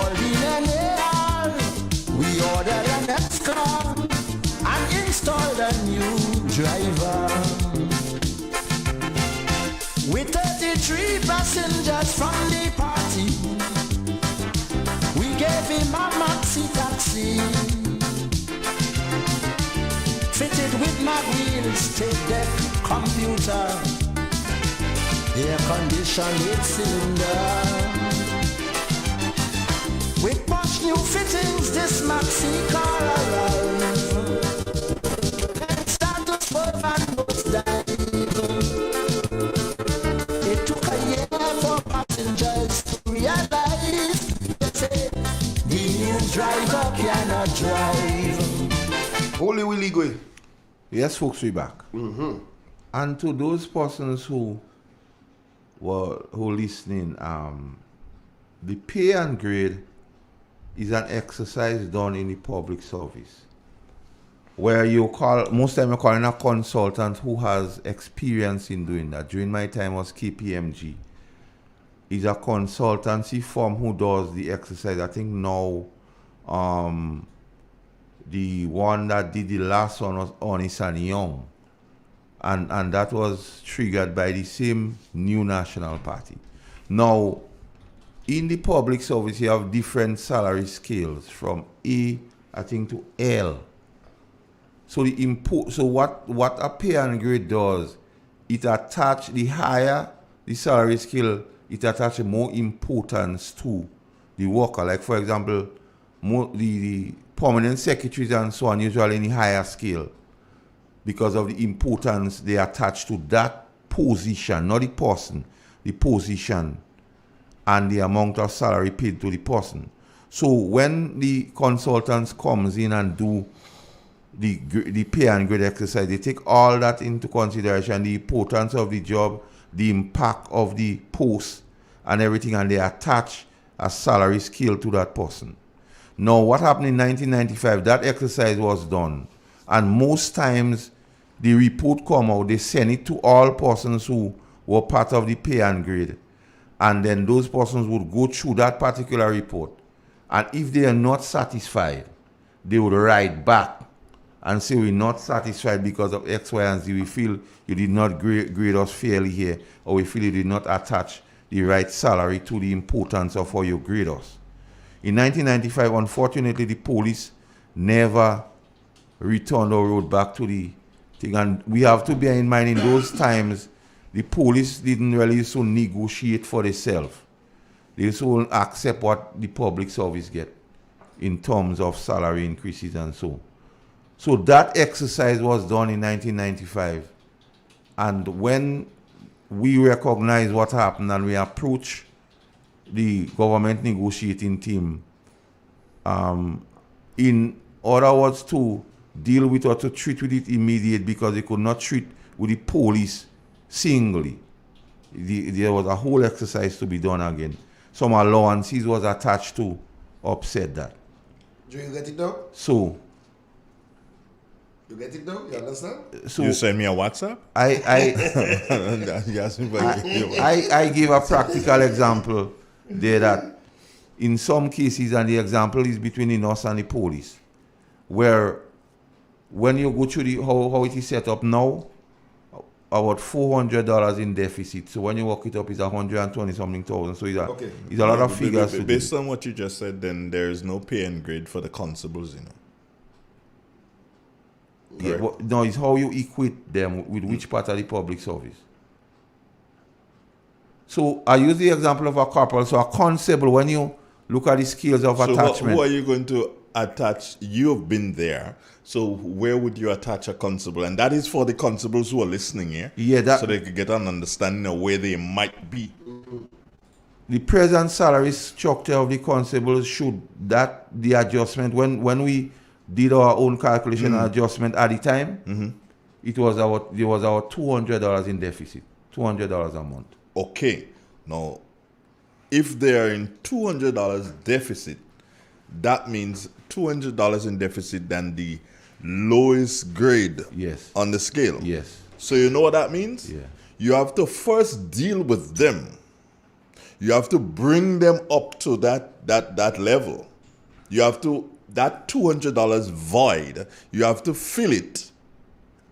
called in an AR. We ordered an X-car and installed a new driver. With 33 passengers from the party, we gave him a maxi taxi, fitted with mag wheels, tape deck, computer, air conditioned 8-cylinder. With posh new fittings, this maxi car arrived. Let's start to swerve and nosedive. It took a year for passengers to realize the new driver cannot drive. Holy Willie Gui. Yes, folks, we back. And to those persons who listening, the pay and grade is an exercise done in the public service, where most time you call in a consultant who has experience in doing that. During my time was KPMG. Is a consultancy firm who does the exercise. I think now the one that did the last one was Ernst & Young. And that was triggered by the same New National Party. Now, in the public service, you have different salary scales from A, I think, to L. So what a pay and grade does, it attaches the higher the salary scale, it attaches more importance to the worker. Like, for example, the permanent secretaries and so on, usually in the higher scale, because of the importance they attach to that position, not the person, the position and the amount of salary paid to the person. So when the consultants comes in and do the pay and grade exercise, they take all that into consideration, the importance of the job, the impact of the post and everything, and they attach a salary scale to that person. Now, what happened in 1995, that exercise was done, and most times the report come out, they send it to all persons who were part of the pay and grade, and then those persons would go through that particular report, and if they are not satisfied, they would write back and say, we're not satisfied because of X, Y, and Z. We feel you did not grade us fairly here, or we feel you did not attach the right salary to the importance of how you grade us. In 1995, unfortunately, the police never returned or wrote back to the thing. And we have to bear in mind, in those times, the police didn't really so negotiate for themselves. They so accept what the public service get in terms of salary increases and so. So that exercise was done in 1995. And when we recognize what happened and we approach the government negotiating team, in other words, to deal with or to treat with it immediate, because they could not treat with the police singly. There was a whole exercise to be done again. Some allowances was attached to upset that. Do you get it now? So, you get it now? You understand? So you send me a WhatsApp? I give a practical example there that in some cases, and the example is between the nurse and the police, where when you go through how it is set up now, about $400 in deficit. So when you work it up, it's 120 something thousand. So it's a lot of figures. Based on what you just said, then there is no pay and grade for the constables, you know. Yeah, but no, it's how you equate them with which part of the public service. So I use the example of a corporal. So a constable, when you look at the scales of attachment. Who are you going to attach? You've been there. So where would you attach a constable? And that is for the constables who are listening here. Yeah, so they could get an understanding of where they might be. The present salary structure of the constables should the adjustment when we did our own calculation and adjustment at the time, there was our $200 in deficit, $200 a month. Okay, now if they are in $200 deficit, that means $200 in deficit than the lowest grade on the scale. Yes. So you know what that means? Yeah. You have to first deal with them. You have to bring them up to that level. You have to, that $200 void, you have to fill it.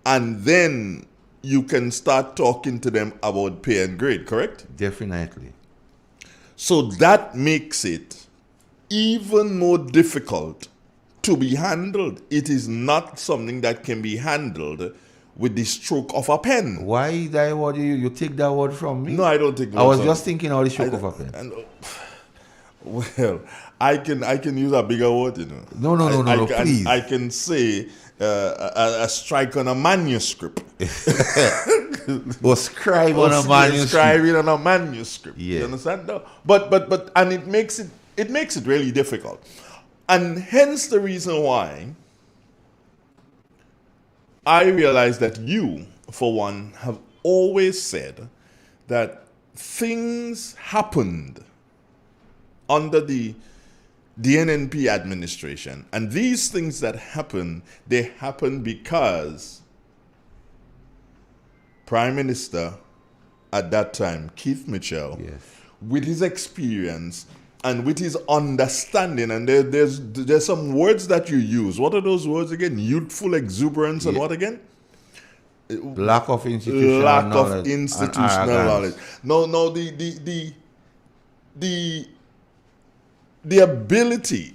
And then you can start talking to them about pay and grade, correct? Definitely. So that makes it even more difficult to be handled. It is not something that can be handled with the stroke of a pen. Why that word? You take that word from me? No, I don't take. I was just thinking of the stroke of a pen. Well, I can use a bigger word, you know. No, please. I can say a strike on a manuscript. Or scribe on a manuscript. Scribing on a manuscript. Yeah. You understand? No. But and it makes it really difficult. And hence the reason why I realize that you, for one, have always said that things happened under the NNP administration. And these things that happen, they happen because Prime Minister at that time, Keith Mitchell, with his experience and with his understanding, and there's some words that you use. What are those words again? Youthful exuberance and what again? Lack of institutional knowledge. No, the ability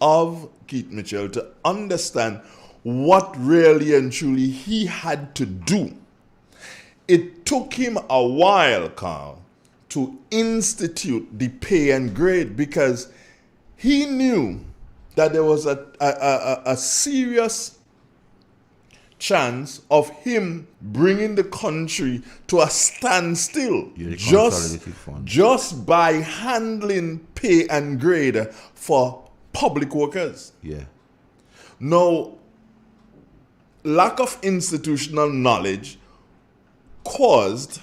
of Keith Mitchell to understand what really and truly he had to do. It took him a while, Carl, to institute the pay and grade because he knew that there was a serious chance of him bringing the country to a standstill just by handling pay and grade for public workers. Yeah. Now, lack of institutional knowledge caused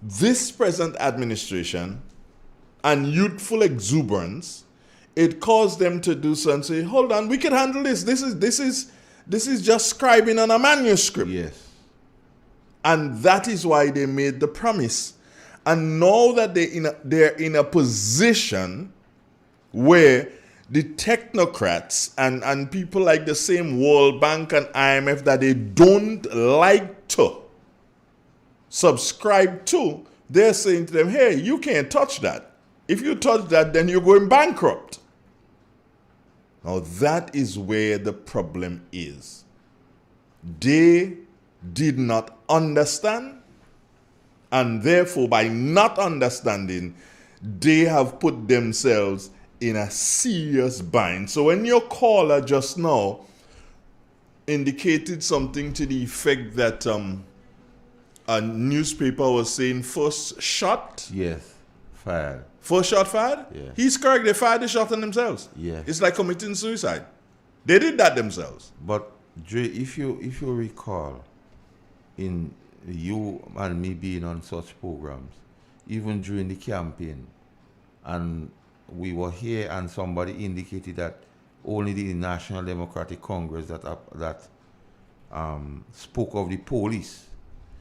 this present administration and youthful exuberance. It caused them to do so and say, hold on, we can handle this. This is just scribing on a manuscript. Yes. And that is why they made the promise. And now that they're in a position where the technocrats and people like the same World Bank and IMF that they don't like to subscribe to, they're saying to them, hey, you can't touch that. If you touch that, then you're going bankrupt. Now that is where the problem is. They did not understand, and therefore by not understanding, they have put themselves in a serious bind. So when your caller just now indicated something to the effect that a newspaper was saying first shot. Yes, fired. First shot fired? Yeah. He's correct. They fired the shot on themselves. Yeah. It's like committing suicide. They did that themselves. But Dre, if you recall, in you and me being on such programs, even during the campaign, and we were here and somebody indicated that only the National Democratic Congress that spoke of the police.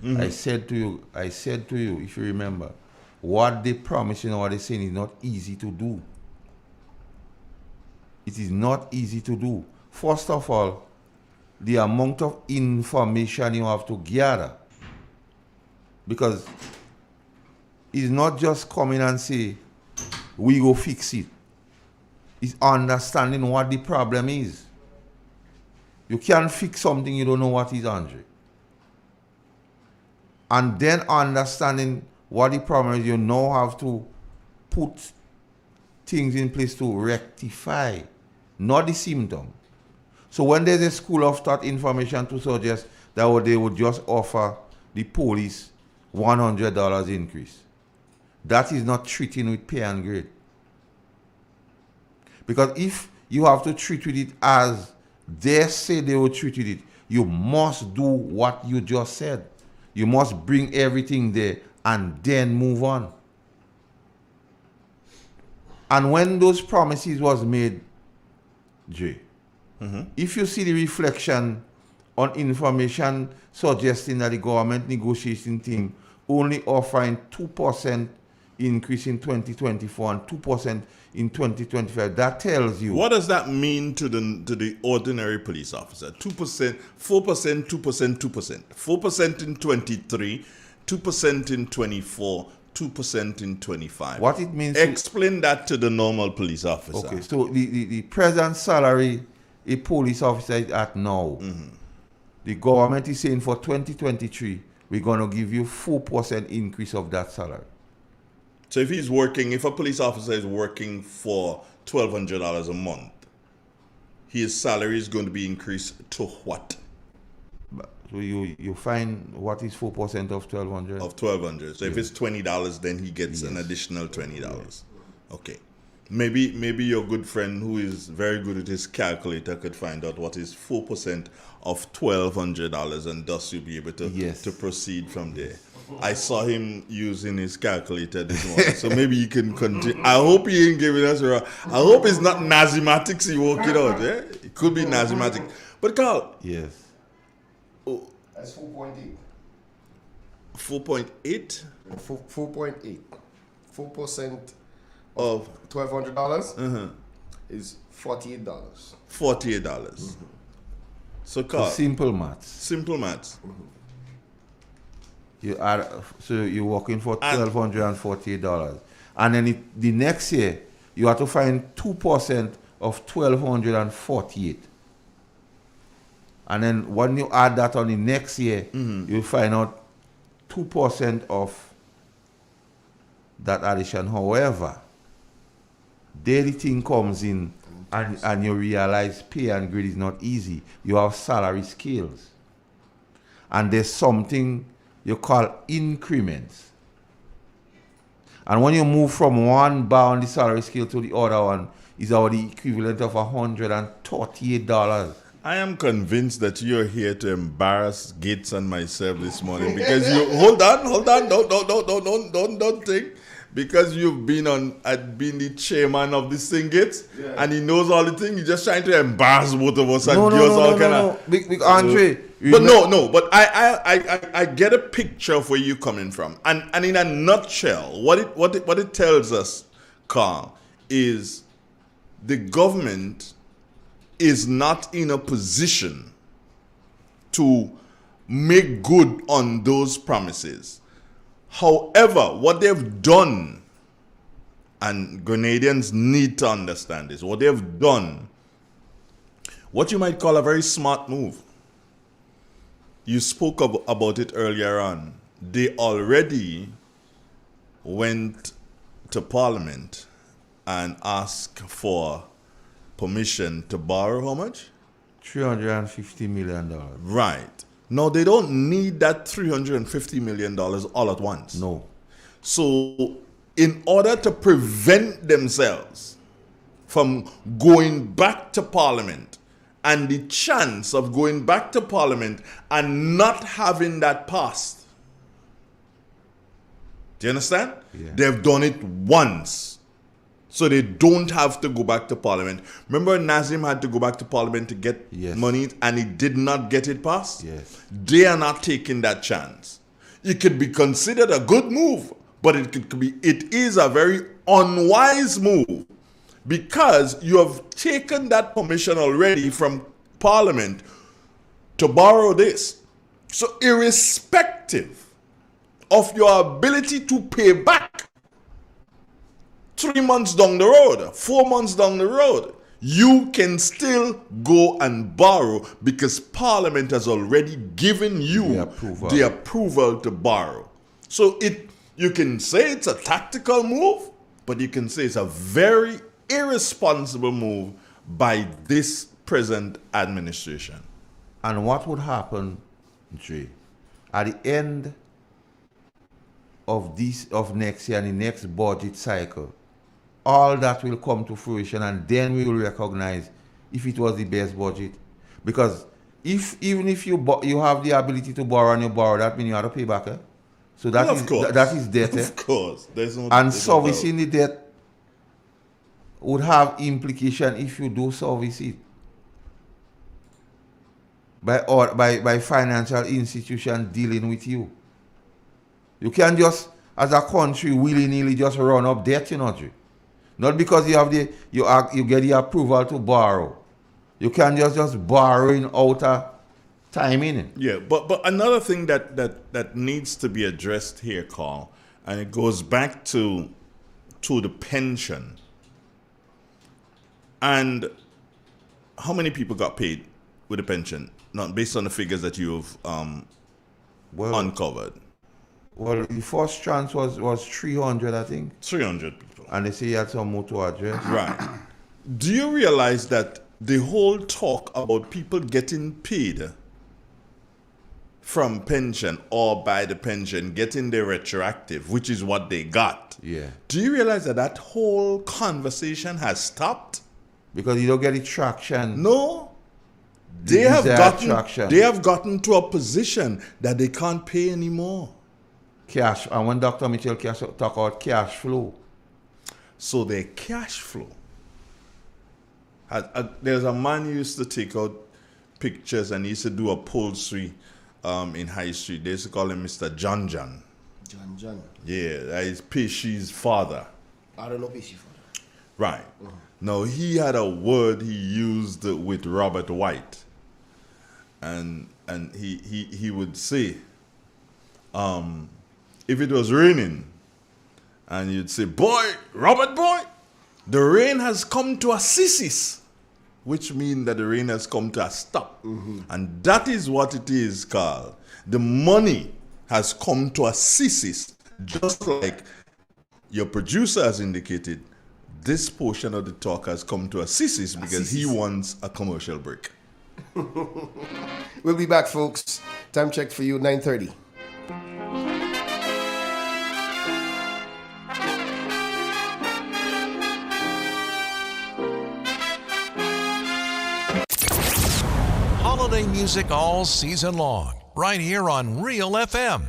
Mm-hmm. I said to you, if you remember, what they promise and what they're saying is not easy to do. It is not easy to do. First of all, the amount of information you have to gather. Because it's not just coming and say, we go fix it. It's understanding what the problem is. You can't fix something you don't know what is, Andre. And then understanding what the problem is, you now have to put things in place to rectify, not the symptom. So when there's a school of thought information to suggest that they would just offer the police $100 increase, that is not treating with pay and grade. Because if you have to treat with it as they say they will treat with it, you must do what you just said. You must bring everything there and then move on. And when those promises was made, Jay, if you see the reflection on information suggesting that the government negotiation team only offering 2% increase in 2024 and 2% in 2025. That tells you. What does that mean to the ordinary police officer? 2%, 4%, 2%, 2%. 4% in 23, 2% in 24, 2% in 25. What it means. Explain that to the normal police officer. Okay, so the present salary a police officer is at now, the government is saying for 2023, we're going to give you 4% increase of that salary. So if a police officer is working for $1,200 a month, his salary is going to be increased to what? So you find what is 4% of 1,200? Of 1,200. So if it's $20, then he gets an additional $20. Okay. Maybe your good friend who is very good at his calculator could find out what is 4% of $1,200, and thus you'll be able to proceed from there. I saw him using his calculator this morning, so maybe you can continue. I hope he ain't giving us wrong. I hope it's not Nazimatics he working out. Yeah? It could be Nazimatics. But Carl. Yes. Oh, that's 4.8. 4.8? 4.8. 4% of $1,200 is $48. $48. So Carl. Simple maths. Simple maths. You are you're working for $1,248, and then the next year you have to find 2% of $1,248, and then when you add that on the next year, you find out 2% of that addition. However, daily thing comes in, and you realize pay and grade is not easy. You have salary scales, and there's something you call increments. And when you move from one bar on the salary scale to the other one, is our the equivalent of $138. I am convinced that you're here to embarrass Gates and myself this morning, because you hold on, don't think. Because you've been the chairman of this thing, Gates, and he knows all the things. He's just trying to embarrass both of us and give us all kind of. Big Andre. But but I get a picture of where you're coming from, and in a nutshell, what it tells us, Carl, is the government is not in a position to make good on those promises. However, what they've done, and Grenadians need to understand this, what they've done, what you might call a very smart move. You spoke about it earlier on. They already went to Parliament and asked for permission to borrow how much? $350 million. Right. Now, they don't need that $350 million all at once. No. So, in order to prevent themselves from going back to Parliament, and the chance of going back to Parliament and not having that passed, do you understand? Yeah. They've done it once. So they don't have to go back to Parliament. Remember, Nazim had to go back to Parliament to get money, and he did not get it passed? Yes. They are not taking that chance. It could be considered a good move, but it is a very unwise move, because you have taken that permission already from Parliament to borrow this. So irrespective of your ability to pay back, 3 months down the road, 4 months down the road, you can still go and borrow, because Parliament has already given you the approval to borrow. So you can say it's a tactical move, but you can say it's a very irresponsible move by this present administration. And what would happen, Dre, at the end of next year and the next budget cycle? All that will come to fruition, and then we will recognize if it was the best budget. Because even if you have the ability to borrow and you borrow, that means you have to pay back. So that is debt. Of course. And servicing the debt would have implication if you do service it by financial institutions dealing with you. You can't just as a country willy-nilly just run up debt, you know, Dre. Not because you have you get the approval to borrow. You can just borrowing out of time in it. Yeah, but another thing that needs to be addressed here, Carl, and it goes back to the pension. And how many people got paid with a pension? Not based on the figures that you've uncovered. Well, the first chance was 300, I think. 300 people. And they say you had some more to address. Right. Do you realize that the whole talk about people getting paid from pension or by the pension, getting the retroactive, which is what they got. Yeah. Do you realize that whole conversation has stopped? Because you don't get the traction. No. They have gotten to a position that they can't pay anymore. Cash. And when Dr. Mitchell talk about cash flow. So their cash flow. There's a man who used to take out pictures and he used to do upholstery in High Street. They used to call him Mr. John. John. Yeah, that is Pesci's father. I don't know Pesci's father. Right. Now, he had a word he used with Robert White. And he would say, if it was raining, and you'd say, boy, Robert boy, the rain has come to a cease, which means that the rain has come to a stop. And that is what it is, Carl. The money has come to a cease, just like your producer has indicated. This portion of the talk has come to a cease because he wants a commercial break. We'll be back, folks. Time check for you, 9:30. Holiday music all season long, right here on Real FM.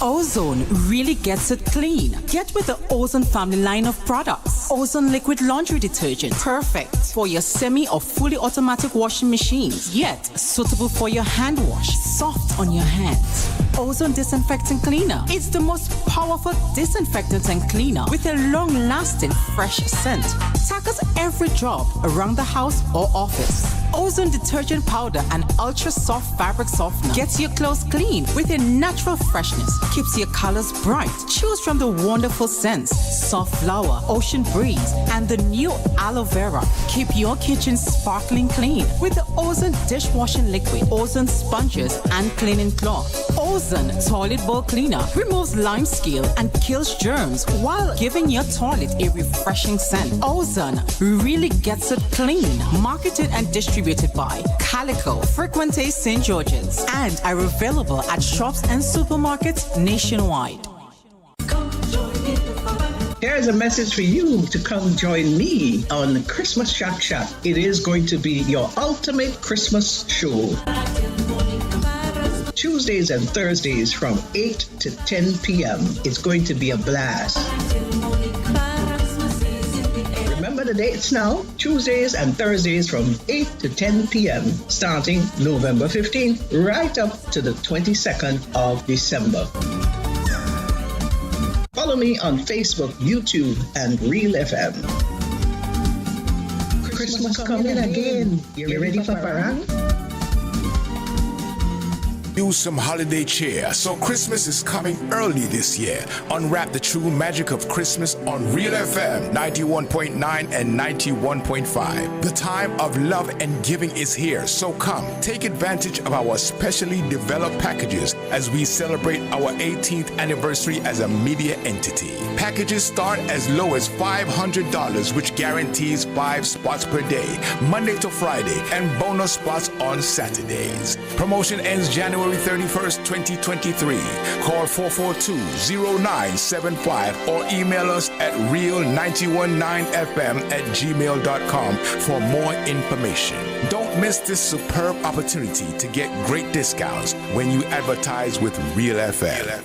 Ozone really gets it clean. Get with the Ozone family line of products. Ozone liquid laundry detergent. Perfect for your semi or fully automatic washing machines. Yet suitable for your hand wash. Soft on your hands. Ozone disinfectant cleaner. It's the most powerful disinfectant and cleaner with a long-lasting fresh scent. Tackles every job around the house or office. Ozone detergent powder and ultra soft fabric softener gets your clothes clean with a natural freshness. Keeps your colors bright. Choose from the wonderful scents: soft flower, ocean breeze, and the new aloe vera. Keep your kitchen sparkling clean with the Ozone dishwashing liquid, Ozone sponges, and cleaning cloth. Ozone toilet bowl cleaner removes lime scale and kills germs while giving your toilet a refreshing scent. Ozone really gets it clean. Marketed and distributed by Calico, Frequente St. George's, and are available at shops and supermarkets nationwide. Here's a message for you to come join me on Christmas Shack Shack. It is going to be your ultimate Christmas show. Tuesdays and Thursdays from 8 to 10 p.m. It's going to be a blast. Remember the dates now? Tuesdays and Thursdays from 8 to 10 p.m. starting November 15th right up to the 22nd of December. Follow me on Facebook, YouTube, and Real FM. Christmas coming again. You ready for parang? Use some holiday cheer, so Christmas is coming early this year. Unwrap the true magic of Christmas on Real FM 91.9 and 91.5. The time of love and giving is here, so come take advantage of our specially developed packages as we celebrate our 18th anniversary as a media entity. Packages start as low as $500, which guarantees 5 spots per day, Monday to Friday, and bonus spots on Saturdays. Promotion ends January 31st, 2023. Call 442-0975 or email us at real919fm@gmail.com for more information. Don't miss this superb opportunity to get great discounts when you advertise with Real FM.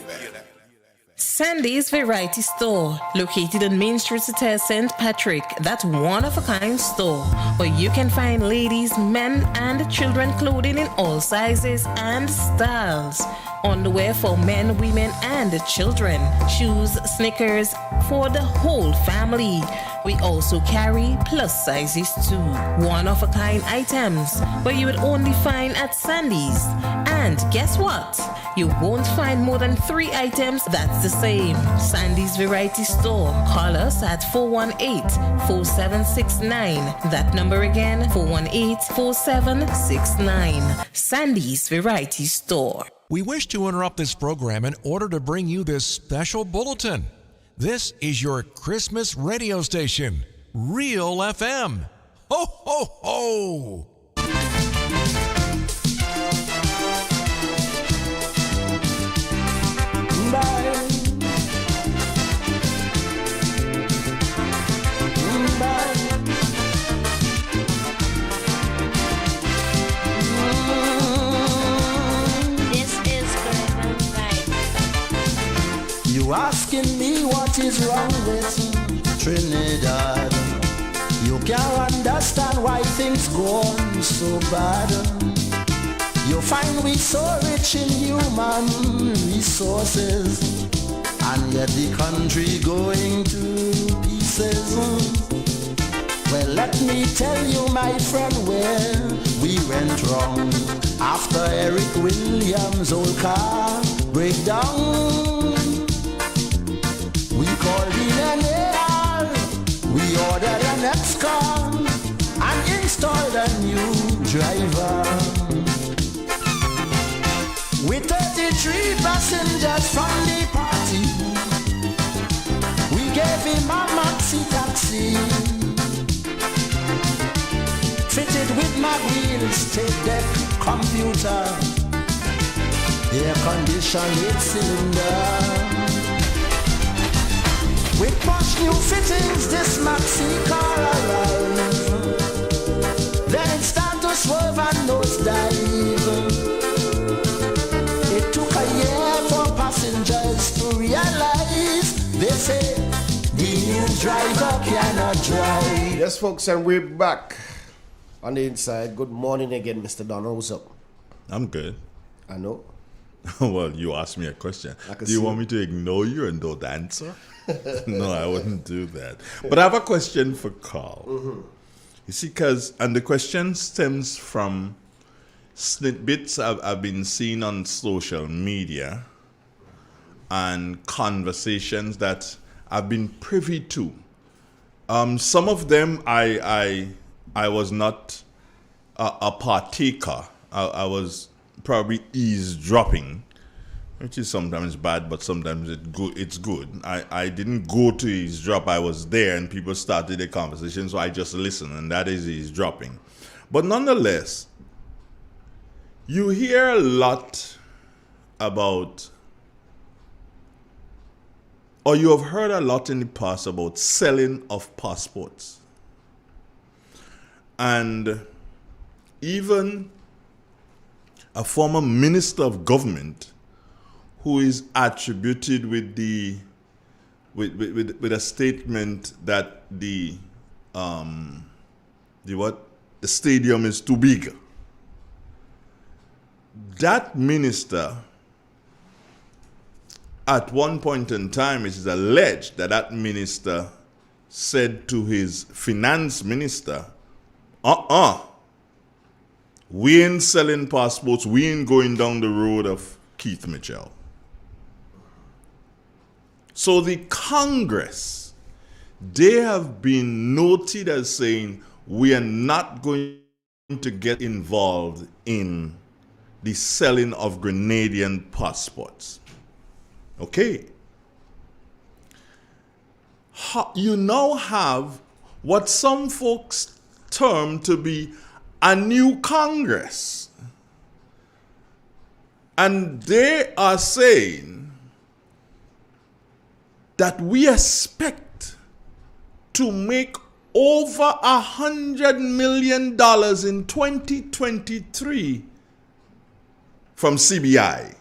Sandy's Variety Store, located on Main Street, St. Patrick. That one-of-a-kind store where you can find ladies, men, and children clothing in all sizes and styles. Underwear for men, women, and children. Shoes, sneakers for the whole family. We also carry plus sizes too. One-of-a-kind items where you would only find at Sandy's. And guess what? You won't find more than 3 items that's the same. Sandy's Variety Store. Call us at 418-4769. That number again, 418-4769. Sandy's Variety Store. We wish to interrupt this program in order to bring you this special bulletin. This is your Christmas radio station, Real FM. Ho, ho, ho! You asking me what is wrong with Trinidad? You can't understand why things go on so bad. You find we so rich in human resources, and yet the country going to pieces. Well, let me tell you, my friend, where we went wrong. After Eric Williams' old car breakdown, we called in an AR, we ordered an X-car and installed a new driver. With 33 passengers from the party, we gave him a maxi taxi, fitted with my wheels, tape deck, computer, air conditioned 8-cylinder. With posh new fittings, this maxi car arrived. Then it started to swerve and nosedive. It took a year for passengers to realize. They say the new driver cannot drive. Yes, folks, and we're back on the inside. Good morning again, Mr. Donald. What's up? I'm good. I know. Well, you asked me a question. Do you want me to ignore you and don't answer? No, I wouldn't do that. But I have a question for Carl. Mm-hmm. You see, and the question stems from snippets I've been seeing on social media and conversations that I've been privy to. Some of them I was not a partaker. I was probably eavesdropping, which is sometimes bad, but sometimes it's good. I didn't go to eavesdrop. I was there and people started a conversation, so I just listened, and that is eavesdropping. But nonetheless, you hear a lot about, or you have heard a lot in the past about selling of passports. And even a former minister of government who is attributed with with a statement that the stadium is too big. That minister, at one point in time, it is alleged that that minister said to his finance minister, we ain't selling passports, we ain't going down the road of Keith Mitchell. So the Congress, they have been noted as saying, we are not going to get involved in the selling of Grenadian passports. Okay. You now have what some folks term to be a new Congress. And they are saying that we expect to make over $100 million in 2023 from CBI.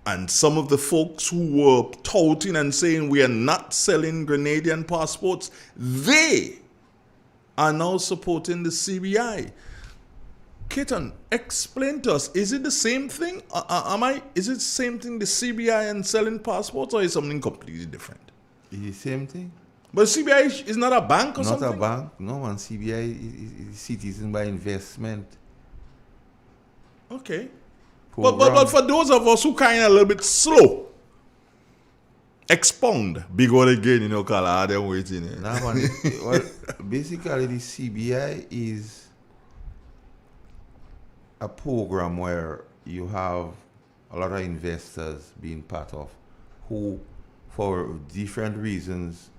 And some of the folks who were touting and saying we are not selling Grenadian passports, they are now supporting the CBI. Keaton, explain to us, is it the same thing? Is it the same thing, the CBI and selling passports, or is something completely different? It's the same thing. But CBI is not a bank or not something? Not a bank. No, man. CBI is citizen by investment. Okay. But for those of us who kind of a little bit slow, expound. Big word again, you know, call them waiting. Nah, man. Well, basically, the CBI is a program where you have a lot of investors being part of who, for different reasons,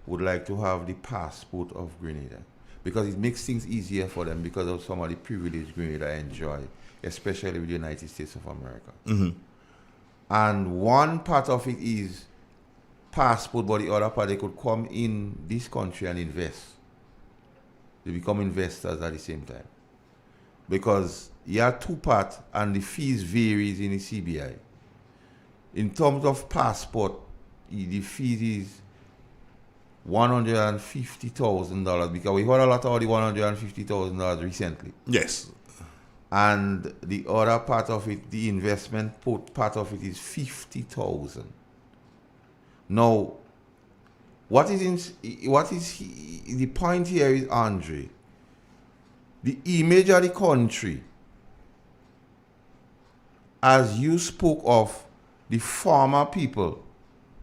would like to have the passport of Grenada, because it makes things easier for them because of some of the privilege Grenada enjoy, especially with the United States of America. Mm-hmm. And one part of it is passport, but the other part, they could come in this country and invest. They become investors at the same time. Because you have two parts and the fees varies in the CBI. In terms of passport, the fees is $150,000, because we heard a lot about the $150,000 recently. Yes. And the other part of it, the investment part of it is $50,000. Now, the point here is, Andre, the image of the country, as you spoke of, the former people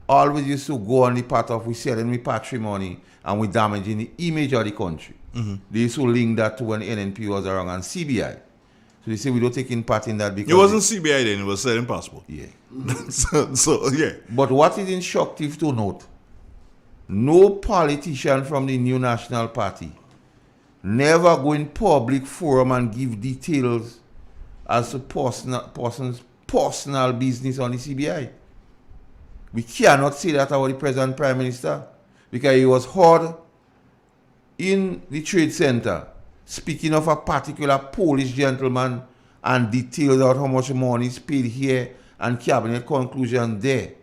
always used to go on the part of we selling the patrimony and we damaging the image of the country. Mm-hmm. They used to link that to when NNP was around and CBI. So they say we don't take in part in that because... It wasn't CBI then, it was selling passport. Yeah. so, yeah. But what is instructive to note, no politician from the New National Party never go in public forum and give details as to person's personal business on the CBI. We cannot say that about the present Prime Minister, because he was heard in the Trade Center speaking of a particular Polish gentleman and details out how much money is paid here and cabinet conclusion there.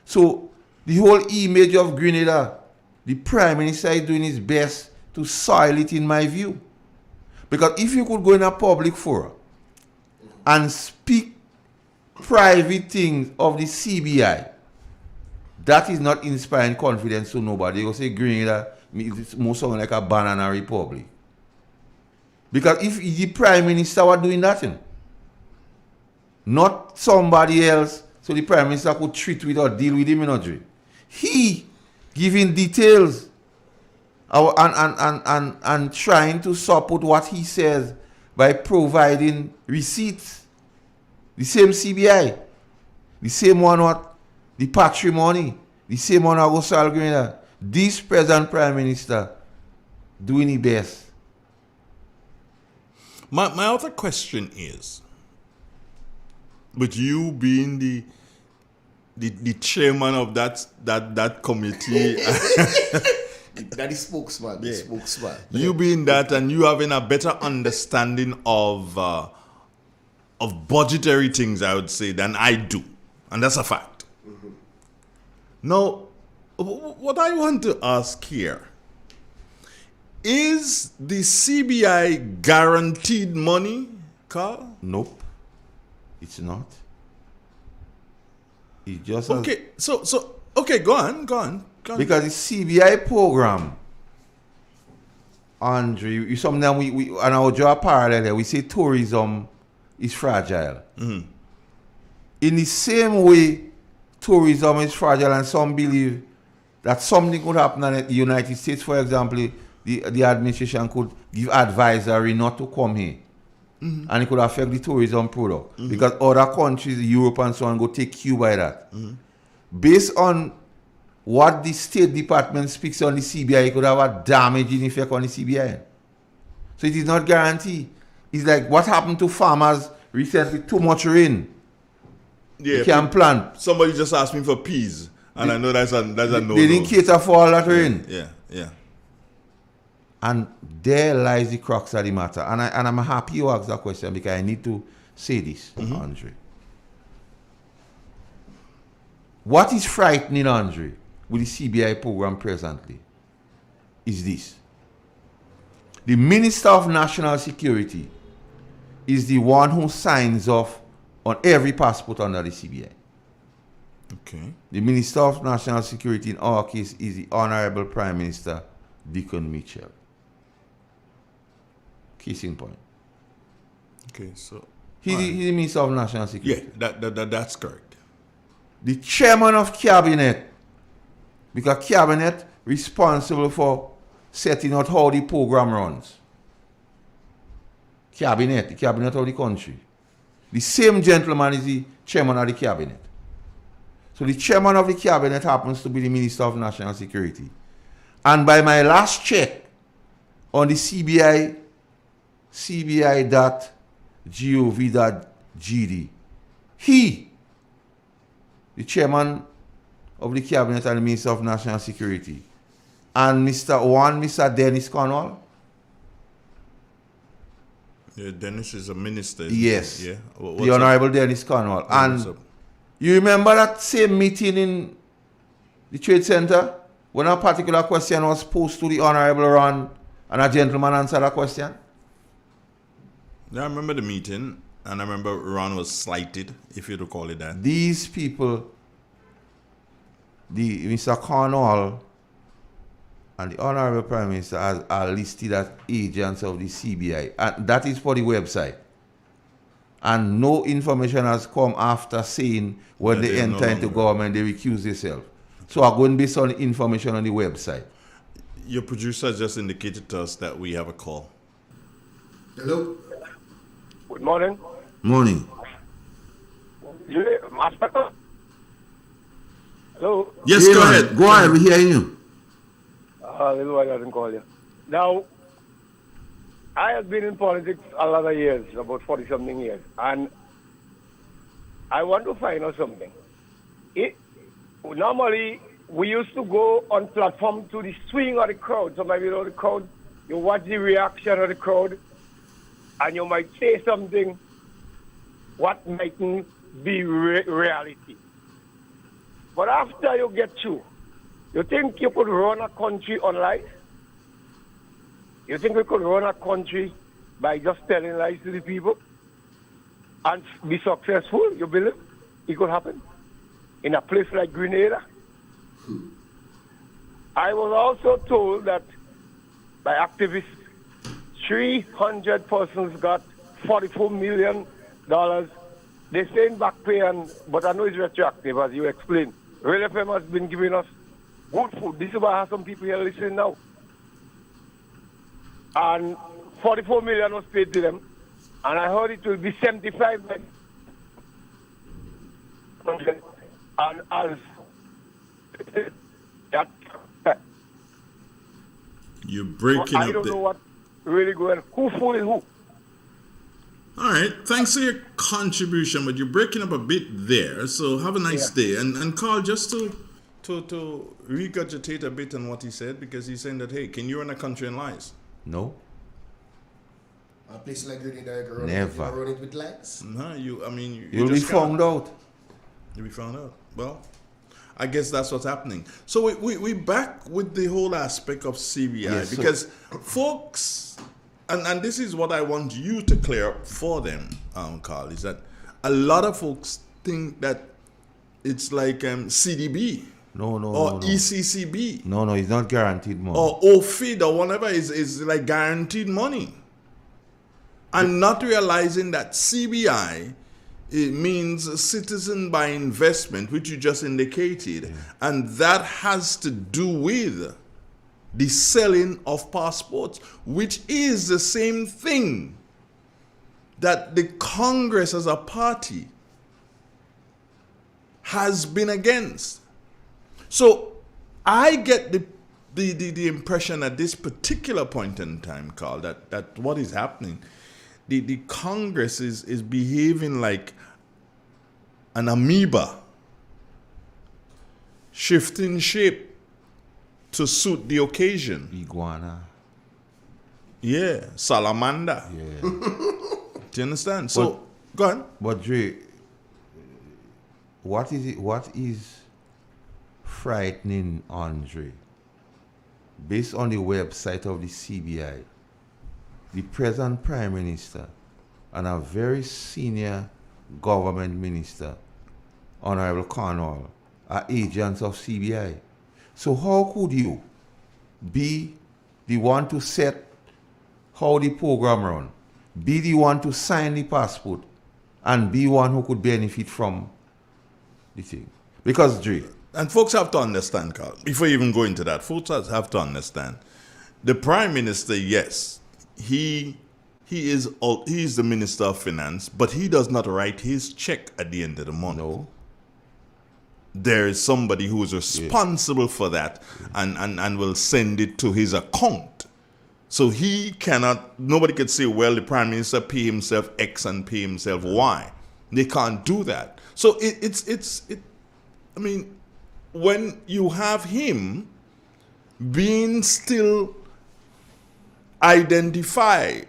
So the whole image of Grenada, the Prime Minister is doing his best to soil it, in my view. Because if you could go in a public forum and speak private things of the CBI, that is not inspiring confidence to nobody. You say Grenada is more sound like a banana republic. Because if the Prime Minister were doing nothing, not somebody else, so the Prime Minister could treat with or deal with him in a dream. He giving details and trying to support what he says by providing receipts. The same CBI, the same one what the patrimony, the same one that goes to Grenada. This present Prime Minister doing his best. My other question is, with you being the chairman of that committee, that is spokesman. Yeah. Spokesman. You being that, and you having a better understanding of budgetary things, I would say, than I do, and that's a fact. Mm-hmm. Now, what I want to ask here, is the CBI guaranteed money, Carl? Nope, it's not. It just okay. So okay, go on. Because the CBI program, Andre, sometimes we and I'll draw a parallel here. We say tourism is fragile. Mm-hmm. In the same way, tourism is fragile, and some believe that something could happen in the United States. For example, the administration could give advisory not to come here. Mm-hmm. And it could affect the tourism product. Mm-hmm. Because other countries, Europe and so on, go take cue by that. Mm-hmm. Based on what the State Department speaks on the CBI, it could have a damaging effect on the CBI. So it is not guaranteed. It's like what happened to farmers recently, too much rain. Yeah, you can't plant. Somebody just asked me for peas, and I know that's a no. They didn't cater for all that rain. Yeah. And there lies the crux of the matter. And I'm happy you asked that question, because I need to say this, mm-hmm. Andre. What is frightening, Andre, with the CBI program presently is this. The Minister of National Security is the one who signs off on every passport under the CBI. Okay. The Minister of National Security in our case is the Honorable Prime Minister Dickon Mitchell. Case in point. Okay, so He's the Minister of National Security. Yeah, that's correct. The Chairman of Cabinet, because Cabinet responsible for setting out how the program runs. The Cabinet of the country. The same gentleman is the Chairman of the Cabinet. So the Chairman of the Cabinet happens to be the Minister of National Security. And by my last check on the cbi.gov.gd, he, the Chairman of the Cabinet and the Minister of National Security, and Mr. Dennis Cornwall. Yeah, Dennis is a minister. Yes. Yeah. The Honorable Dennis Cornwall. And you remember that same meeting in the Trade Center when a particular question was posed to the Honorable Ron and a gentleman answered a question? Yeah, I remember the meeting, and I remember Ron was slighted, if you recall it that. These people, Mr. Cornwall and the Honorable Prime Minister are listed as agents of the CBI. And that is for the website. And no information has come after saying when they enter into government, they recuse themselves. So I'm going based on information on the website. Your producer just indicated to us that we have a call. Hello. Good morning. Morning. Hello. Yes, go ahead. Go ahead, we're hearing you. This is why I didn't call you. Now, I have been in politics a lot of years, about 40-something years, and I want to find out something. Normally, we used to go on platform to the swing of the crowd. So maybe the crowd, you watch the reaction of the crowd, and you might say something what mightn't be reality. But after you get through, you think you could run a country on lies? You think we could run a country by just telling lies to the people and be successful? You believe it could happen in a place like Grenada? I was also told that by activists, 300 persons got $44 million. They're saying back pay, but I know it's retroactive, as you explained. Real FM has been giving us good food. This is why I have some people here listening now. And $44 million was paid to them. And I heard it will be 75 and as that you're breaking I don't know what really going. Who fooling who? All right, thanks for your contribution, but you're breaking up a bit there. So have a nice day. And Carl, just to regurgitate a bit on what he said, because he's saying that, hey, can you run a country in lies? No. A place like Grenada, never run it with lies. No, you'll be found out. You'll be found out. Well, I guess that's what's happening. So we back with the whole aspect of CBI, because folks, and this is what I want you to clear up for them, Carl, is that a lot of folks think that it's like CDB. No. ECCB. No, it's not guaranteed money. Or OFID or whatever is like guaranteed money. And not realizing that CBI, it means citizen by investment, which you just indicated. And that has to do with the selling of passports, which is the same thing that the Congress as a party has been against. So I get the impression at this particular point in time, Carl, that what is happening, the Congress is behaving like an amoeba, shifting shape to suit the occasion. Iguana. Yeah, salamander. Yeah. Do you understand? So, go on. But Dre, what is frightening, Andre. Based on the website of the CBI, the present Prime Minister and a very senior government minister, Honorable Cornwall, are agents of CBI. So how could you be the one to set how the program run, be the one to sign the passport, and be one who could benefit from the thing? Because, Dre, and folks have to understand, Carl, before you even go into that, folks have to understand, the Prime Minister, yes, he is the Minister of Finance, but he does not write his check at the end of the month. No. There is somebody who is responsible for that and will send it to his account. So he cannot, nobody could say, well, the Prime Minister pay himself X and pay himself Y. They can't do that. So I mean, when you have him being still identified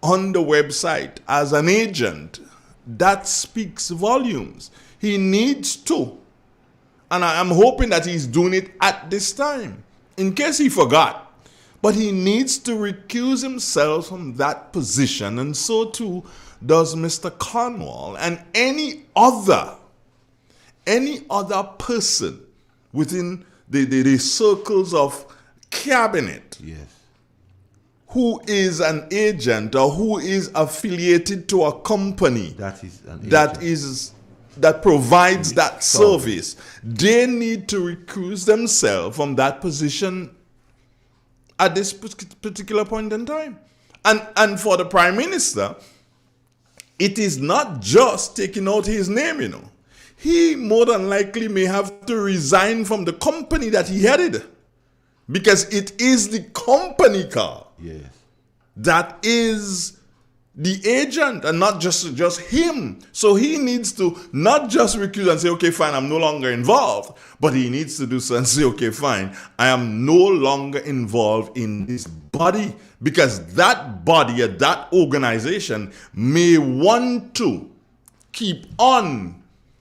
on the website as an agent, that speaks volumes. He needs to. And I'm hoping that he's doing it at this time, in case he forgot. But he needs to recuse himself from that position, and so too does Mr. Cornwall and any other person within the circles of cabinet who is an agent or who is affiliated to a company that provides that service. They need to recuse themselves from that position at this particular point in time. And for the Prime Minister, it is not just taking out his name, you know. He more than likely may have to resign from the company that he headed, because it is the company, Carl, that is the agent and not just him. So he needs to not just recuse and say, okay, fine, I'm no longer involved, but he needs to do so and say, okay, fine, I am no longer involved in this body, because that body or that organization may want to keep on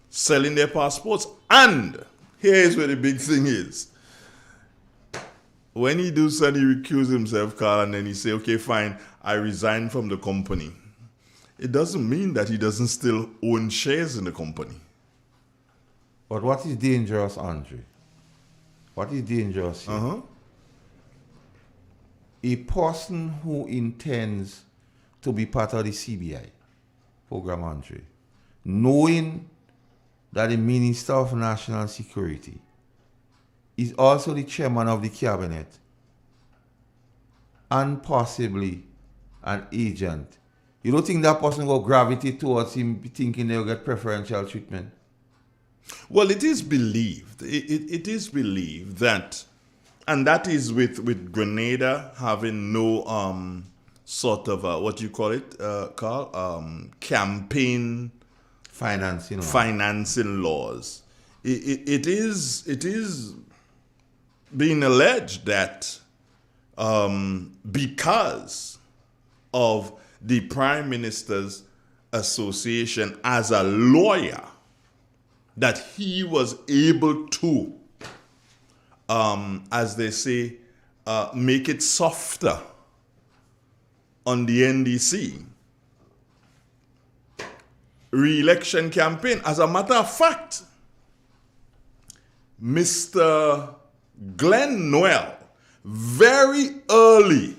selling their passports. And here's where the big thing is. When he does so, he recuse himself, Carl, and then he say, okay, fine, I resign from the company. It doesn't mean that he doesn't still own shares in the company. But what is dangerous, Andre? What is dangerous here? A person who intends to be part of the CBI program, Andre, knowing that the Minister of National Security is also the chairman of the cabinet and possibly an agent, you don't think that person will gravitate towards him thinking they'll get preferential treatment? Well, it is believed. It is believed that, and that is with Grenada having no sort of what you call it, Carl, campaign financing laws. It is being alleged that because of the Prime Minister's association as a lawyer, that he was able to, as they say, make it softer on the NDC re-election campaign. As a matter of fact, Mr. Glenn Noel, very early,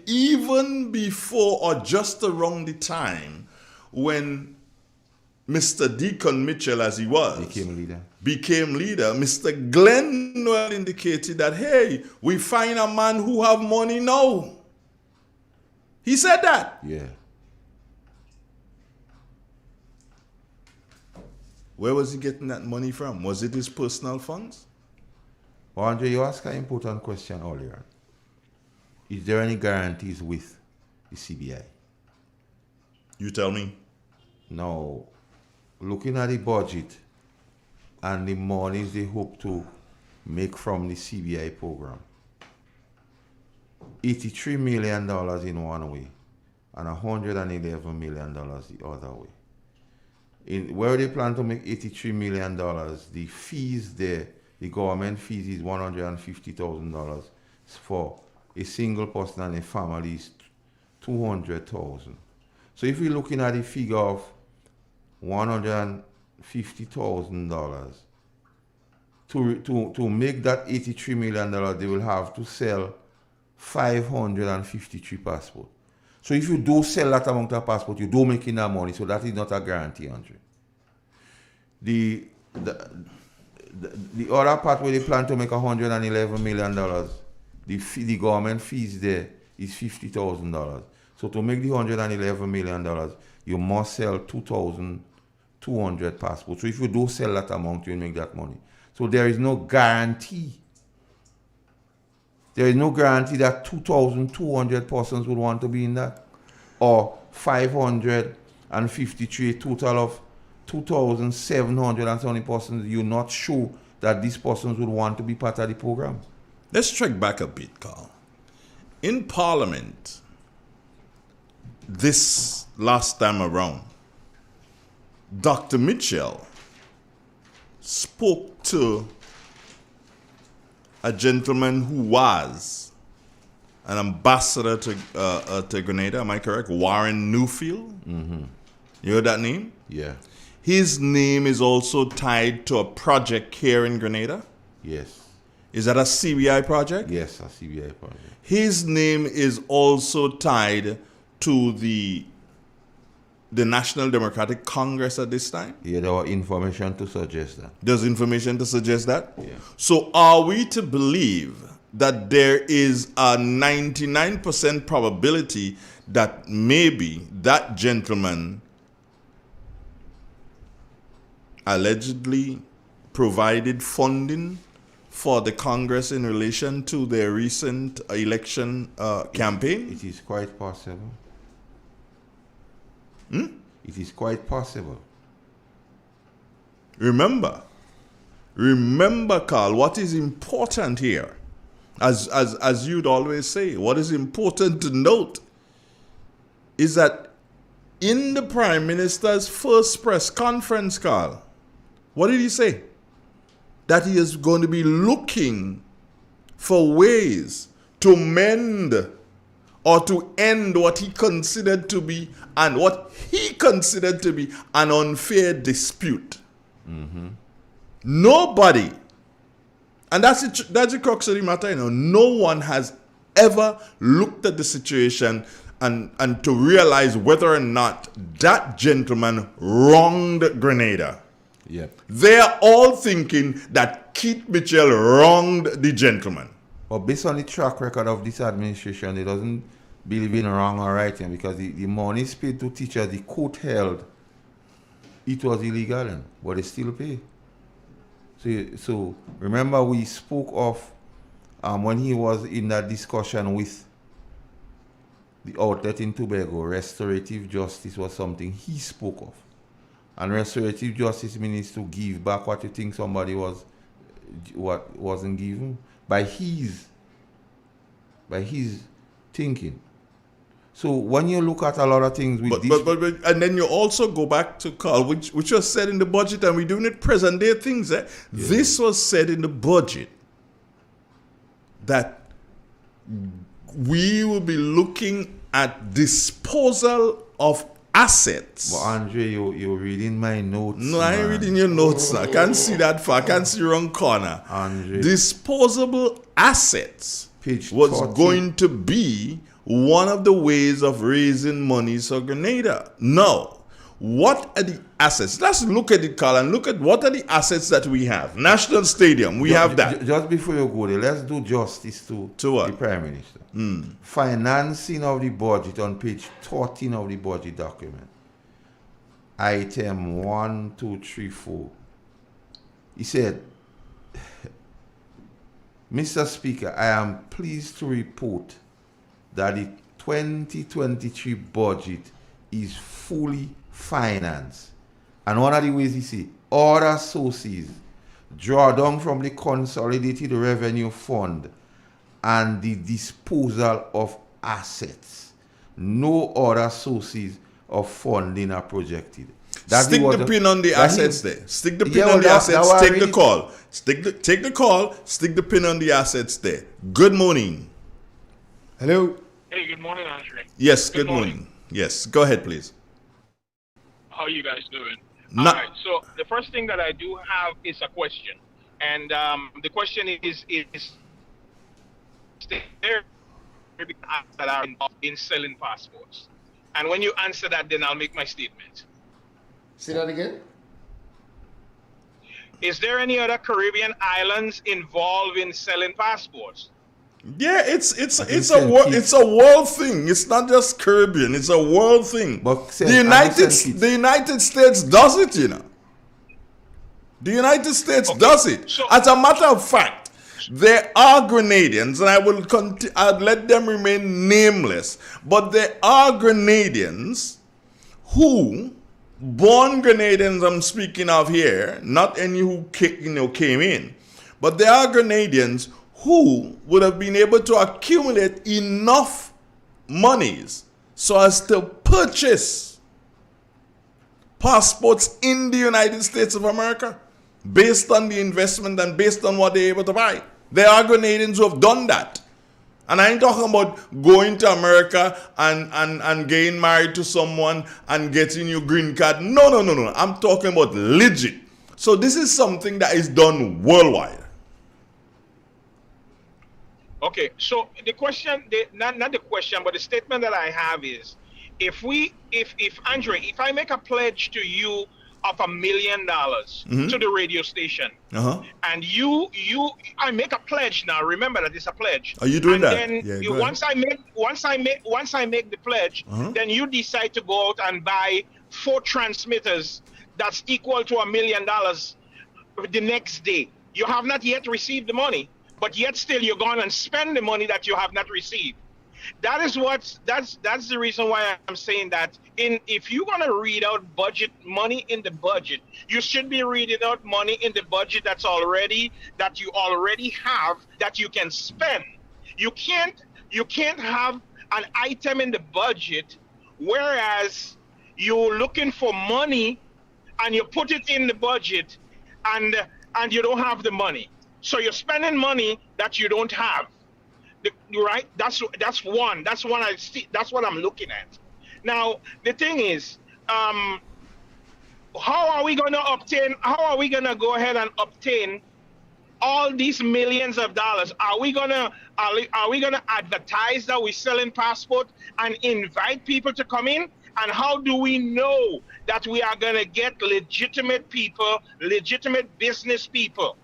even before or just around the time when Mr. Deacon Mitchell, as he was, became leader, Mr. Glenn Noel indicated that, hey, we find a man who have money now. He said that. Yeah. Where was he getting that money from? Was it his personal funds? Well, Andre, you asked an important question earlier. Is there any guarantees with the CBI? You tell me. Now, looking at the budget and the monies they hope to make from the CBI program, $83 million in one way and $111 million the other way. where they plan to make $83 million, the fees there, the government fees is $150,000 for a single person and a family is $200,000. So if we're looking at a figure of $150,000, to make that $83 million, they will have to sell 553 passports. So if you do sell that amount of passports, you do make enough money, so that is not a guarantee, Andre. The other part where they plan to make $111 million, the government fees there is $50,000. So to make the $111 million, you must sell 2,200 passports. So if you do sell that amount, you will make that money. So there is no guarantee. There is no guarantee that 2,200 persons would want to be in that, or 553, a total of 2,700 and so many persons. You're not sure that these persons would want to be part of the program. Let's track back a bit, Carl. In Parliament, this last time around, Dr. Mitchell spoke to a gentleman who was an ambassador to Grenada, am I correct? Warren Newfield. Mm-hmm. You heard that name? Yeah. His name is also tied to a project here in Grenada? Yes. Is that a CBI project? Yes, a CBI project. His name is also tied to the National Democratic Congress at this time? Yeah, there were information to suggest that. There's information to suggest that? Yeah. So are we to believe that there is a 99% probability that maybe that gentleman allegedly provided funding for the Congress in relation to their recent election campaign? It is quite possible. It is quite possible. Remember, Carl, what is important here, as you'd always say, what is important to note is that in the Prime Minister's first press conference, Carl, what did he say? That he is going to be looking for ways to mend or to end what he considered to be an unfair dispute. Mm-hmm. Nobody, and that's the crux of the matter, no one has ever looked at the situation and to realize whether or not that gentleman wronged Grenada. Yep. They are all thinking that Keith Mitchell wronged the gentleman. But based on the track record of this administration, it doesn't believe in wrong or right, because the money is paid to teachers, the court held it was illegal, but they still pay. So remember we spoke of when he was in that discussion with the outlet in Tobago, restorative justice was something he spoke of. And restorative justice means to give back what you think somebody wasn't given by his thinking. So when you look at a lot of things with but and then you also go back to Carl, which was said in the budget, and we're doing it present day things. Yeah. This was said in the budget that we will be looking at disposal of assets. But Andre, you're reading my notes. No, I ain't reading your notes. I can't see that far. I can't see wrong corner. Andre. Disposable assets Page was 40. going to be one of the ways of raising money for Grenada. Now, what are the assets? Let's look at it, Carl, and look at what are the assets that we have. National Stadium, we have that. Just before you go there, let's do justice to what? The Prime Minister. Financing of the budget on page 13 of the budget document. Item 1, 2, 3, 4. He said, Mr. Speaker, I am pleased to report that the 2023 budget is fully financed. And one of the ways he said, other sources draw down from the Consolidated Revenue Fund and the disposal of assets. No other sources of funding are projected. Stick the pin on the assets there. Stick the pin on the assets. Take the call. Take the call. Stick the pin on the assets there. Good morning. Hello. Hey, good morning, Andre. Yes, good morning. Yes, go ahead, please. How are you guys doing? All right. So the first thing that I do have is a question, and the question is there that are involved in selling passports? And when you answer that, then I'll make my statement. Say that again. Is there any other Caribbean islands involved in selling passports? Yeah, it's a world thing. It's not just Caribbean. It's a world thing. But the United States does it, you know. The United States does it. As a matter of fact, there are Grenadians, and I'd let them remain nameless. But there are Grenadians who, born Grenadians, I'm speaking of here, not any who came in, but there are Grenadians who would have been able to accumulate enough monies so as to purchase passports in the United States of America based on the investment and based on what they're able to buy. There are Grenadians who have done that. And I ain't talking about going to America and getting married to someone and getting your green card. No. I'm talking about legit. So this is something that is done worldwide. Okay, so the question, not the question, but the statement that I have is, if Andre, if I make a pledge to you of $1 million to the radio station, and I make a pledge now. Remember that it's a pledge. Are you doing that? Then once I make the pledge, then you decide to go out and buy 4 transmitters that's equal to $1 million the next day. You have not yet received the money, but yet still you're going and spend the money that you have not received. That's the reason why I'm saying that if you're going to read out budget money in the budget, you should be reading out money in the budget that you already have that you can spend. You can't have an item in the budget whereas you're looking for money and you put it in the budget and you don't have the money. So you're spending money that you don't have. Right? That's one. That's one I see. That's what I'm looking at. Now the thing is, how are we going to go ahead and obtain all these millions of dollars? Are we gonna advertise that we're selling passport and invite people to come in? And how do we know that we are gonna get legitimate people, legitimate business people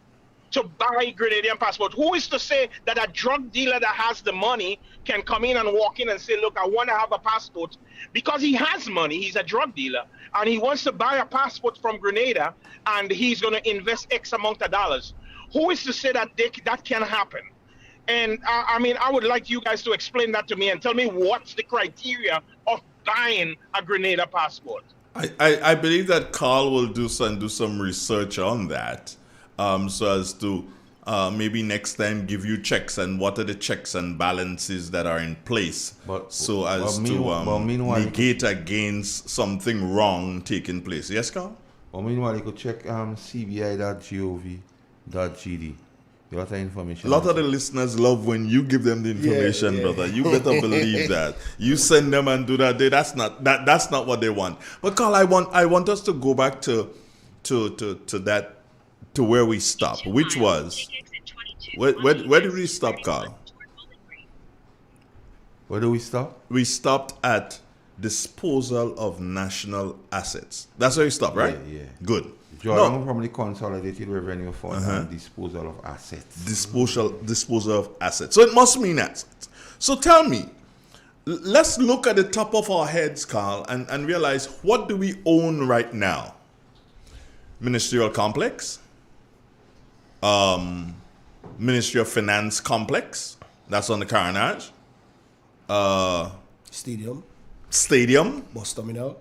to buy Grenadian passport? Who is to say that a drug dealer that has the money can come in and walk in and say, look, I want to have a passport, because he has money, he's a drug dealer, and he wants to buy a passport from Grenada, and he's going to invest X amount of dollars. Who is to say that that can happen? And I would like you guys to explain that to me and tell me what's the criteria of buying a Grenada passport. I believe that Carl will do some research on that. So as to maybe next time give you checks and what are the checks and balances that are in place, negate against something wrong taking place. Yes, Carl? Well, meanwhile, you could check cbi.gov.gd. A lot of information. A lot of the listeners love when you give them the information, brother. You better believe that. You send them and do that. That's not what they want. But Carl, I want us to go back to that. To where we stopped, which was where did we stop, Carl? Where did we stop? We stopped at disposal of national assets. That's where we stopped, right? Yeah. Good. Drawing from the consolidated revenue fund and disposal of assets. Disposal of assets. So it must mean assets. So tell me, let's look at the top of our heads, Carl, and realize, what do we own right now? Ministerial complex. Ministry of Finance complex. That's on the Carnage. Stadium. Bus terminal.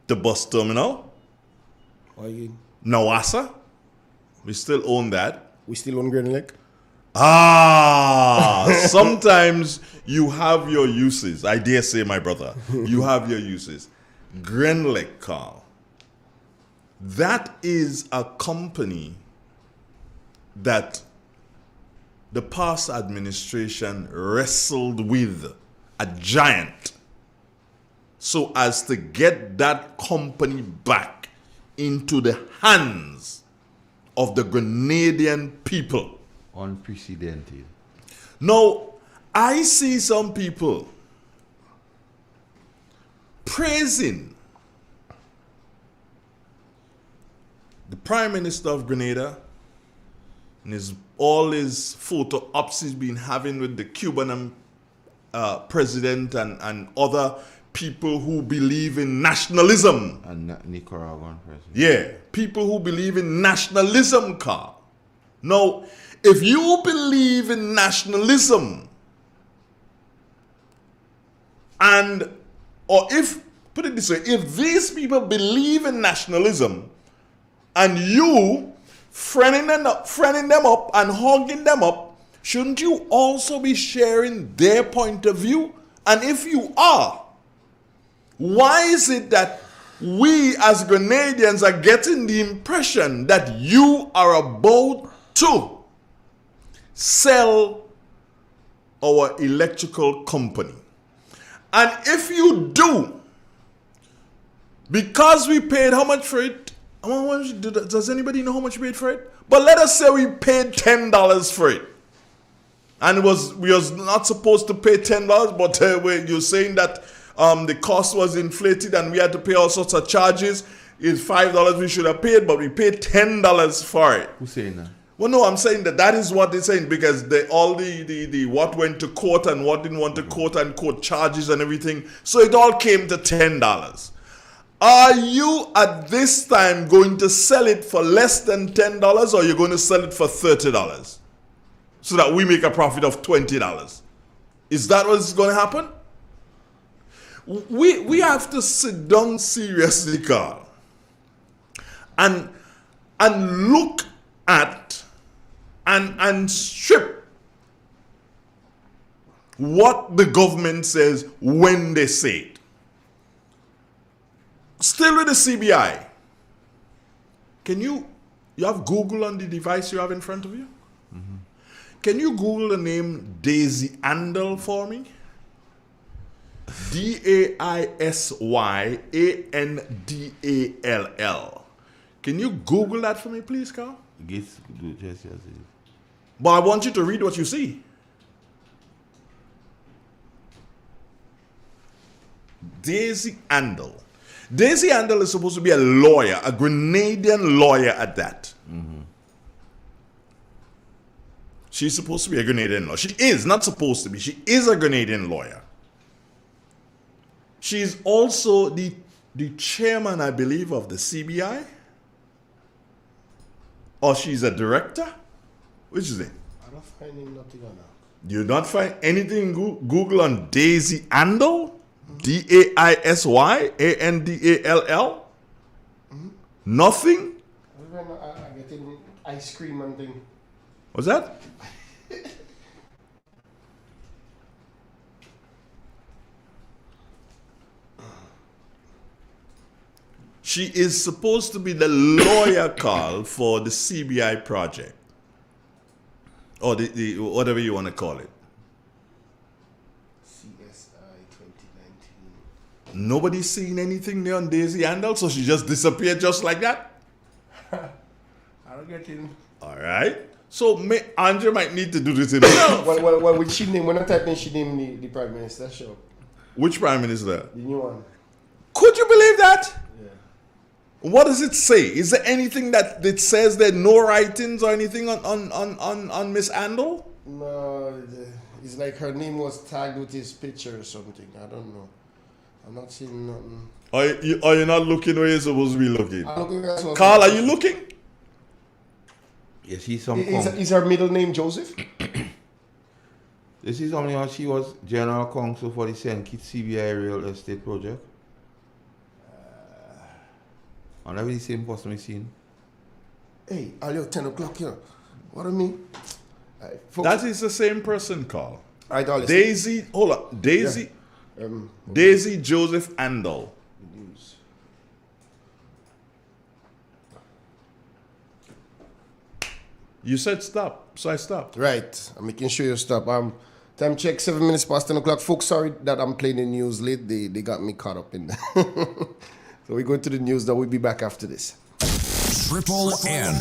The bus terminal. Nawasa. We still own that. We still own Green Lake. Sometimes you have your uses. I dare say, my brother, you have your uses. Green Lake, Carl. That is a company that the past administration wrestled with, a giant, so as to get that company back into the hands of the Grenadian people. Unprecedented. Now, I see some people praising the Prime Minister of Grenada and all his photo ops he's been having with the Cuban president and other people who believe in nationalism. And Nicaraguan president. Yeah, people who believe in nationalism, Carl. Now, if you believe in nationalism, put it this way, if these people believe in nationalism and you friending them up and hugging them up, shouldn't you also be sharing their point of view? And if you are, why is it that we as Grenadians are getting the impression that you are about to sell our electrical company? And if you do, because we paid how much for it? Does anybody know how much we paid for it? But let us say we paid $10 for it. And we was not supposed to pay $10, but you're saying that the cost was inflated and we had to pay all sorts of charges. It's $5 we should have paid, but we paid $10 for it. Who's saying that? Well, no, I'm saying that is what they're saying, because all the what went to court and what didn't want to court and court charges and everything. So it all came to $10. Are you at this time going to sell it for less than $10, or you're going to sell it for $30 so that we make a profit of $20? Is that what's going to happen? We have to sit down seriously, Carl, and look at and strip what the government says when they say it. Still with the CBI, you have Google on the device you have in front of you? Mm-hmm. Can you Google the name Daisy Andall for me? Daisy-Andall. Can you Google that for me, please, Carl? Yes. But I want you to read what you see. Daisy Andall. Daisy Andall is supposed to be a lawyer, a Grenadian lawyer at that. Mm-hmm. She's supposed to be a Grenadian lawyer. She is not supposed to be. She is a Grenadian lawyer. She's also the chairman, I believe, of the CBI. Or she's a director. Which is it? I'm not finding nothing on that. You not find anything in Google on Daisy Andall? Daisy-Andall? Mm-hmm. Nothing? I'm getting ice cream and thing. What's that? She is supposed to be the lawyer, Carl, for the CBI project. Or the whatever you want to call it. Nobody's seen anything there on Daisy Andall, so she just disappeared just like that? I don't get in. All right. So Andrew might need to do this himself. well, when I type in, she named the Prime Minister show. Which Prime Minister? The new one. Could you believe that? Yeah. What does it say? Is there anything that it says there, no writings or anything on Miss Andall? No, it's like her name was tagged with his picture or something. I don't know. I'm not seeing nothing. Are you not looking where you're supposed to be looking? I'm looking where I'm Carl, are you looking? Yes, she's some. Is her middle name Joseph? This is only how she was General Counsel for the St. Kitts CBI Real Estate Project. And every the same person we seen. Hey, earlier 10 o'clock here. What do you mean? That is the same person, Carl. Daisy, hold on. Daisy. Yeah. Daisy Joseph Andall. You said stop, so I stopped. Right. I'm making sure you stop. Time check, 7 minutes past 10 o'clock. Folks, sorry that I'm playing the news late. They got me caught up in that. So we go to the news, then we'll be back after this. Triple N.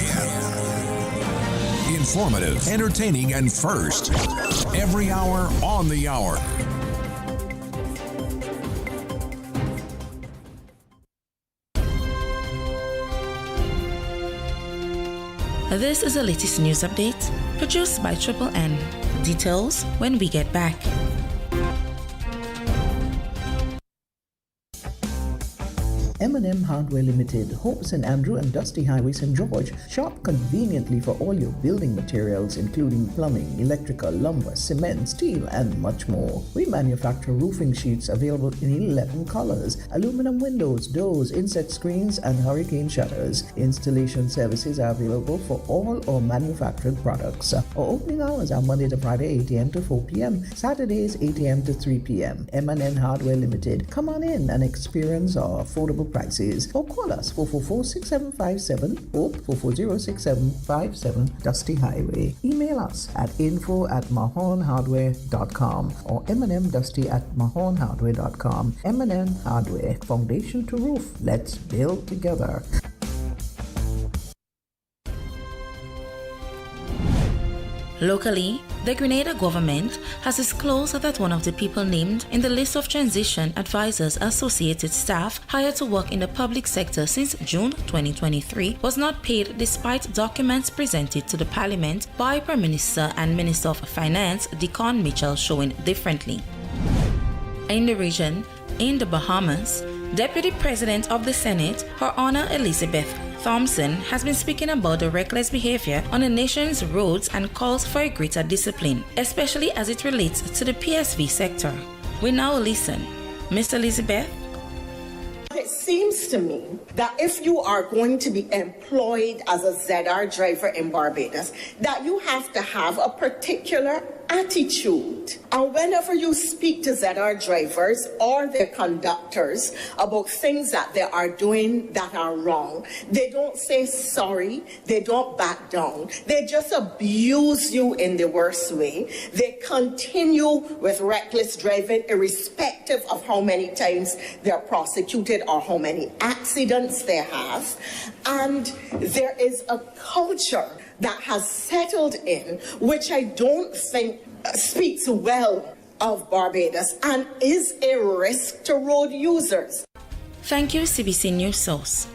Informative, entertaining, and first. Every hour on the hour. This is the latest news update produced by Triple N. Details when we get back. M&M Hardware Limited, Hope St. Andrew and Dusty Highway St. George. Shop conveniently for all your building materials including plumbing, electrical, lumber, cement, steel and much more. We manufacture roofing sheets available in 11 colors, aluminum windows, doors, inset screens and hurricane shutters. Installation services are available for all our manufactured products. Our opening hours are Monday to Friday 8 a.m. to 4 p.m., Saturdays 8 a.m. to 3 p.m. M&M Hardware Limited. Come on in and experience our affordable prices, or call us 444-6757 or 440-6757 Dusty Highway. Email us at info@mahonhardware.com or mnmdusty@mahonhardware.com. M&M Hardware, foundation to roof. Let's build together. Locally, the Grenada government has disclosed that one of the people named in the list of transition advisors associated staff hired to work in the public sector since June 2023 was not paid despite documents presented to the Parliament by Prime Minister and Minister of Finance Deacon Mitchell showing differently. In the region, in the Bahamas, Deputy President of the Senate, Her Honor Elizabeth Thompson, has been speaking about the reckless behavior on the nation's roads and calls for a greater discipline, especially as it relates to the PSV sector. We now listen. Ms. Elizabeth? It seems to me that if you are going to be employed as a ZR driver in Barbados, that you have to have a particular attitude. And whenever you speak to ZR drivers or their conductors about things that they are doing that are wrong, they don't say sorry, they don't back down, they just abuse you in the worst way. They continue with reckless driving irrespective of how many times they're prosecuted or how many accidents they have. And there is a culture that has settled in, which I don't think speaks well of Barbados and is a risk to road users. Thank you, CBC News Source.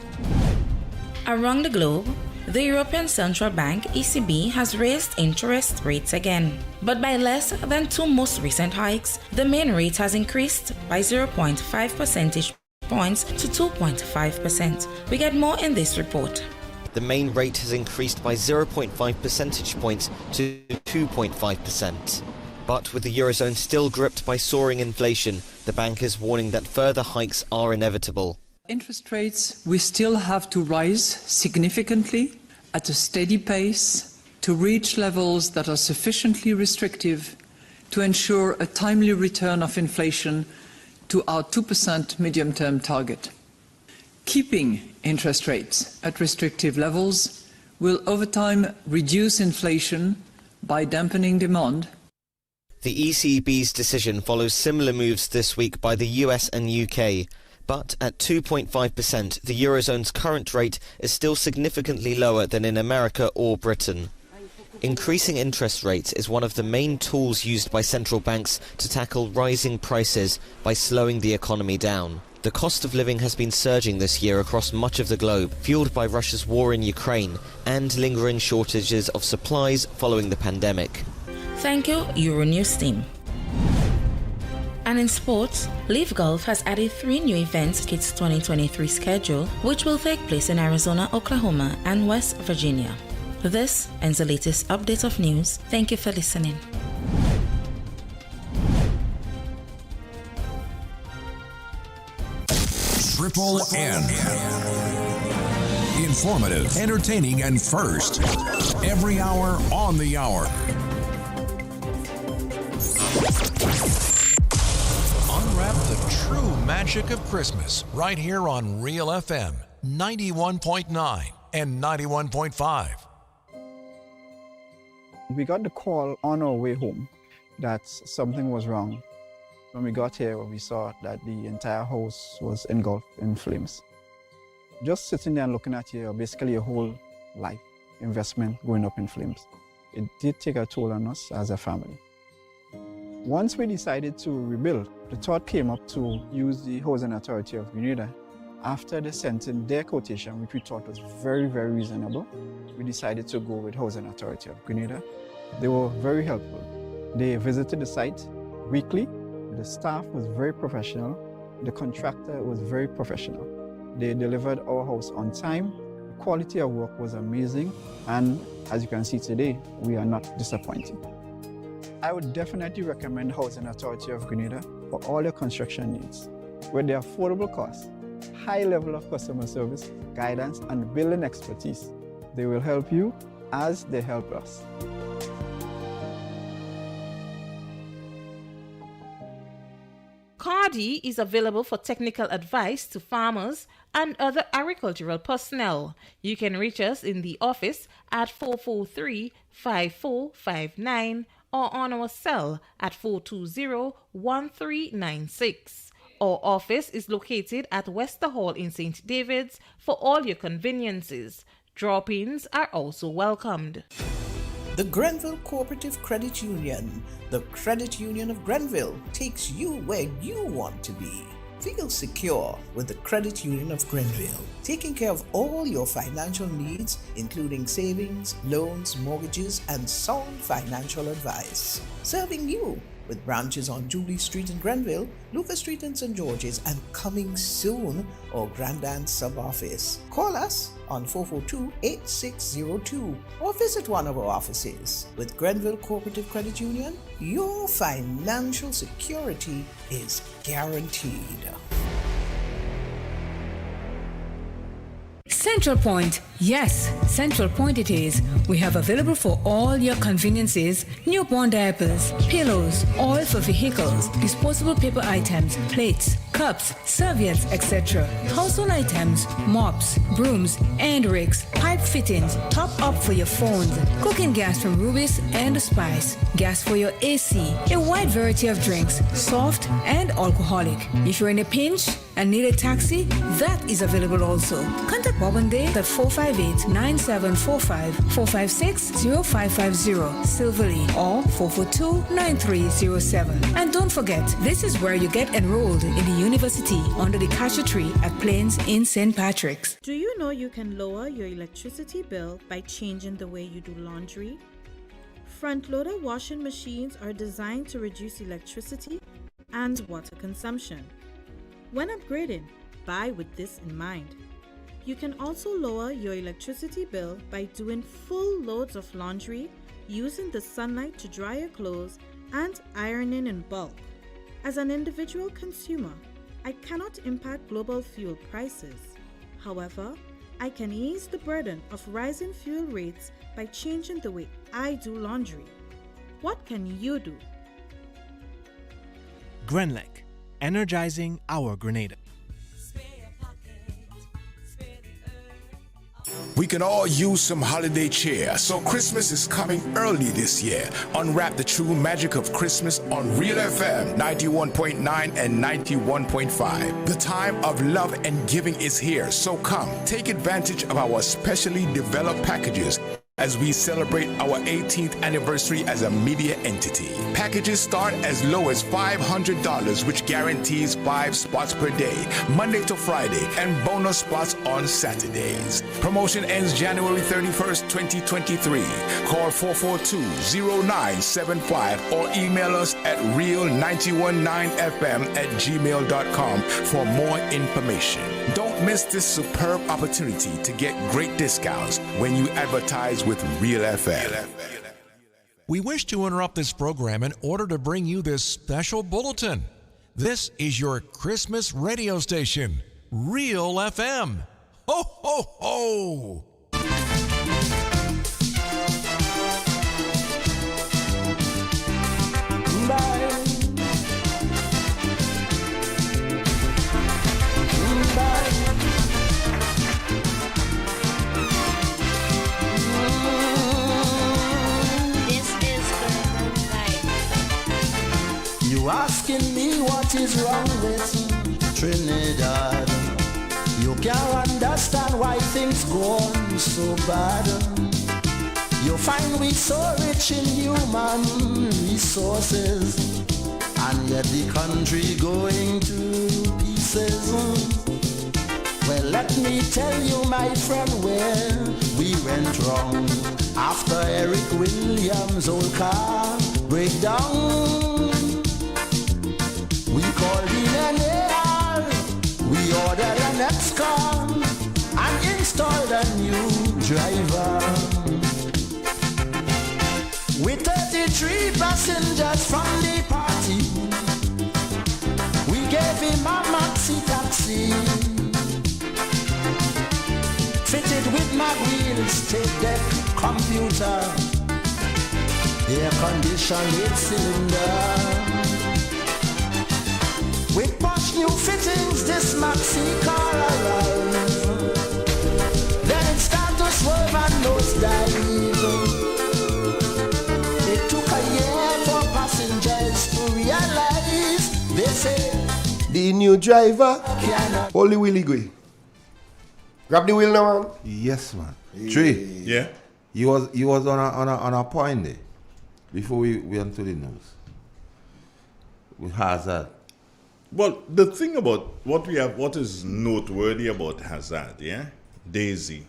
Around the globe, the European Central Bank, ECB, has raised interest rates again. But by less than two most recent hikes, the main rate has increased by 0.5 percentage points to 2.5%. We get more in this report. The main rate has increased by 0.5 percentage points to 2.5%. But with the Eurozone still gripped by soaring inflation, the bank is warning that further hikes are inevitable. Interest rates will still have to rise significantly at a steady pace to reach levels that are sufficiently restrictive to ensure a timely return of inflation to our 2% medium-term target. Keeping interest rates at restrictive levels will over time reduce inflation by dampening demand. The ECB's decision follows similar moves this week by the US and UK, but at 2.5%, the Eurozone's current rate is still significantly lower than in America or Britain. Increasing interest rates is one of the main tools used by central banks to tackle rising prices by slowing the economy down. The cost of living has been surging this year across much of the globe, fueled by Russia's war in Ukraine and lingering shortages of supplies following the pandemic. Thank you, Euronews team. And in sports, Live Golf has added 3 new events to its 2023 schedule, which will take place in Arizona, Oklahoma, and West Virginia. This ends the latest update of news. Thank you for listening. Triple N. Informative, entertaining, and first. Every hour on the hour. Unwrap the true magic of Christmas right here on Real FM 91.9 and 91.5. We got the call on our way home that something was wrong. When we got here, we saw that the entire house was engulfed in flames. Just sitting there and looking at you, basically your whole life investment going up in flames. It did take a toll on us as a family. Once we decided to rebuild, the thought came up to use the Housing Authority of Grenada. After they sent in their quotation, which we thought was very, very reasonable, we decided to go with Housing Authority of Grenada. They were very helpful. They visited the site weekly. The staff was very professional. The contractor was very professional. They delivered our house on time. The quality of work was amazing. And as you can see today, we are not disappointed. I would definitely recommend Housing Authority of Grenada for all your construction needs. With their affordable costs, high level of customer service, guidance, and building expertise, they will help you as they help us. Cardi is available for technical advice to farmers and other agricultural personnel. You can reach us in the office at 443-5459 or on our cell at 420-1396. Our office is located at Wester Hall in St. David's for all your conveniences. Drop-ins are also welcomed. The Grenville Cooperative Credit Union, the credit union of Grenville, takes you where you want to be. Feel secure with the Credit Union of Grenville, taking care of all your financial needs, including savings, loans, mortgages, and sound financial advice. Serving you with branches on Jubilee Street in Grenville, Lucas Street in St. George's, and coming soon, our Grandand sub-office. Call us on 442-8602 or visit one of our offices. With Grenville Cooperative Credit Union, your financial security is guaranteed. Central Point. Yes, Central Point it is. We have available for all your conveniences newborn diapers, pillows, oil for vehicles, disposable paper items, plates, cups, serviettes, etc. Household items, mops, brooms, and rakes, pipe fittings, top up for your phones, cooking gas from Rubis and The Spice, gas for your AC, a wide variety of drinks, soft and alcoholic. If you're in a pinch and need a taxi, that is available also. Contact Bob and Dave at 458-9745, 456-0550, Silverly, or 442-9307. And don't forget, this is where you get enrolled in the university under the cashew tree at Plains in St. Patrick's. Do you know you can lower your electricity bill by changing the way you do laundry? Front-loader washing machines are designed to reduce electricity and water consumption. When upgrading, buy with this in mind. You can also lower your electricity bill by doing full loads of laundry, using the sunlight to dry your clothes, and ironing in bulk. As an individual consumer, I cannot impact global fuel prices. However, I can ease the burden of rising fuel rates by changing the way I do laundry. What can you do? Grenlec, energizing our Grenada. We can all use some holiday cheer, so Christmas is coming early this year. Unwrap the true magic of Christmas on Real FM 91.9 and 91.5. The time of love and giving is here, so come, take advantage of our specially developed packages as we celebrate our 18th anniversary as a media entity. Packages start as low as $500, which guarantees 5 spots per day, Monday to Friday, and bonus spots on Saturdays. Promotion ends January 31st, 2023. Call 442-0975 or email us at real919fm@gmail.com for more information. Don't miss this superb opportunity to get great discounts when you advertise with Real FM. We wish to interrupt this program in order to bring you this special bulletin. This is your Christmas radio station, Real FM. Ho, ho, ho! This what is wrong with Trinidad. You can't understand why things go on so bad. You find we so rich in human resources, and yet the country going to pieces. Well, let me tell you, my friend, where we went wrong. After Eric Williams' old car breakdown, we called in an AR, we ordered an X-Con and installed a new driver. With 33 passengers from the party, we gave him a maxi taxi, fitted with mag wheels, tape deck, computer, air conditioned 8-cylinder. With posh new fittings, this maxi car arrived. Then it started to swerve and nosedive. It took a year for passengers to realize. They say the new driver, Holy Willie Gui. Grab the wheel now, man. Yes, man. Trey. Yeah. You was on a point there before we went to the news. With Hazard. Well, the thing about what is noteworthy about Hazard, yeah? Daisy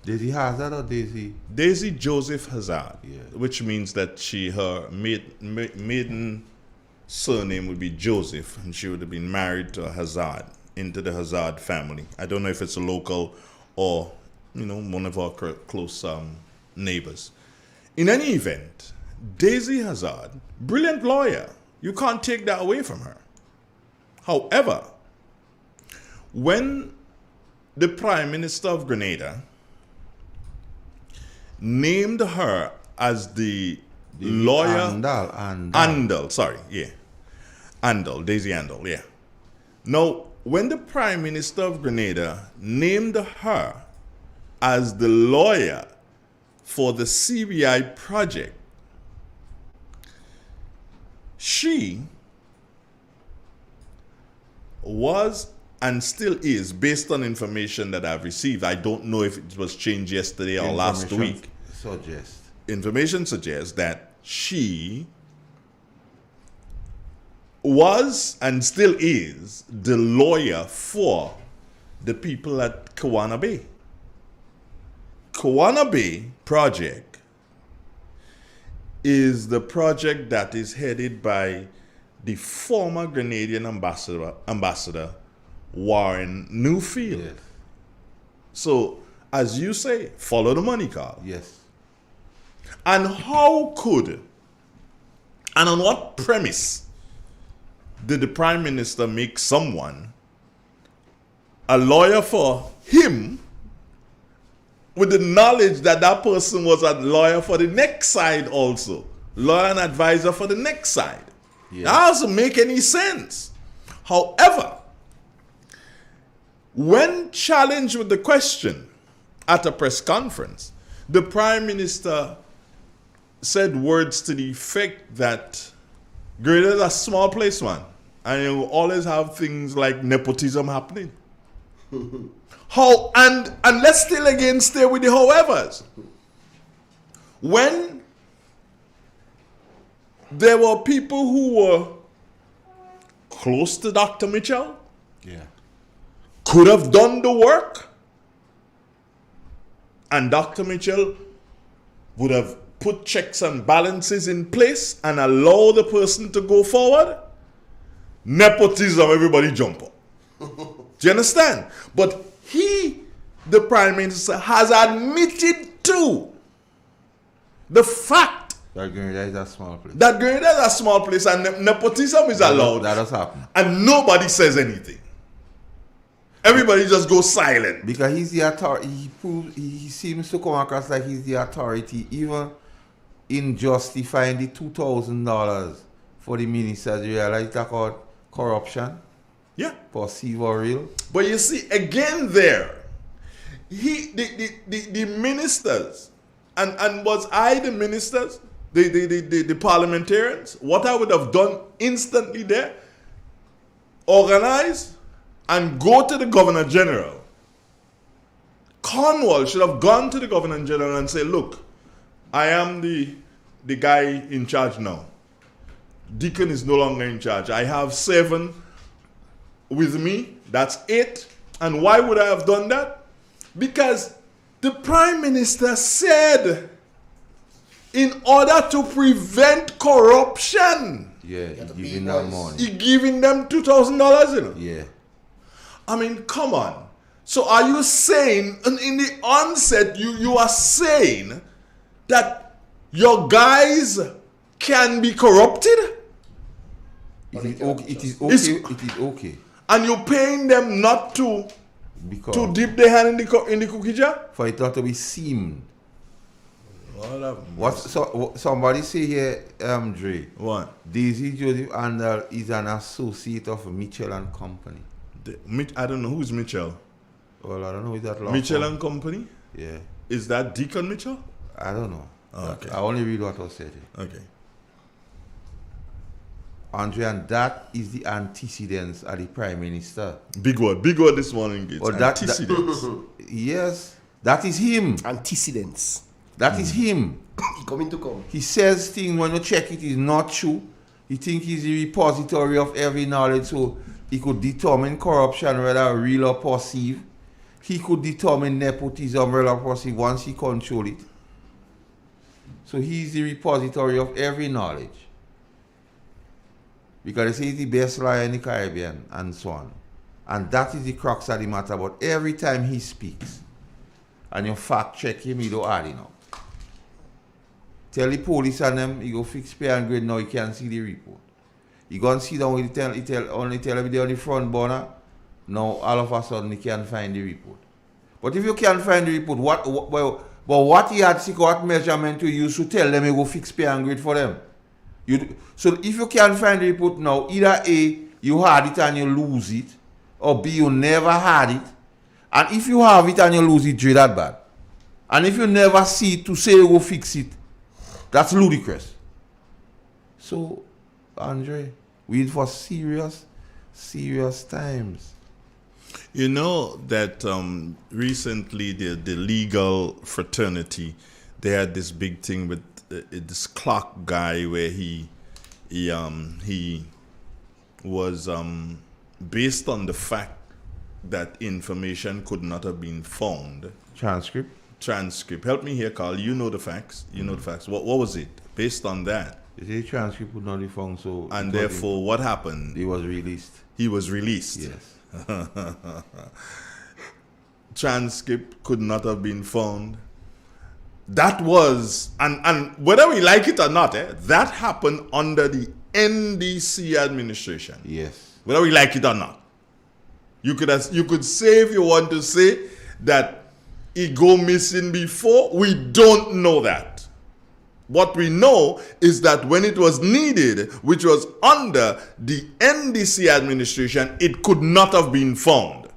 Hazard or Daisy? Daisy Joseph Hazard, which means that her maiden surname would be Joseph, and she would have been married to a Hazard, into the Hazard family. I don't know if it's a local or, one of our close neighbors. In any event, Daisy Hazard, brilliant lawyer. You can't take that away from her. However, when the Prime Minister of Grenada named her as the lawyer... Daisy Andal, yeah. Now, when the Prime Minister of Grenada named her as the lawyer for the CBI project, she was and still is, based on information that I've received. I don't know if it was changed yesterday or last week. Information suggests that she was and still is the lawyer for the people at Kawana Bay. Kawana Bay project is the project that is headed by the former Grenadian ambassador Warren Newfield. Yes. So, as you say, follow the money, Carl. Yes. And how could, and on what premise did the Prime Minister make someone a lawyer for him with the knowledge that that person was a lawyer for the next side also? Lawyer and advisor for the next side. Yeah. That doesn't make any sense. However, when challenged with the question at a press conference, the Prime Minister said words to the effect that Grenada is a small place, man, and you will always have things like nepotism happening. And let's still again stay with the howevers. When there were people who were close to Dr. Mitchell, could have done the work, and Dr. Mitchell would have put checks and balances in place and allow the person to go forward, nepotism, everybody jump up. Do you understand? But the Prime Minister, has admitted to the fact that Grenada is a small place. And nepotism is allowed. That does happen. And nobody says anything. Everybody just goes silent. Because he's the authority. He seems to come across like he's the authority, even in justifying the $2,000 for the ministers. You realize that called corruption? Yeah. Perceived or real? But you see, again there, the ministers, and was I the ministers, the parliamentarians, what I would have done instantly there organize and go to the Governor General. Cornwall should have gone to the Governor General and say, look, I am the guy in charge now. Deacon is no longer in charge. I have 7 with me. That's 8. And why would I have done that? Because the Prime Minister said, in order to prevent corruption. Yeah, he giving them money. He giving them $2,000, you know? Yeah. I mean, come on. So are you saying, in the onset, you are saying that your guys can be corrupted? It is okay. And you're paying them not to dip their hand in the cookie jar? For it not to be seamed. Somebody say here, Dre. What? Daisy Joseph Andal is an associate of Mitchell and Company. I don't know who's Mitchell. Well, I don't know. Is that law Mitchell firm? and Company? Yeah. Is that Deacon Mitchell? I don't know. Oh, okay. I only read what was said. Okay. Andre, and that is the antecedents of the Prime Minister. Big word this morning. Antecedents. Yes, that is him. Antecedents. That is him. He coming to come. He says things when you check it is not true. He thinks he's the repository of every knowledge, so he could determine corruption whether real or perceived. He could determine nepotism real or perceived once he control it. So he's the repository of every knowledge. Because they say he's the best lawyer in the Caribbean and so on. And that is the crux of the matter. But every time he speaks and you fact check him, he don't add it up. Tell the police and them, he go fix pay and grade now, he can't see the report. He go and sit down with only tell everybody on the front burner, now all of a sudden he can't find the report. But if you can't find the report, what he had to what measurement to use to tell them he go fix pay and grade for them? So if you can't find the report now, either A, you had it and you lose it, or B, you never had it. And if you have it and you lose it, Dre, that bad. And if you never see it to say you go fix it, that's ludicrous. So, Andre, we in for serious times. You know that recently the legal fraternity, they had this big thing with this clock guy where he was based on the fact that information could not have been found. Transcript. Help me here, Carl. You know the facts. What was it? Based on that. The transcript could not be found, so... And therefore, what happened? He was released. He was released. Yes. Transcript could not have been found. That was, and whether we like it or not, that happened under the NDC administration. Yes. Whether we like it or not. You could say, if you want to say, that it go missing before. We don't know that. What we know is that when it was needed, which was under the NDC administration, it could not have been found.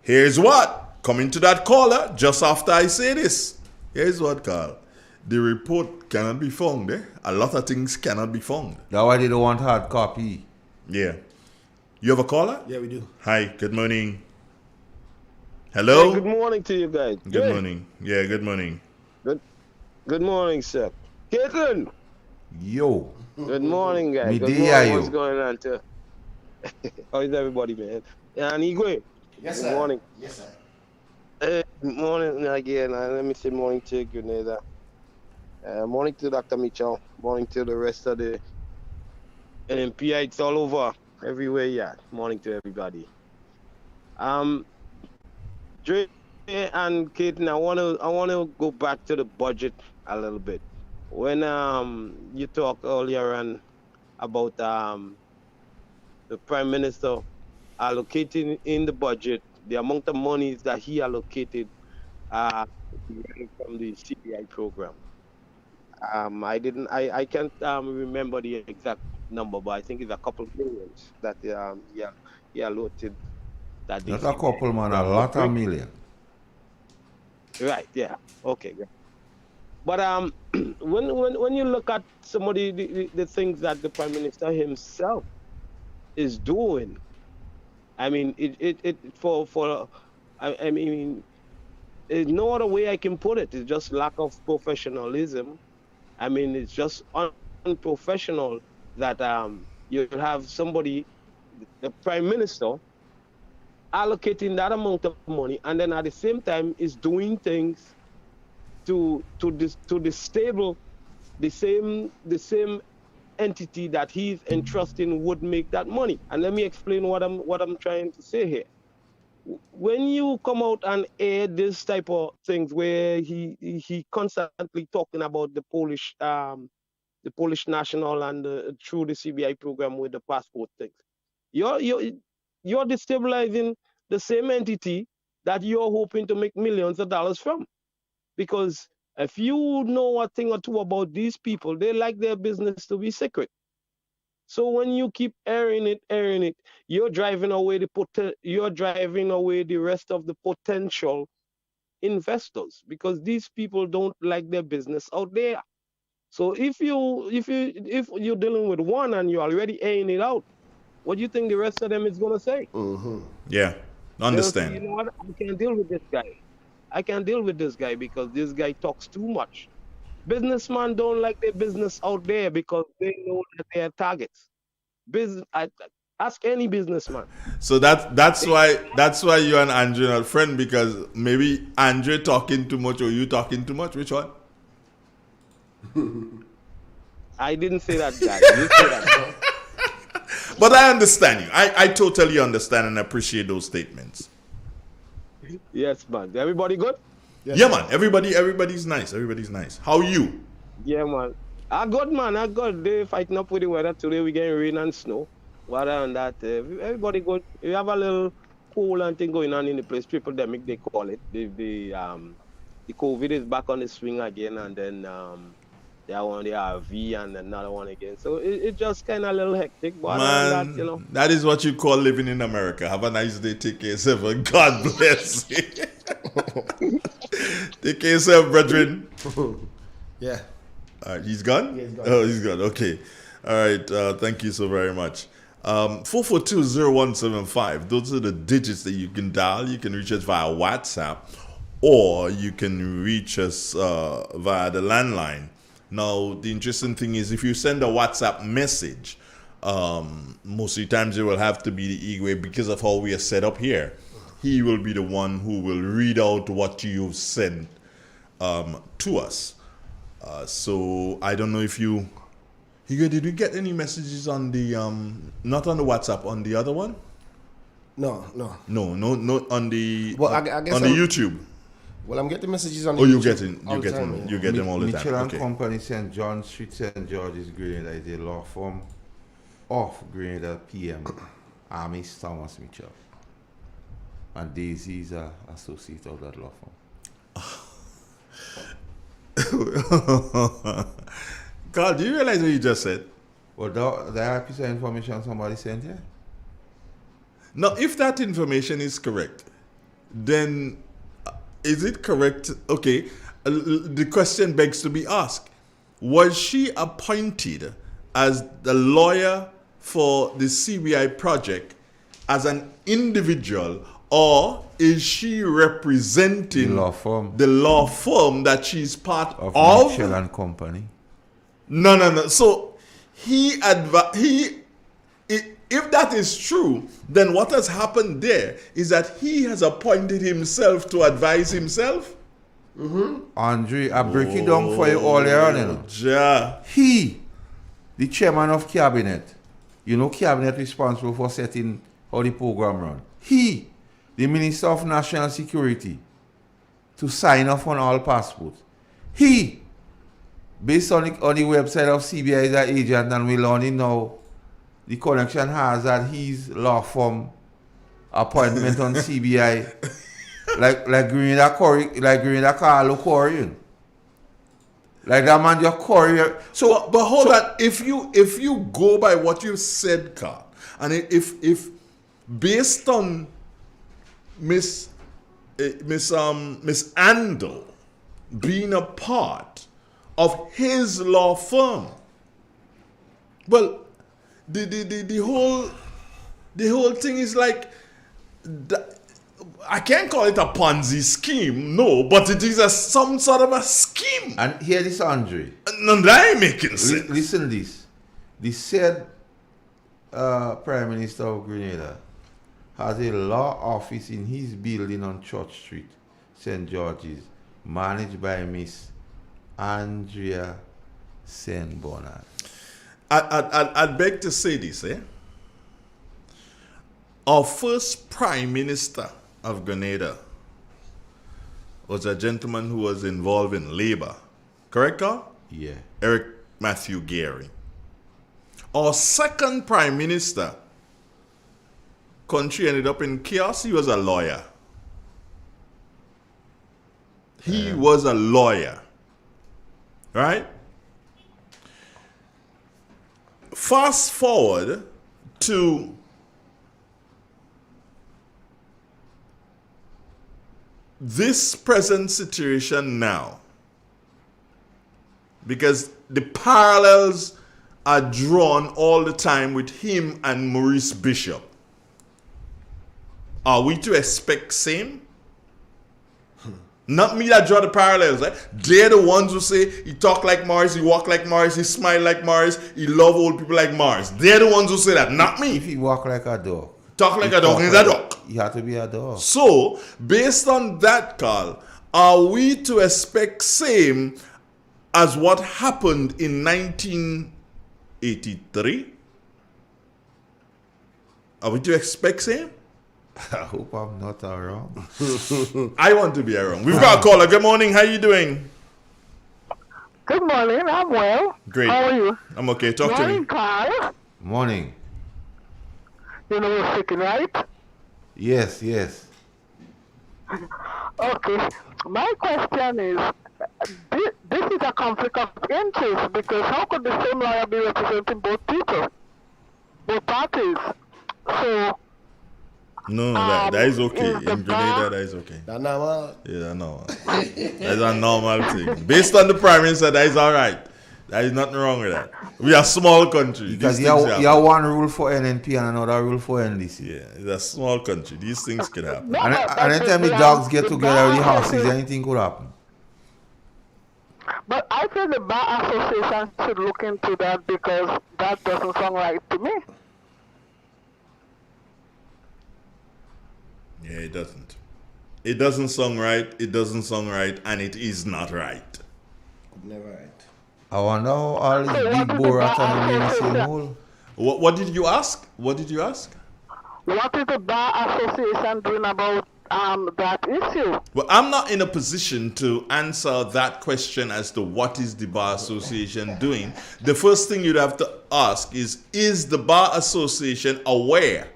Here's what. Coming to that caller just after I say this. Here's what, Carl. The report cannot be found. A lot of things cannot be found. That's why they don't want hard copy. Yeah. You have a caller? Yeah, we do. Hi, good morning. Hello? Hey, good morning to you guys. Good morning. Yeah, good morning. Good morning, sir. Caitlin. Yo. Good morning, guys. Good morning. What's going on, too? How is everybody, man? And Igwe. Yes, good sir. Morning. Yes, sir. Good morning again. Let me say morning to Grenada. Morning to Dr. Mitchell. Morning to the rest of the NMPI. It's all over. Everywhere, yeah. Morning to everybody. Dre and Caitlin, I wanna go back to the budget a little bit. When you talked earlier on about the Prime Minister allocating in the budget the amount of monies that he allocated from the CBI program. I can't remember the exact number, but I think it's a couple of millions that he allotted. Not a couple, man, a lot of million. Right, yeah. Okay, great. But when you look at some of the things that the Prime Minister himself is doing, I mean, I mean, there's no other way I can put it. It's just lack of professionalism. I mean, it's just unprofessional that you have somebody, the prime minister, allocating that amount of money, and then at the same time is doing things to disable the same entity that he's entrusting would make that money. And let me explain what I'm trying to say here. When you come out and air this type of things where he constantly talking about the Polish national and through the CBI program with the passport things, you're destabilizing the same entity that you're hoping to make millions of dollars from. Because if you know a thing or two about these people, they like their business to be secret. So when you keep airing it, you're driving away the rest of the potential investors, because these people don't like their business out there. So if you're dealing with one and you're already airing it out, what do you think the rest of them is gonna say? Yeah, understand. You know what? I can't deal with this guy. I can't deal with this guy because this guy talks too much. Businessmen don't like their business out there because they know that they are targets. Ask any businessman. So that's why you and Andre are friend, because maybe Andre talking too much or you talking too much. Which one? I didn't say that, guy. You say that. But I understand you. I totally understand and appreciate those statements. Yes, man. Everybody good? Yes, yeah, man. Everybody's nice. Everybody's nice. How are you? Yeah, man. I good, man. I good. They fighting up with the weather today. We getting rain and snow. Other than that, everybody good. We have a little cool and thing going on in the place. Epidemic, they call it. The COVID is back on the swing again, and then they are on the RV and another one again. So it's just kind of a little hectic. But man, that, you know, that is what you call living in America. Have a nice day. Take care of yourself. And God bless you. Take care of yourself, brethren. Yeah. All right, he's gone? Yeah, he's gone. Oh, he's gone. Okay. All right. Thank you so very much. 442-0175. Those are the digits that you can dial. You can reach us via WhatsApp, or you can reach us via the landline. Now, the interesting thing is, if you send a WhatsApp message, most of the times it will have to be the Igwe, because of how we are set up here. He will be the one who will read out what you've sent to us. So I don't know if you... did we get any messages on the... not on the WhatsApp, on the other one? No, on the... Well, I guess on the YouTube. Well, I'm getting messages on the YouTube. You get them all the time. Mitchell and Okay. Company, St. John Street, St. George's, Grenada, is a law firm of Grenada PM, Amis Thomas Mitchell. And Daisy is an associate of that law firm. God, do you realize what you just said? Well, that piece of information somebody sent here? Now, if that information is correct, then is it correct? Okay, the question begs to be asked. Was she appointed as the lawyer for the CBI project as an individual, or is she representing the law firm that she's part of? Mitchell and Company. No. So if that is true, then what has happened there is that he has appointed himself to advise himself. Andre, I break it down for you all here on, you know. Yeah. He, the chairman of cabinet, cabinet responsible for setting how the program run. He, the minister of national security, to sign off on all passports. He, based on the website of CBI, is an agent, and we learning now the connection has that his law firm appointment on CBI, like Grenada Carlo Corey. Like that man just Corey. So, but hold on. If you go by what you said, Carl, and if based on Miss Andel being a part of his law firm, well, the whole thing is like I can't call it a Ponzi scheme, no, but it is some sort of a scheme. And hear this, Andre. No, that ain't making sense. Listen to this. The said Prime Minister of Grenada has a law office in his building on Church Street, St. George's, managed by Miss Andrea St. Bernard. I'd beg to say this, Our first Prime Minister of Grenada was a gentleman who was involved in labor. Correct, Carl? Yeah. Eric Matthew Gary. Our second Prime Minister, country ended up in chaos. He was a lawyer. He was a lawyer. Right? Fast forward to this present situation now, because the parallels are drawn all the time with him and Maurice Bishop. Are we to expect same? Not me that draw the parallels. They're the ones who say he talk like Morris, he walk like Morris, he smile like Morris, he love old people like Morris. They're the ones who say that, not me. If he walk like a dog. Talk like a dog, he's a dog. You have to be a dog. So, based on that, Carl, are we to expect same as what happened in 1983? Are we to expect same? I hope I'm not wrong. I want to be wrong. We've got a caller. Good morning. How you doing? Good morning. I'm well. Great. How are you? I'm okay. Talk morning, to me. Carl. Morning. You know you're sick, right? Yes. Okay. My question is, this is a conflict of interest because how could the same lawyer be representing both people, both parties? So. No, that is okay. In Grenada, that is okay. That's normal. Yeah, that's normal. That's a normal thing. Based on the Prime Minister, that is all right. There is nothing wrong with that. We are a small country. Because you have one rule for NNP and another rule for NDC. Yeah, it's a small country. These things could happen. And anytime the dogs get together with the horses, anything could happen. But I think the Bar Association should look into that because that doesn't sound right to me. Yeah, it doesn't. It doesn't sound right. It doesn't sound right, and it is not right. Never right. I wonder how all these big borat are in the same hole. What did you ask? What did you ask? What is the Bar Association doing about that issue? Well, I'm not in a position to answer that question as to what is the Bar Association doing. The first thing you'd have to ask is the Bar Association aware?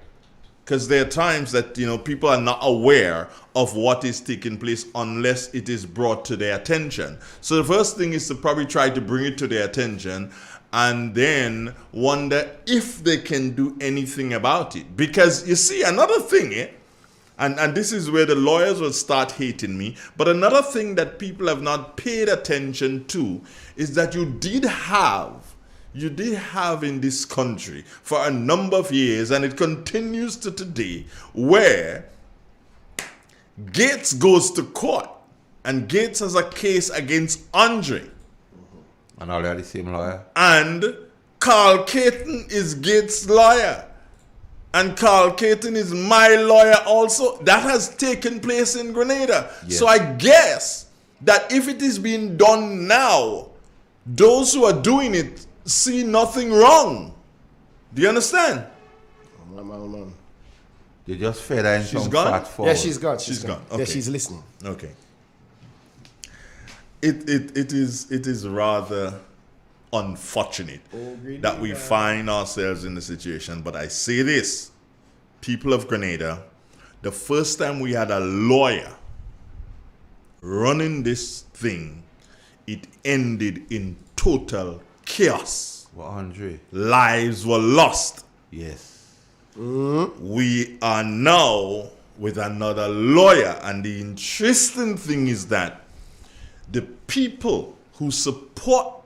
Because there are times that, people are not aware of what is taking place unless it is brought to their attention. So the first thing is to probably try to bring it to their attention and then wonder if they can do anything about it. Because you see, another thing, and this is where the lawyers will start hating me, but another thing that people have not paid attention to is that you did have in this country for a number of years, and it continues to today, where Gates goes to court, and Gates has a case against Andre. And all they are the same lawyer. And Carl Caton is Gates' lawyer. And Carl Caton is my lawyer also. That has taken place in Grenada. Yes. So I guess that if it is being done now, those who are doing it see nothing wrong. Do you understand? They just fed her in some gone? fat forward. Yeah, she's gone. She's gone. Okay. Yeah, she's listening. Okay. It is rather unfortunate that we find ourselves in the situation. But I say this, people of Grenada, the first time we had a lawyer running this thing, it ended in total chaos. Well, Andre. Lives were lost. Yes. We are now with another lawyer, and the interesting thing is that the people who support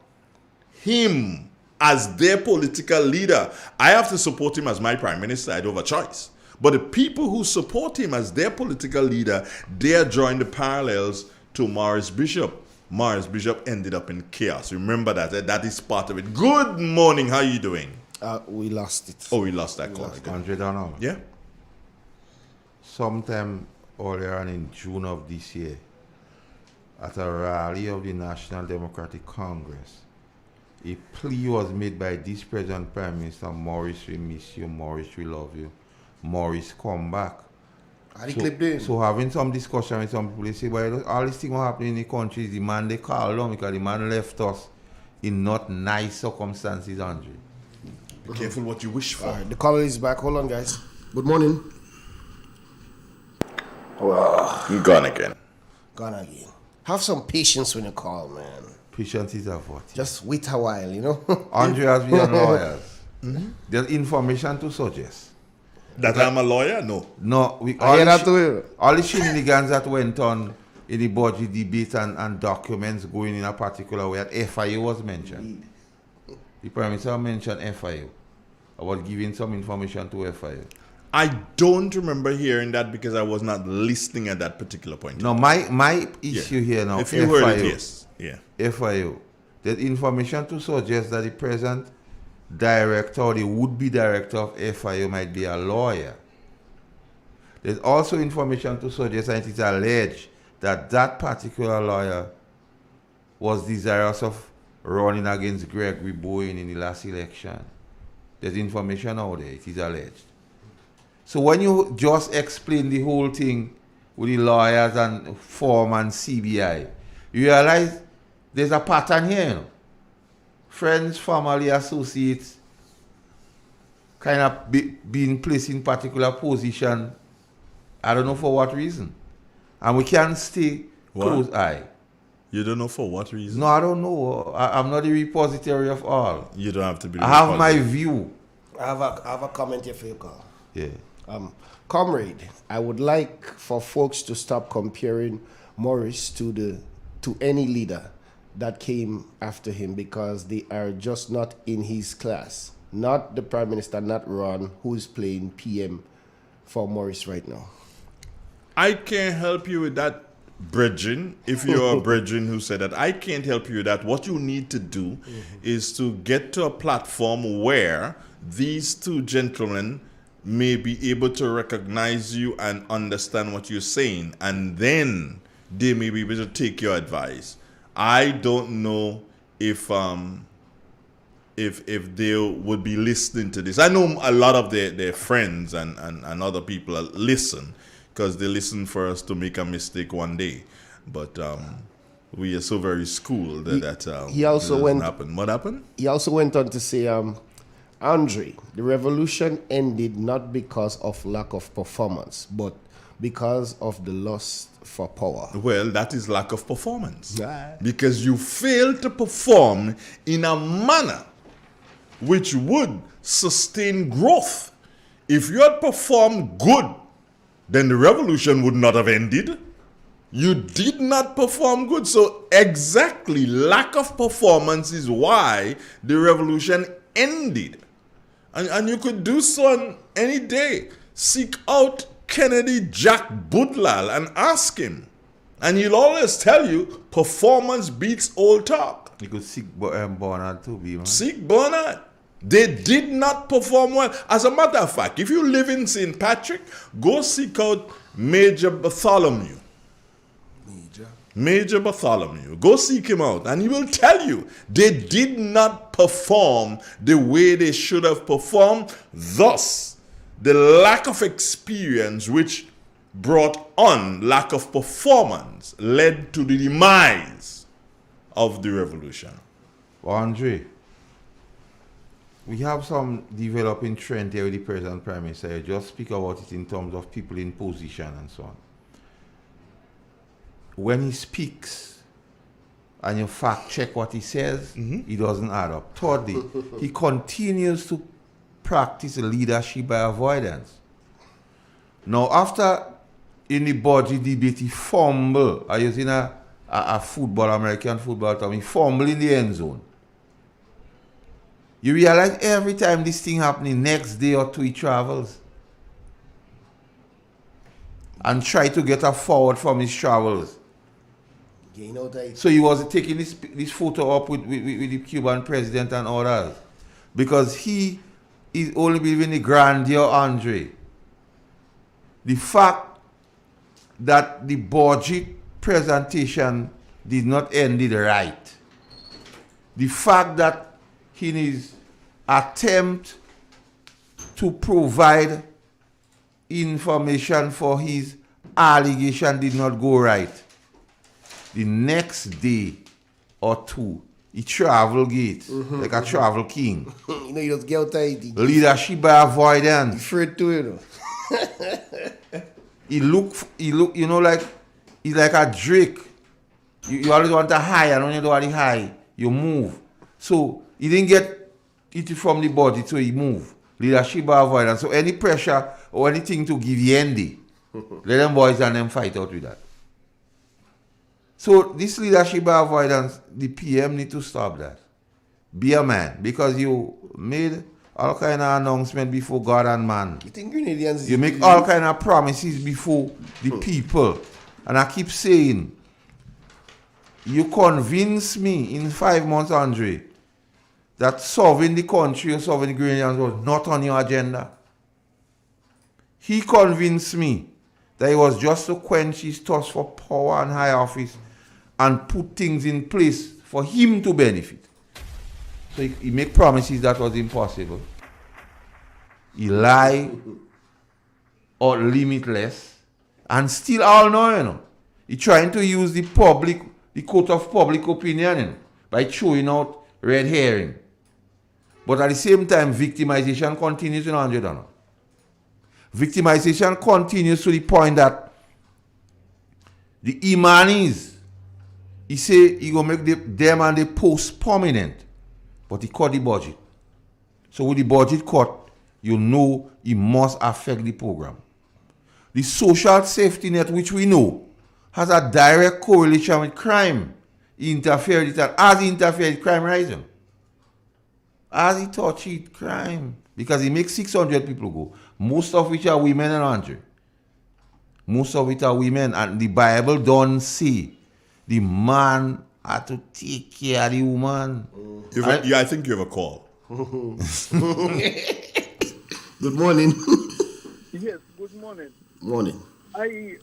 him as their political leader, I have to support him as my prime minister. I don't have a choice. But the people who support him as their political leader, they are drawing the parallels to Morris Bishop. Morris Bishop ended up in chaos. Remember that. That is part of it. Good morning. How are you doing? We lost it. Oh, we lost that call. $100. Yeah. Sometime earlier on in June of this year, at a rally of the National Democratic Congress, a plea was made by this present Prime Minister, Morris, we miss you, Morris, we love you, Morris, come back. So having some discussion with some people, they say, well, all this thing happening in the country is the man they called on because the man left us in not nice circumstances, Andre. Be careful what you wish for. The caller is back. Hold on, guys. Good morning. Well, gone again. Gone again. Have some patience when you call, man. Patience is a virtue. Just wait a while, you know. Andre, as we are lawyers, there's information to suggest. That I'm a lawyer? No. No. All the shenanigans that went on in the budget debate and documents going in a particular way, that FIU was mentioned. The Prime Minister mentioned FIU about giving some information to FIU. I don't remember hearing that because I was not listening at that particular point. No, my issue here now, if you FIU, heard it, yes. Yeah. FIU, there's information to suggest that the present director or the would-be director of FIU might be a lawyer. There's also information to suggest, and it is alleged, that that particular lawyer was desirous of running against Gregory Bowen in the last election. There's information out there, it is alleged. So when you just explain the whole thing with the lawyers and form and CBI, you realize there's a pattern here, you know. Friends, family, associates, kind of being placed in particular position, I don't know for what reason. And we can't stay close eye. You don't know for what reason? No, I don't know. I'm not the repository of all. You don't have to be. I have my view. I have a comment here for you, Carl. Yeah. Comrade, I would like for folks to stop comparing Morris to any leader that came after him because they are just not in his class. Not the Prime Minister, not Ron, who is playing PM for Morris right now. I can't help you with that, Bridgin. If you're a Bridgin who said that, I can't help you with that. What you need to do is to get to a platform where these two gentlemen may be able to recognize you and understand what you're saying, and then they may be able to take your advice. I don't know if they would be listening to this. I know a lot of their friends and other people listen because they listen for us to make a mistake one day. But we are so very schooled that he also doesn't happen. What happened? He also went on to say, Andre, the revolution ended not because of lack of performance, but because of the lust for power. Well, that is lack of performance. Because you failed to perform in a manner which would sustain growth. If you had performed good, then the revolution would not have ended. You did not perform good. So exactly, lack of performance is why the revolution ended. And you could do so on any day. Seek out Kennedy Jack Budlal and ask him. And he'll always tell you, performance beats old talk. You could seek Bernard too, man. Seek Bernard. They did not perform well. As a matter of fact, if you live in St. Patrick, go seek out Major Bartholomew. Major Bartholomew. Go seek him out and he will tell you they did not perform the way they should have performed. Thus, the lack of experience which brought on lack of performance led to the demise of the revolution. Andre, we have some developing trend here with the present Prime Minister. Just speak about it in terms of people in position and so on. When he speaks and you fact check what he says, he doesn't add up. Thirdly, he continues to practice leadership by avoidance. Now, after in the budget debate, he fumble. I was in a football, American football term, he fumble in the end zone. You realize every time this thing happening, next day or two he travels. and try to get a forward from his travels. So he was taking this photo up with the Cuban president and others. Because he is only believing the grandeur, Andre. The fact that the budget presentation did not end it right. The fact that in his attempt to provide information for his allegation did not go right. The next day or two, he travel gate like a travel king. You know, you just get out. Leadership by avoidance. Afraid to, you know. He look, you know, like he's like a Drake. You always want to high, and when you don't want to high, you move. So he didn't get it from the body, so he move. Leadership by avoidance. So any pressure or anything to give Yendi, let them boys and them fight out with that. So this leadership by avoidance, the PM need to stop that. Be a man, because you made all kind of announcement before God and man. You think Grenadians? You make all kind of promises before the people, and I keep saying, you convince me in 5 months, Andre, that solving the country or solving the Grenadians was not on your agenda. He convinced me that it was just to quench his thirst for power and high office and put things in place for him to benefit. So he make promises that was impossible. He lie or limitless, and still all know, you know. He trying to use the court of public opinion, you know, by throwing out red herring. But at the same time, victimization continues in $100. Victimization continues to the point that the Imanis, he say he gonna make them and the post permanent, but he cut the budget. So with the budget cut, you know it must affect the program. The social safety net, which we know, has a direct correlation with crime. He interfered with that. As he interfered with crime rising. As he touched it, crime. Because he makes 600 people go. Most of which are women and 100. Most of it are women. And the Bible don't say the man had to take care of the woman. Yeah, I think you have a call. Good morning. Yes, good morning. Morning. I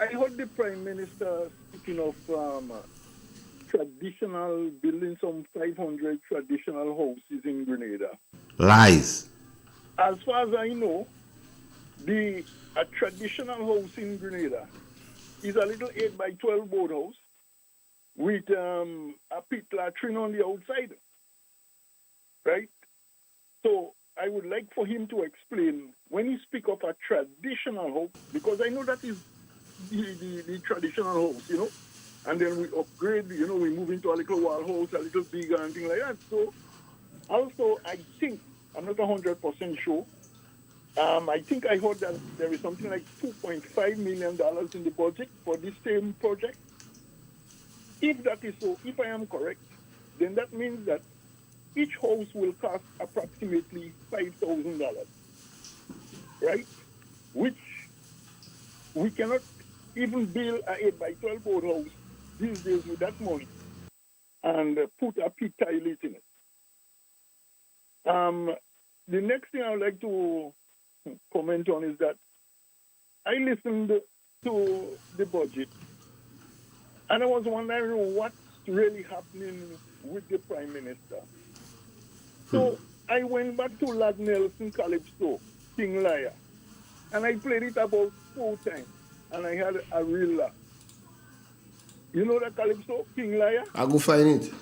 heard the Prime Minister speaking of traditional, building some 500 traditional houses in Grenada. Lies. As far as I know, a traditional house in Grenada is a little 8 by 12 board house with a pit latrine on the outside. Right? So I would like for him to explain when he speak of a traditional house, because I know that is the traditional house, you know, and then we upgrade, you know, we move into a little wall house, a little bigger and things like that. So also I think, I'm not 100% sure, I think I heard that there is something like $2.5 million in the budget for this same project. If that is so, if I am correct, then that means that each house will cost approximately $5,000, right? Which we cannot even build a 8 by 12 board house these days with that money and put a pit toilet in it. The next thing I would like to comment on is that I listened to the budget and I was wondering what's really happening with the Prime Minister. So I went back to Lad Nelson Calypso, King Liar, and I played it about 4 times, and I had a real laugh. You know that Calypso, King Liar? I'll go find it.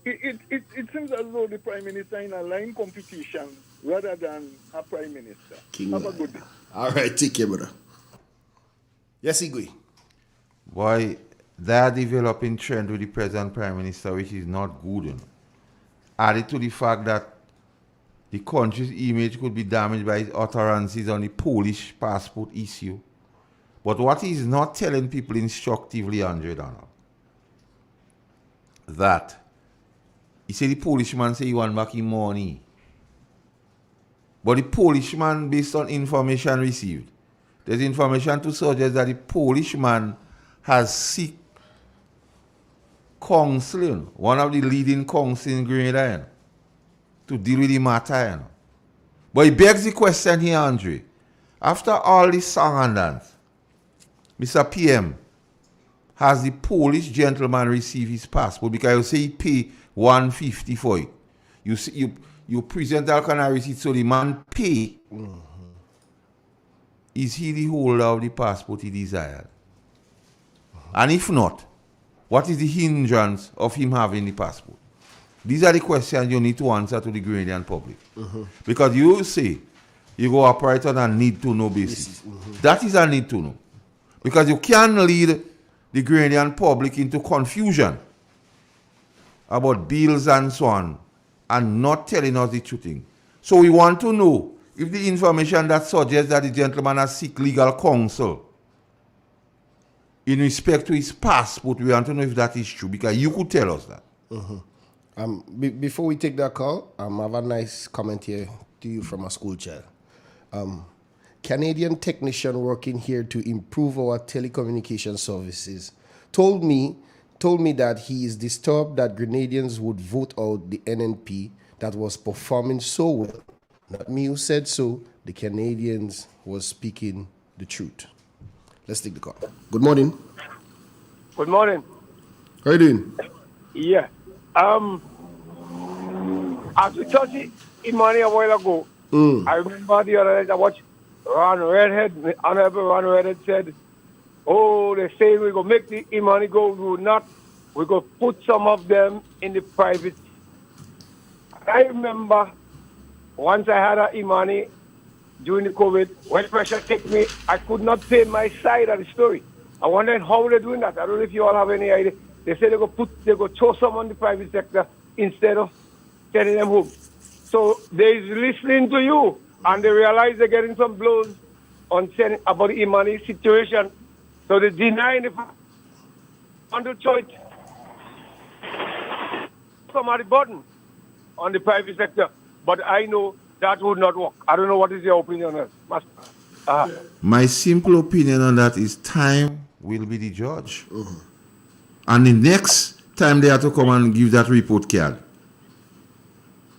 It seems as though the Prime Minister in a line competition rather than a Prime Minister. King Have Liar. a good day. All right, take care, brother. Yes, Igwe. Why, that developing trend with the present Prime Minister, which is not good, you know. Added to the fact that the country's image could be damaged by his utterances on the Polish passport issue. But what he's not telling people instructively, Andre Donald, that he said the Polish man say he want back his money. But the Polish man, based on information received, there's information to suggest that the Polish man has seek counsel, one of the leading counsel in Grenada, to deal with the matter. But it begs the question here, Andre. After all this song and dance, Mr. PM, has the Polish gentleman received his passport? Because you say he pay $150 for it. You present all kind of receipt, so the man pay. Mm-hmm. Is he the holder of the passport he desired? Mm-hmm. And if not, what is the hindrance of him having the passport? These are the questions you need to answer to the Grenadian public. Mm-hmm. Because you say you go operate on a need-to-know basis. Mm-hmm. That is a need-to-know. Because you can lead the Grenadian public into confusion about bills and so on, and not telling us the truth. So we want to know if the information that suggests that the gentleman has seek legal counsel in respect to his passport, we want to know if that is true, because you could tell us that. Mm-hmm. Before we take that call, I have a nice comment here to you from a school child. Canadian technician working here to improve our telecommunication services told me that he is disturbed that Grenadians would vote out the NNP that was performing so well. Not me who said so, the Canadians was speaking the truth. Let's take the call. Good morning. Good morning. How you doing? Yeah. As we touched Imani a while ago, I remember the other night I watched Honorable Ron Redhead said, oh, they're saying we're going to make the Imani go. We will not. We're going to put some of them in the private. I remember once I had an Imani during the COVID, when pressure took me, I could not say my side of the story. I wondered how they're doing that. I don't know if you all have any idea. They say they're going to throw some on the private sector instead of sending them home. So they're listening to you, and they realize they're getting some blows on saying about the Imani situation. So they deny the under choice some of the burden on the private sector. But I know that would not work. I don't know what is your opinion on that. My simple opinion on that is time will be the judge. Mm-hmm. And the next time they have to come and give that report card,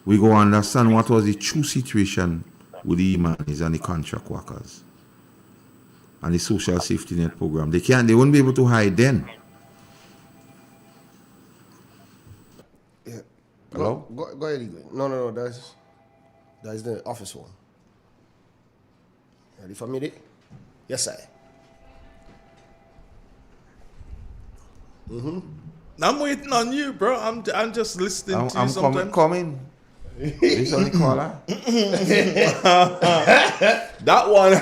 we go understand what was the true situation with the Imanis and the contract workers and the social safety net program. They won't be able to hide then. Yeah. Hello? Go ahead, Igwe. No, that's the office one. Ready for me? Yes, sir. Mm-hmm. I'm waiting on you, bro. I'm just listening to you sometimes. Coming. This on the caller. That one.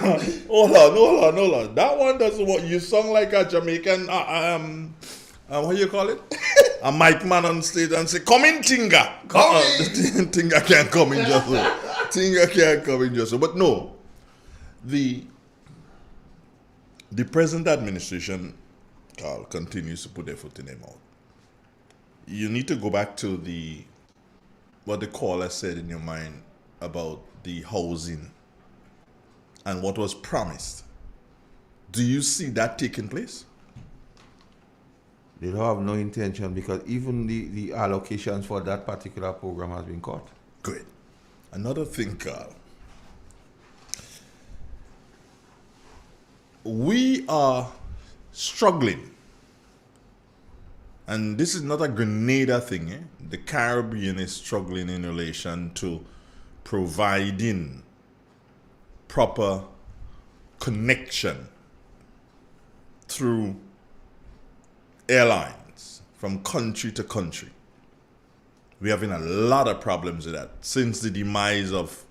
Hold on. That one doesn't what you sung like a Jamaican. What do you call it? A mic man on stage and say, "Come in, Tinga." Tinga can't come in just so. Tinga can't come in just so. But no, the present administration, Carl, continues to put their foot in their mouth. You need to go back to what the caller said in your mind about the housing and what was promised. Do you see that taking place? They don't have no intention, because even the allocations for that particular program has been cut. Good. Another thing, Carl. We are struggling. And this is not a Grenada thing. The Caribbean is struggling in relation to providing proper connection through airlines from country to country. We're having a lot of problems with that since the demise of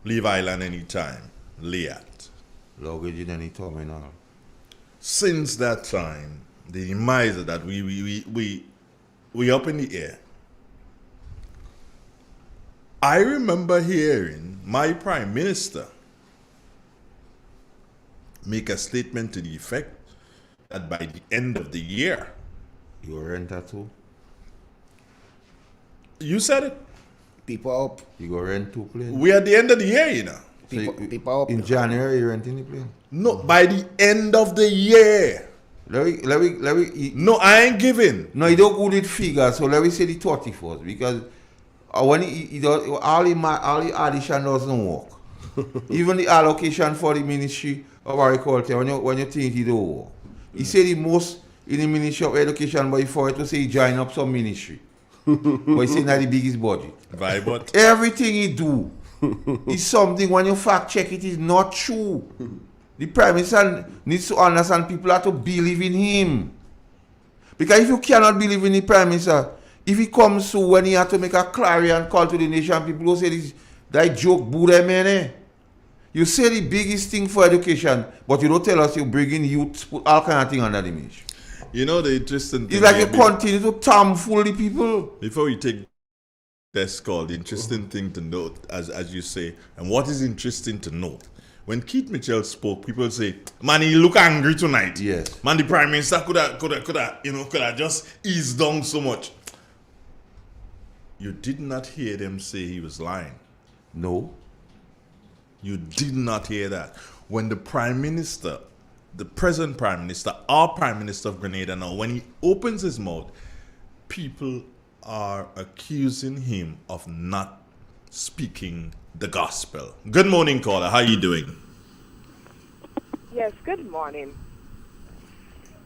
Leave Island Anytime, LIAT. Luggage in any terminal. Since that time, the demise of that, we up in the air. I remember hearing my Prime Minister make a statement to the effect that by the end of the year, you rent that too? You said it. People up. You go rent 2 planes. We at the end of the year, you know. People up. In January, you renting the plane? No, by the end of the year. No, I ain't giving. No, you don't go with figures. So let me say the 31st because when all the addition doesn't work. Even the allocation for the Ministry of Agriculture, when you think it don't work. He said the most in the Ministry of Education, but before it to say he join up some ministry. But he said not the biggest budget. But everything he do is something when you fact check it is not true. The Prime Minister needs to understand people have to believe in him. Because if you cannot believe in the Prime Minister, if he comes to when he has to make a clarion call to the nation, people will say this that joke Buddha man. You say the biggest thing for education, but you don't tell us you bring in youth, put all kind of thing under the ministry. You know the interesting thing. It's like you continue to tomfool the people. Before we take this call, the interesting thing to note, as you say, and what is interesting to note, when Keith Mitchell spoke, people say, "Man, he look angry tonight." Yes. Man, the Prime Minister could have just eased down so much. You did not hear them say he was lying. No. You did not hear that. When the Prime Minister, the present Prime Minister, our Prime Minister of Grenada now, when he opens his mouth, people are accusing him of not speaking the gospel. Good morning, caller. How are you doing? Yes, good morning.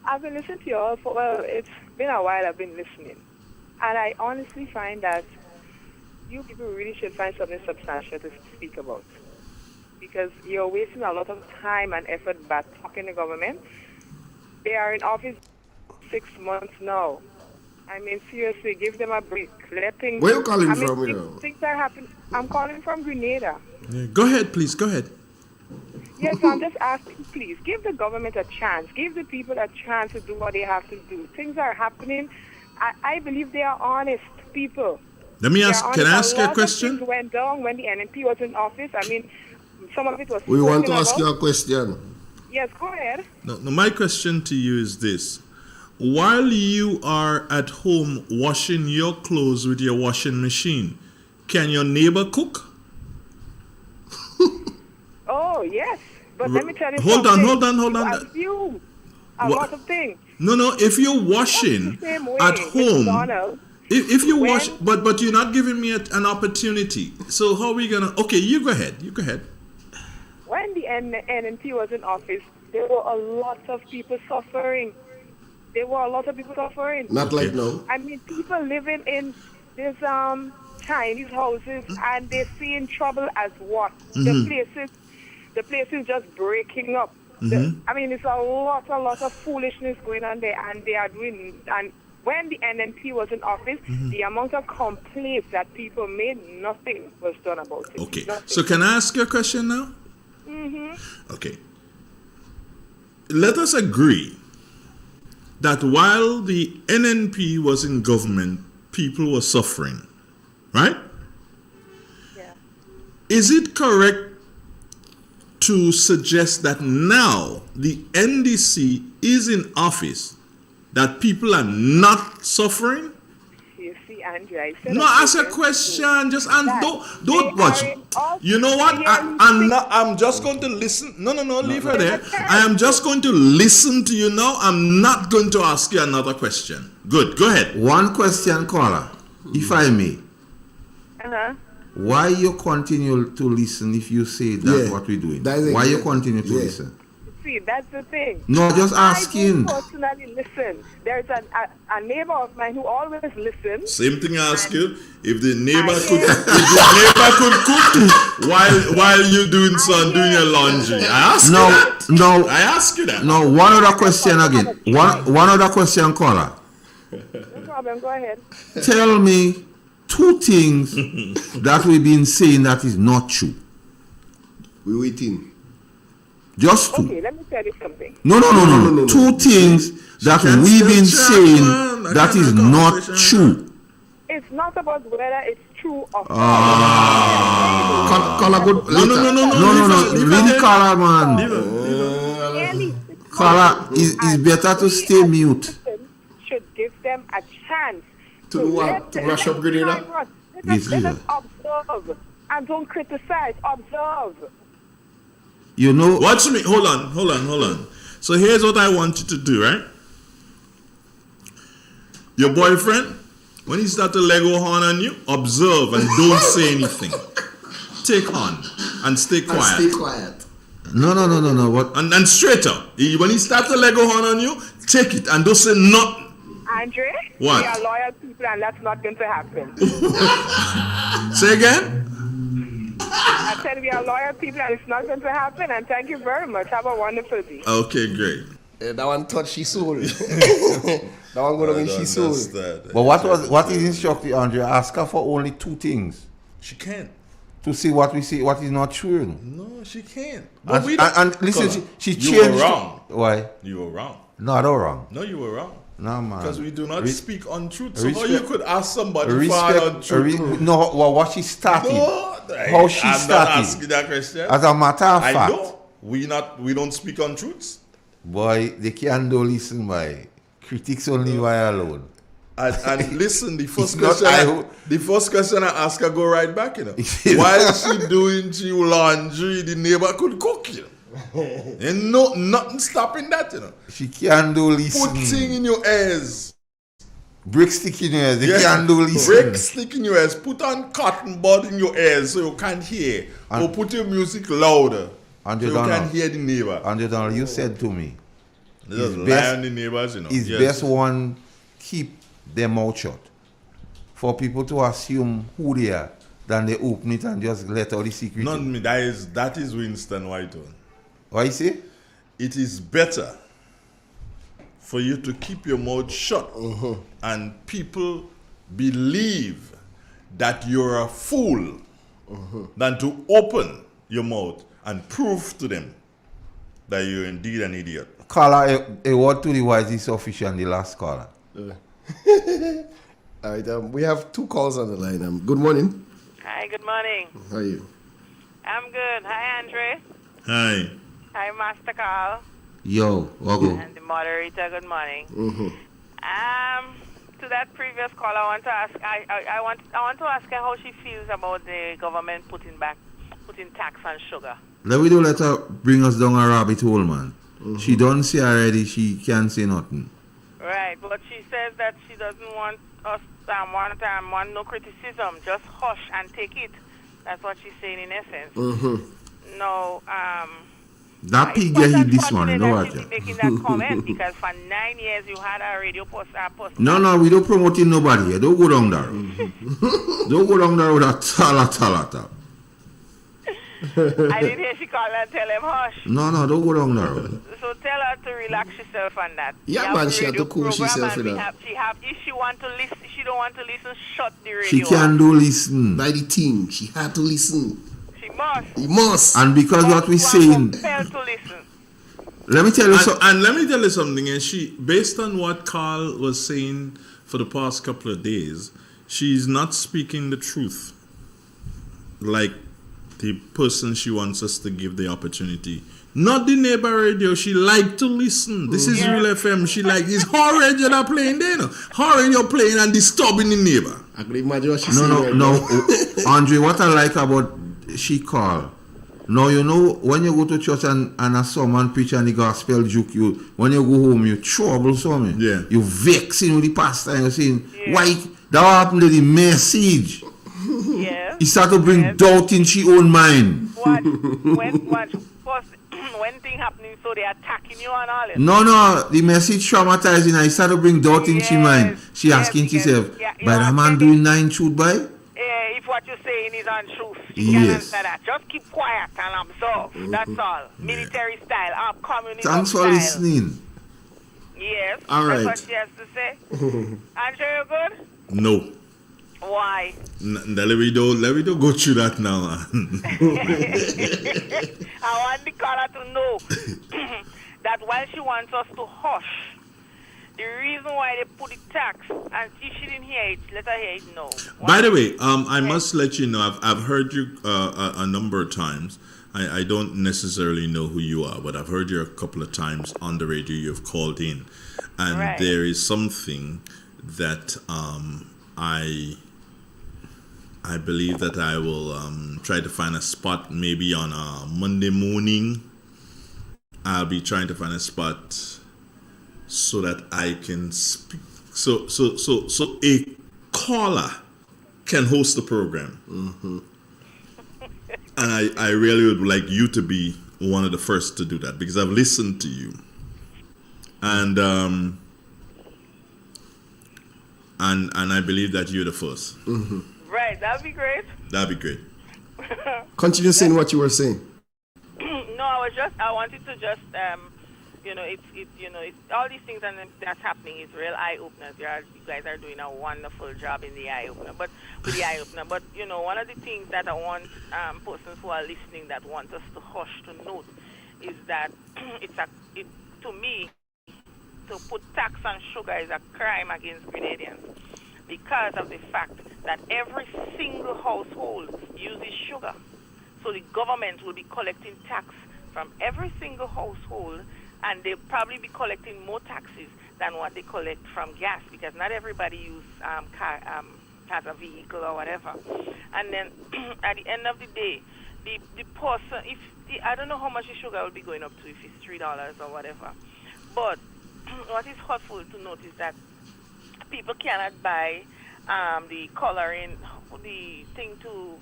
I've been listening to you all for, well, it's been a while I've been listening. And I honestly find that you people really should find something substantial to speak about. Because you're wasting a lot of time and effort by talking to government. They are in office 6 months now. I mean, seriously, give them a break. Let things. Where are you calling from? Things are happening. I'm calling from Grenada. Yeah, go ahead, please. Go ahead. Yes, I'm just asking, please, give the government a chance. Give the people a chance to do what they have to do. Things are happening. I believe they are honest people. Let me ask. Can I ask you a question? A lot of things went down when the NNP was in office. I mean, some of it was. We want to ask you a question. Yes, go ahead. No, my question to you is this. While you are at home washing your clothes with your washing machine, can your neighbor cook? Oh, yes. But let me tell you Hold something. on. You assume a lot of things. No, if you're washing at home, if you wash, but you're not giving me an opportunity. So how are we gonna? Okay, you go ahead. When the NNP was in office, there were a lot of people suffering. Not like now. I mean, people living in these Chinese houses, and they're seeing trouble as what? The places just breaking up. I mean, it's a lot of foolishness going on there, and they are doing. And when the NNP was in office, the amount of complaints that people made, nothing was done about it. Okay. Nothing. So can I ask you a question now? Okay. Let us agree that while the NNP was in government, people were suffering, right? Yeah. Is it correct to suggest that now the NDC is in office, that people are not suffering? You see, Andrew, I said. No, ask a question. Just don't watch. You know what? I'm just going to listen. No, leave her there. I am just going to listen to you now. I'm not going to ask you another question. Good. Go ahead. One question, caller, if I may. Why you continue to listen if you say that's what we're doing? Why you continue to listen? See, that's the thing. No, just asking. I personally listen. There's a neighbor of mine who always listens. Same thing I ask you. If the neighbor could cook while you're doing your laundry, I ask you that. No, one other question again. One other question, caller. No problem. Go ahead. Tell me 2 things that we've been saying that is not true. We're waiting. Just 2. Okay, let me tell you something. No. 2 things that we've been saying that is not true. It's not about whether it's true or No. Really, caller, man. Caller, it's better to stay mute. Should give them a chance to what? To rush up Grenada? Let us observe. And don't criticize, observe. You know. Watch me. Hold on. So here's what I want you to do, right? Your boyfriend, when he start to Lego horn on you, observe and don't say anything. Take on and stay quiet. And stay quiet. No. What? And straight up. When he start to Lego horn on you, take it and don't say nothing. Andre, what? We are loyal people and that's not going to happen. Say again? I said we are loyal people and it's not going to happen. And thank you very much. Have a wonderful day. Okay, great. That one touched she soul. That one gonna mean she soul. But what is instructed, Andre? Ask her for only 2 things. She can't. To see what we see, what is not true. No, she can't. And listen, she changed. You were wrong. Why? You were wrong. No, I don't wrong. No, you were wrong. No, man. Because we do not speak untruth. So how you could ask somebody for untruth? No, what she started. No, how she I'm started. not asking that question. As a matter of fact. I know. We don't speak untruths. Boy, they can't do listen by critics only by alone. And listen, the first question I ask her go right back, you know. While she doing laundry, the neighbor could cook, you know. And nothing stopping that, you know. She can't do listen. Put thing in your ears. Brick stick in your ears. They can't do listen. Brick stick in your ears. Put on cotton bud in your ears so you can't hear. Or put your music louder so you can hear the neighbor. Andre Donald, you said to me, just lie on the neighbors, you know. It's best one keep their mouth shut. For people to assume who they are, than they open it and just let all the secret. Not me. That is Winston Whitehall. What you say? It is better for you to keep your mouth shut and people believe that you're a fool than to open your mouth and prove to them that you're indeed an idiot. Caller, a word to the wisest official and the last caller. All right, we have 2 calls on the line. Good morning. Hi, good morning. How are you? I'm good. Hi, Andre. Hi. Hi, Master Carl. Yo, Wago. And the moderator, good morning. Mm-hmm. To that previous call, I want to ask. I want to ask her how she feels about the government putting tax on sugar. Let her bring us down a rabbit hole, man. Mm-hmm. She don't say already. She can't say nothing. Right, but she says that she doesn't want us want no criticism. Just hush and take it. That's what she's saying in essence. Mm-hmm. No, that pig get hit this morning. No, she's making that comment because for 9 years you had a radio post. No, we don't promoting nobody here. Don't go down there. Don't go down there with that tala. I didn't hear she call and tell him hush. No, don't go down there. So tell her to relax herself on that. Yeah, man, she had to cool herself with that. If she want to listen, she don't want to listen, shut the radio. She can do listen. By the team, she had to listen. She must. You must. And because what we saying. To listen. Let me tell you something. And let me tell you something. And based on what Carl was saying for the past couple of days, she's not speaking the truth. Like the person she wants us to give the opportunity. Not the neighbor radio. She like to listen. This is Real FM. She like it's her radio that playing there. No? Her radio playing and disturbing the neighbor. I can imagine what she's saying. No. Andre, what I like about she call. Now you know when you go to church and a someone preach and the gospel juke you, when you go home you trouble something. Yeah. You vexing with the pastor and you're saying, why that happened to the message? Yeah. He started to bring doubt in she own mind. When thing happening, so they attacking you and all it. No, the message traumatizing her. He started to bring doubt in she mind. She asking herself, by the man doing 9 truth by? If what you're saying is untruth, you can answer that. Just keep quiet and observe. That's all. Military style, communism Thanks for listening. Yes. All right. That's what she has to say. Andrew, you good? No. Why? Let me do go through that now. I want the caller to know that while she wants us to hush, the reason why they put the tax, and if she didn't hear it, let her hear it now. By the way, I must let you know, I've heard you a number of times. I don't necessarily know who you are, but I've heard you a couple of times on the radio. You've called in. And there is something that I believe that I will try to find a spot maybe on a Monday morning. I'll be trying to find a spot so that I can speak. So a caller can host the program. Mm-hmm. And I really would like you to be one of the first to do that because I've listened to you. And I believe that you're the first. Mm-hmm. Right, that'd be great. That'd be great. Continue saying what you were saying. No, I wanted to just, it's all these things that's happening is real eye openers. You guys are doing a wonderful job in the eye opener. But one of the things that I want persons who are listening that want us to hush to note is that to me, to put tax on sugar is a crime against Grenadians because of the fact that every single household uses sugar. So the government will be collecting tax from every single household, and they'll probably be collecting more taxes than what they collect from gas because not everybody has a vehicle or whatever. And then at the end of the day, the person, I don't know how much the sugar will be going up to, if it's $3 or whatever. But what is hurtful to note is that people cannot buy the coloring, the thing to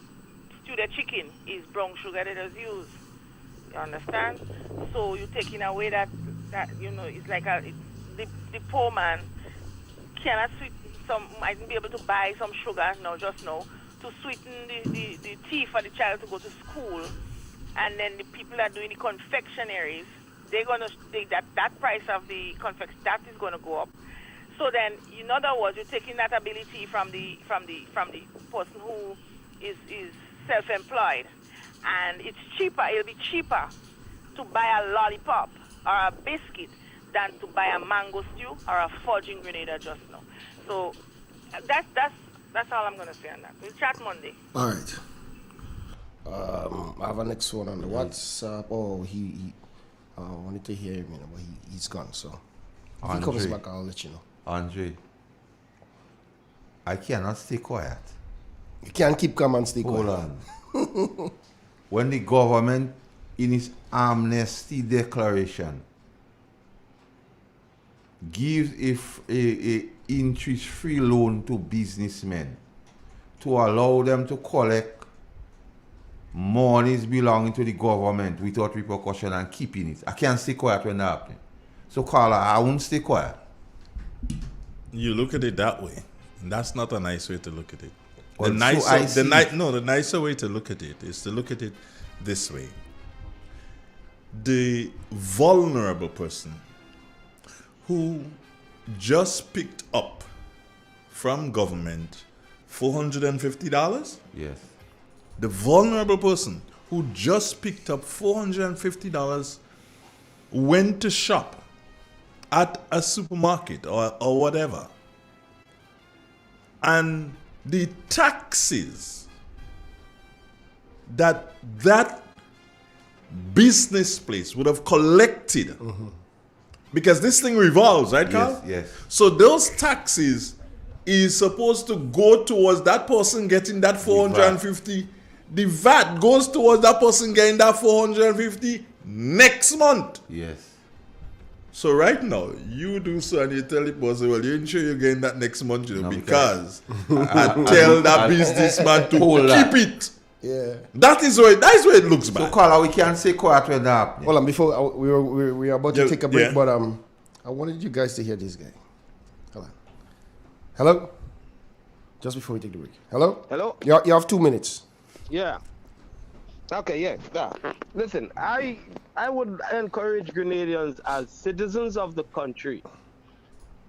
stew their chicken is brown sugar that is used. You understand? So you're taking away that it's like the poor man cannot might be able to buy some sugar to sweeten the tea for the child to go to school, and then the people that are doing the confectionaries, they're gonna that price of the that is gonna go up. So then, in other words, you're taking that ability from the person who is self-employed, and it's cheaper. It'll be cheaper to buy a lollipop or a biscuit than to buy a mango stew or a fudge in Grenada just now. So that's all I'm gonna say on that. We'll chat Monday. All right. I have a next one on the WhatsApp. Oh, he wanted to hear him, but he's gone. So if he comes back, I'll let you know. Andre, I cannot stay quiet. You can't keep calm and stay quiet. Hold on. When the government, in its amnesty declaration, gives a interest-free loan to businessmen to allow them to collect monies belonging to the government without repercussion and keeping it, I can't stay quiet when that happens. So, Carla, I won't stay quiet. You look at it that way. That's not a nice way to look at it. Well, The nicer way to look at it is to look at it this way. The vulnerable person who just picked up from government $450? Yes. The vulnerable person who just picked up $450 went to shop at a supermarket or whatever. And the taxes that business place would have collected, because this thing revolves, right, Carl? Yes. So those taxes is supposed to go towards that person getting that 450. The VAT goes towards that person getting that 450 next month. Yes. So right now, you do so and you tell the person, well, you ain't sure you're getting that next month, because I tell that businessman to keep it. Yeah. That's where it looks bad. So, Carla, we can't say quiet when that happens. Hold on, before we were about to take a break, but I wanted you guys to hear this guy. Hello? Just before we take the break. Hello? Hello? You have 2 minutes. Yeah. Okay, yeah. Listen, I would encourage Grenadians as citizens of the country,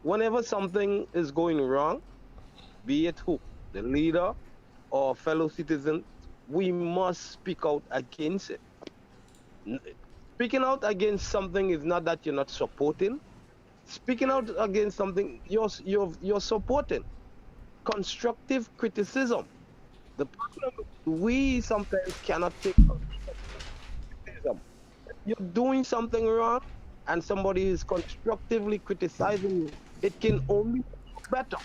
whenever something is going wrong, be it who, the leader or fellow citizen, we must speak out against it. Speaking out against something is not that you're not supporting. Speaking out against something you're supporting. Constructive criticism. The problem is we sometimes cannot take constructive criticism. If you're doing something wrong and somebody is constructively criticizing you, it can only be better.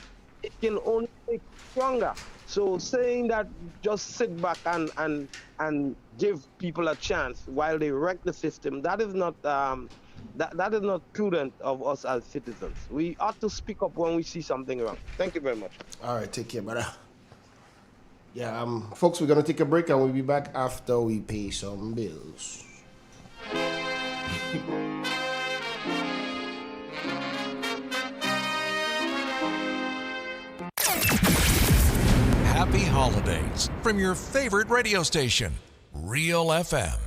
it can only make stronger. So saying that just sit back and give people a chance while they wreck the system, that is not that is not prudent of us as citizens. We ought to speak up when we see something wrong. Thank you very much. All right, take care, brother. Yeah, folks, we're gonna take a break and we'll be back after we pay some bills. Happy holidays from your favorite radio station, Real FM.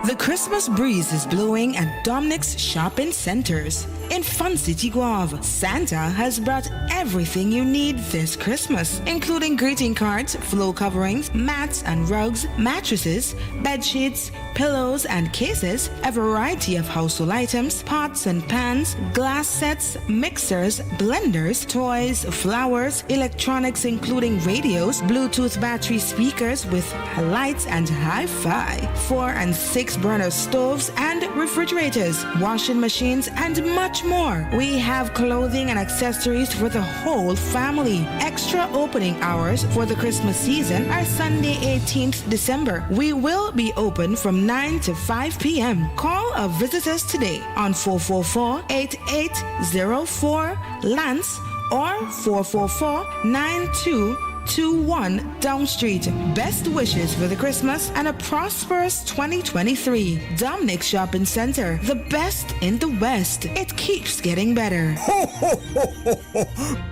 The Christmas breeze is blowing at Dominic's shopping centers. In Fun City Guave, Santa has brought everything you need this Christmas, including greeting cards, floor coverings, mats and rugs, mattresses, bed sheets, pillows and cases, a variety of household items, pots and pans, glass sets, mixers, blenders, toys, flowers, electronics including radios, Bluetooth battery speakers with lights and hi-fi, 4 and 6 burner stoves and refrigerators, washing machines and much more. We have clothing and accessories for the whole family. Extra opening hours for the Christmas season are Sunday 18th December. We will be open from 9 to 5 p.m. Call or visit us today on 444-8804 Lance or 444-9221 Down Street. Best wishes for the Christmas and a prosperous 2023. Dominic Shopping Center, the best in the West. It keeps getting better.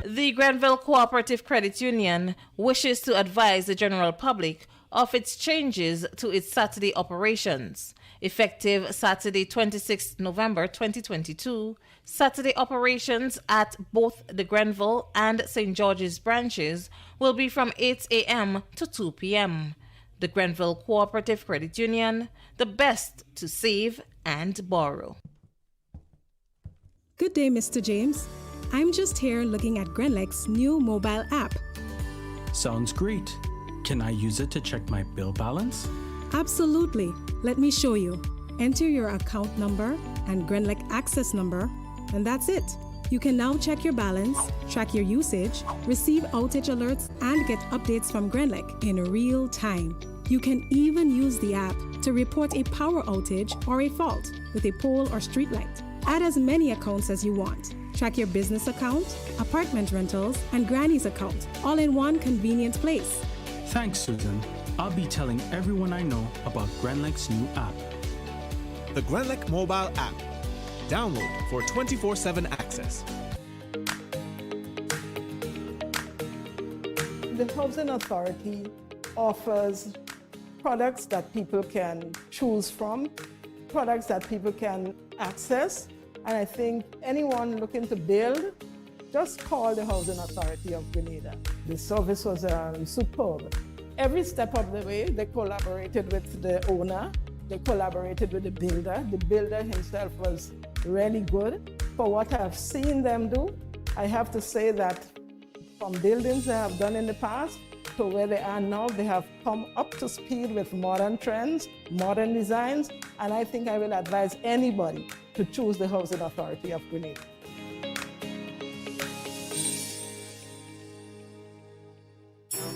The Granville Cooperative Credit Union wishes to advise the general public of its changes to its Saturday operations. Effective Saturday 26 November 2022, Saturday operations at both the Granville and St. George's branches will be from 8 a.m. to 2 p.m. The Granville Cooperative Credit Union, the best to save and borrow. Good day, Mr. James. I'm just here looking at Grenlec's new mobile app. Sounds great. Can I use it to check my bill balance? Absolutely. Let me show you. Enter your account number and Grenlec access number, and that's it. You can now check your balance, track your usage, receive outage alerts, and get updates from Grenlec in real time. You can even use the app to report a power outage or a fault with a pole or street light. Add as many accounts as you want. Track your business account, apartment rentals, and Granny's account, all in one convenient place. Thanks, Susan. I'll be telling everyone I know about Grenlec's new app. The Grenlec mobile app. Download for 24/7 access. The Housing Authority offers products that people can choose from, products that people can access, and I think anyone looking to build, just call the Housing Authority of Grenada. The service was superb. Every step of the way, they collaborated with the owner, they collaborated with the builder. The builder himself was really good. For what I've seen them do, I have to say that from buildings they have done in the past to where they are now, they have come up to speed with modern trends, modern designs, and I think I will advise anybody to choose the Housing Authority of Grenada.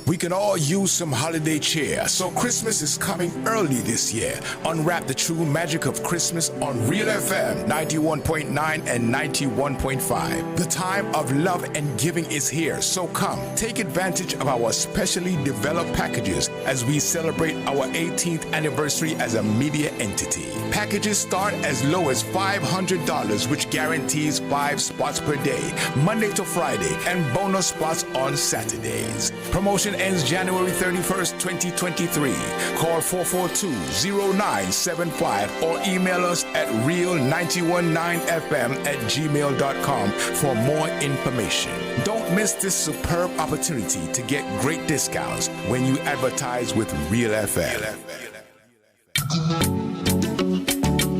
We can all use some holiday cheer, so Christmas is coming early this year. Unwrap the true magic of Christmas on Real FM 91.9 and 91.5. The time of love and giving is here, so come, take advantage of our specially developed packages as we celebrate our 18th anniversary as a media entity. Packages start as low as $500, which guarantees 5 spots per day, Monday to Friday, and bonus spots on Saturdays. Promotion ends January 31st, 2023. Call 442-0975 or email us at real919fm@gmail.com for more information. Don't miss this superb opportunity to get great discounts when you advertise with Real FM.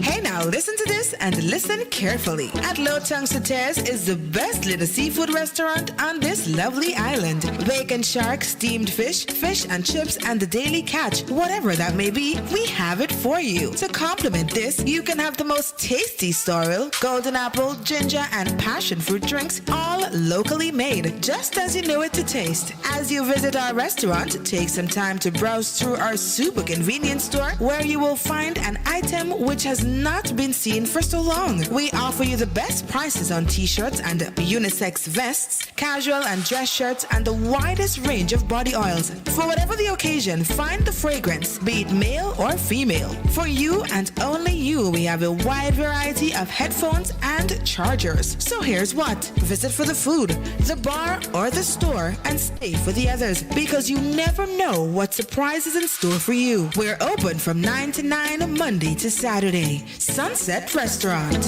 Hey now, Now listen to this and listen carefully. At Low Tongue Soteres is the best little seafood restaurant on this lovely island. Bacon shark, steamed fish, fish and chips, and the daily catch. Whatever that may be, we have it for you. To complement this, you can have the most tasty sorrel, golden apple, ginger, and passion fruit drinks, all locally made, just as you know it to taste. As you visit our restaurant, take some time to browse through our super convenience store, where you will find an item which has not been seen for so long. We offer you the best prices on t-shirts and unisex vests, casual and dress shirts, and the widest range of body oils. For whatever the occasion, find the fragrance, be it male or female. For you and only you, we have a wide variety of headphones and chargers. So here's what: visit for the food, the bar, or the store, and stay for the others, because you never know what surprise is in store for you. We're open from 9 to 9 Monday to Saturday. Sunset Restaurant.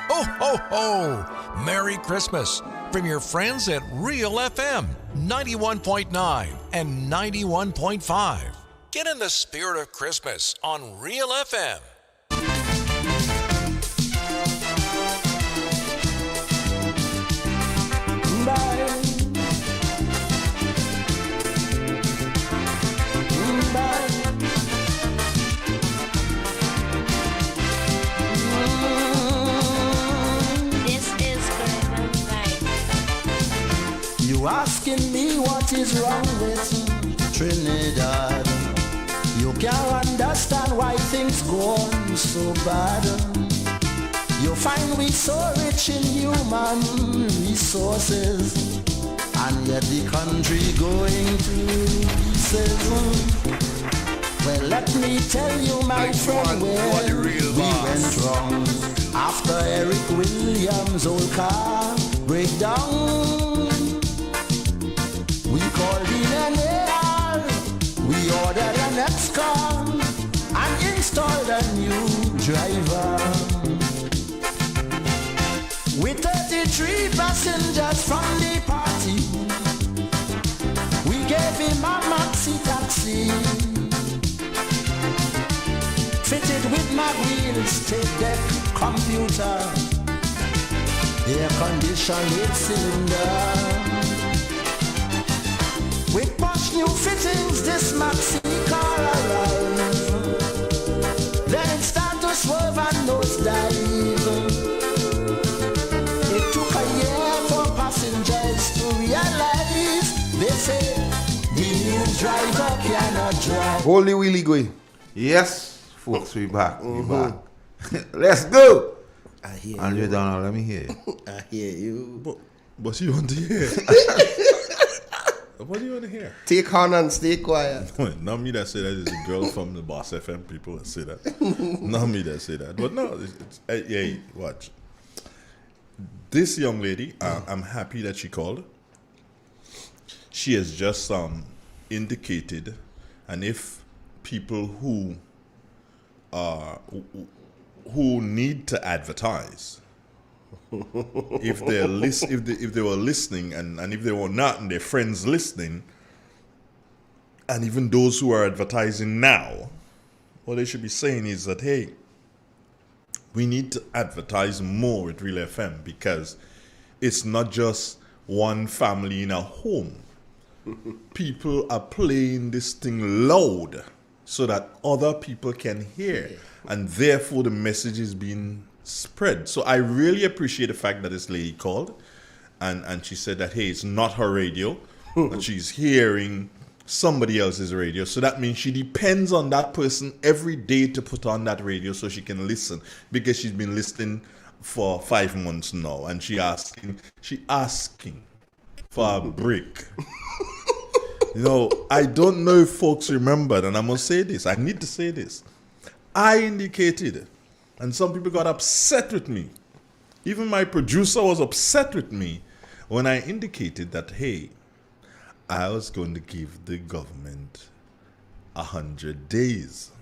Ho, ho, ho! Merry Christmas from your friends at Real FM 91.9 and 91.5. Get in the spirit of Christmas on Real FM. You asking me what is wrong with Trinidad? You can't understand why things go on so bad. You find we so rich in human resources, and yet the country going to pieces. Well, let me tell you, my friend, where we went wrong. After Eric Williams' old car breakdown, we called in an AR, we ordered an X-car, and installed a new driver. With 33 passengers from the party, we gave him a maxi taxi, fitted with mag wheels, tape deck, computer, air conditioned 8-cylinder. With posh new fittings, this maxi car arrived. Then it started to swerve and nosedive. It took a year for passengers to realize. They say the new driver cannot drive. Holy Willy Gui. Yes, folks, we back. We back. Let's go. I hear Andre you. Donald, let me hear you. I hear you. But you want to hear? What do you want to hear? Take on and stay quiet. Not me that say that. It's a girl from the Boss FM people that say that. Not me that say that. But no, hey, watch. This young lady, I'm happy that she called. She has just indicated, and if people who need to advertise, if they were listening and if they were not and their friends listening, and even those who are advertising now, what they should be saying is that, hey, we need to advertise more with Real FM, because it's not just one family in a home. People are playing this thing loud so that other people can hear, and therefore the message is being spread. So I really appreciate the fact that this lady called and she said that, hey, it's not her radio, that she's hearing somebody else's radio. So that means she depends on that person every day to put on that radio so she can listen, because she's been listening for 5 months now, and she asking for a break. You know, I don't know if folks remembered, and I'm going to say this. I need to say this. I indicated, and some people got upset with me. Even my producer was upset with me when I indicated that, hey, I was going to give the government 100 days.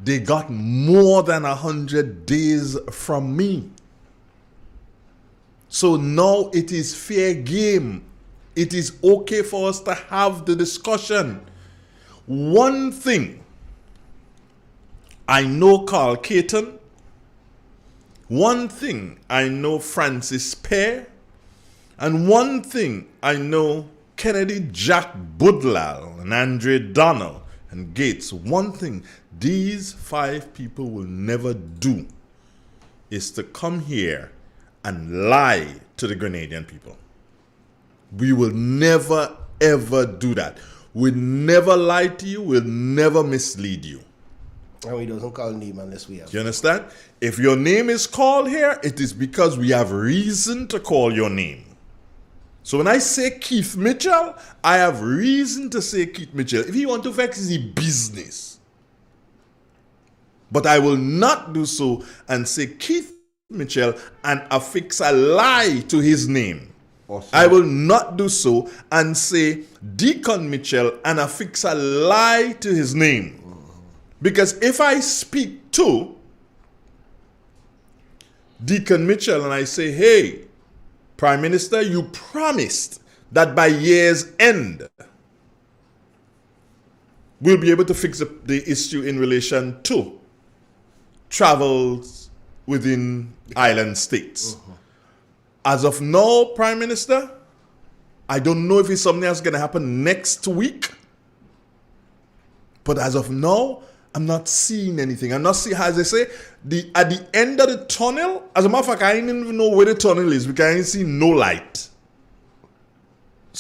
They got more than 100 days from me. So now it is fair game. It is okay for us to have the discussion. One thing I know Carl Caton. One thing I know Francis Pear. And one thing I know Kennedy Jack Budlal and Andre Donnell and Gates. One thing these 5 people will never do is to come here and lie to the Grenadian people. We will never ever do that. We'll never lie to you. We'll never mislead you. And we don't call name unless we have. Do you understand? If your name is called here, it is because we have reason to call your name. So when I say Keith Mitchell, I have reason to say Keith Mitchell. If he want to vex, it's his business. But I will not do so and say Keith Mitchell and affix a lie to his name. Awesome. I will not do so and say Deacon Mitchell and affix a lie to his name. Because if I speak to Deacon Mitchell and I say, hey, Prime Minister, you promised that by year's end, we'll be able to fix the issue in relation to travels within island states. As of now, Prime Minister, I don't know if it's something that's going to happen next week. But as of now, I'm not seeing anything. I'm not seeing, as they say, at the end of the tunnel, as a matter of fact, I didn't even know where the tunnel is because I didn't see no light.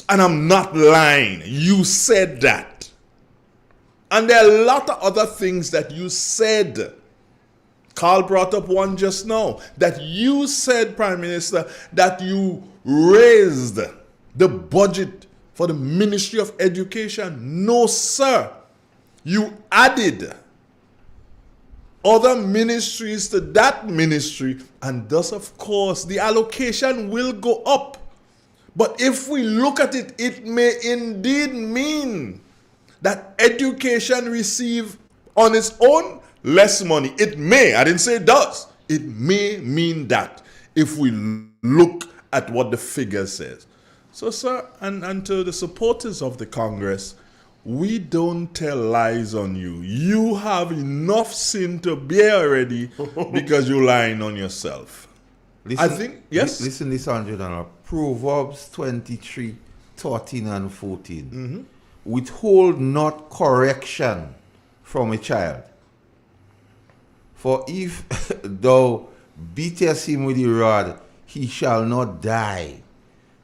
And I'm not lying. You said that. And there are a lot of other things that you said. Carl brought up one just now, that you said, Prime Minister, that you raised the budget for the Ministry of Education. No, sir. You added other ministries to that ministry, and thus, of course, the allocation will go up. But if we look at it, it may indeed mean that education receive on its own less money. It may, I didn't say it does. It may mean that if we look at what the figure says. So, sir, and to the supporters of the Congress, we don't tell lies on you. You have enough sin to bear already because you're lying on yourself. Listen, I think, yes? Listen, this $100. Proverbs 23, 13 and 14. Mm-hmm. Withhold not correction from a child. For if thou beatest him with the rod, he shall not die.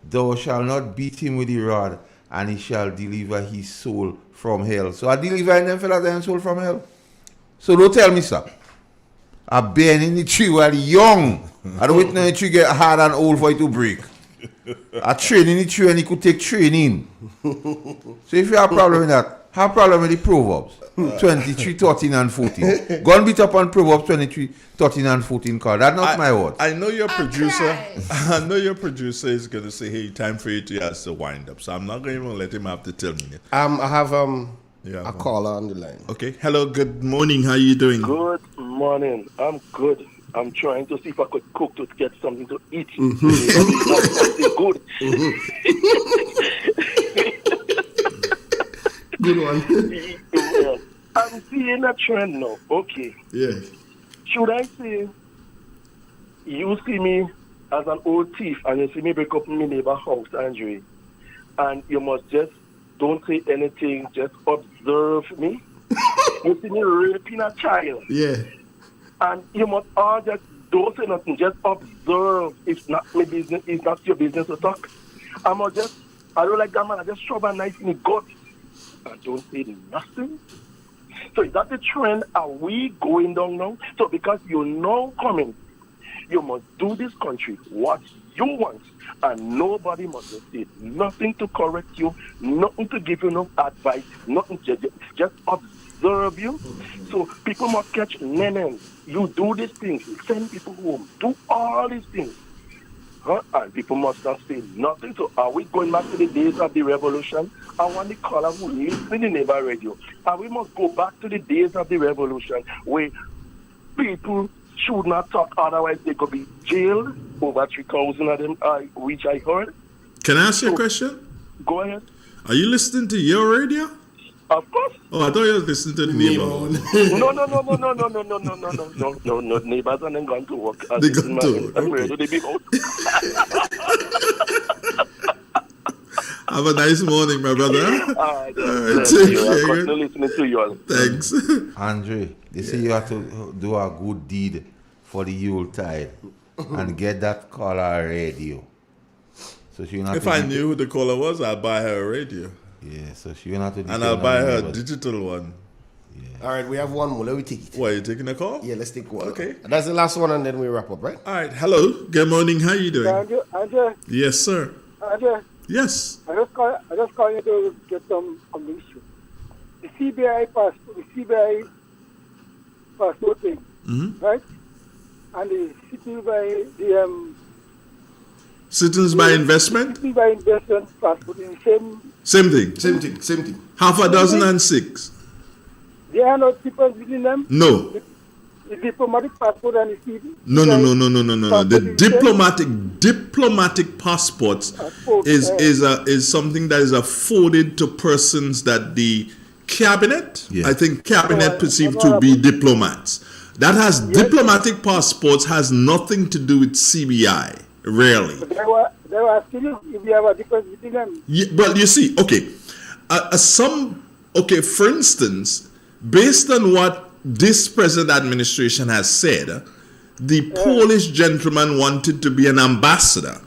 Thou shalt not beat him with the rod, and he shall deliver his soul from hell. So I deliver them fellas their soul from hell. So don't tell me, sir. I been in the tree while young. I don't wait till the tree get hard and old for it to break. I train in the tree and he could take training. So if you have a problem with that, have a problem with the Proverbs 23, 13 and 14. Go and beat up on Proverbs 23, 13 and 14 card. That's not my word. I know your producer. I know your producer is going to say, hey, time for you to wind up. So I'm not going to even let him have to tell me. I have a caller on the line. Okay. Hello, good morning. How are you doing? Good morning. I'm good. I'm trying to see if I could cook to get something to eat. Mm-hmm. Something good. Good one. Yeah. I'm seeing a trend now. Okay. Yes. Should I say, you see me as an old thief and you see me break up in my neighbor's house, Andre, and you must just don't say anything, just observe me. You see me raping a child. Yeah. And you must all just don't say nothing, just observe. It's not my business, it's not your business to talk. I don't like that man, I just shove a knife in the gut. I don't say nothing. So is that the trend? Are we going down now? So because you know coming, you must do this country what you want. And nobody must say nothing to correct you, nothing to give you no advice, nothing to just observe you. So people must catch nenes. You do these things, send people home, do all these things. And people must not say nothing. So are we going back to the days of the revolution? I want the caller who listen in neighbor radio. And we must go back to the days of the revolution where people should not talk, otherwise they could be jailed. Over 3,000 of them, which I heard. Can I ask you a question? Go ahead. Are you listening to your radio? Of course. Oh, I thought you were listening to the neighbor. No. Neighbors and then gone to work. They gone to work. Okay. To the big house. Have a nice morning, my brother. All right. Take care. I'm listening to you all. Thanks. Andre, they say you have to do a good deed for the Yuletide and get that caller a radio. So she not. If I knew who the caller was, I'd buy her a radio. Yeah, so she will not to. And I'll buy her a digital one. All right, we have one more. Let me take it. What, are you taking a call? Yeah, let's take one. Okay. And that's the last one, and then we wrap up, right? All right. Hello. Good morning. How you doing? Andrew, Yes, sir. Yes. I just call you to get some conviction. The CBI passport thing, right? And the Citizens by investment? Citizens by investment passport in the Same thing. Same thing. Half a dozen and 6. There are no difference between them? No. The diplomatic passport and the CBI? No. The diplomatic passports is something that is afforded to persons that the cabinet, I think cabinet perceived to be diplomats. That has diplomatic passports has nothing to do with CBI, really. But they were asking you if you have a difference between them. Yeah, well, you see, for instance, based on what this present administration has said, the Polish gentleman wanted to be an ambassador.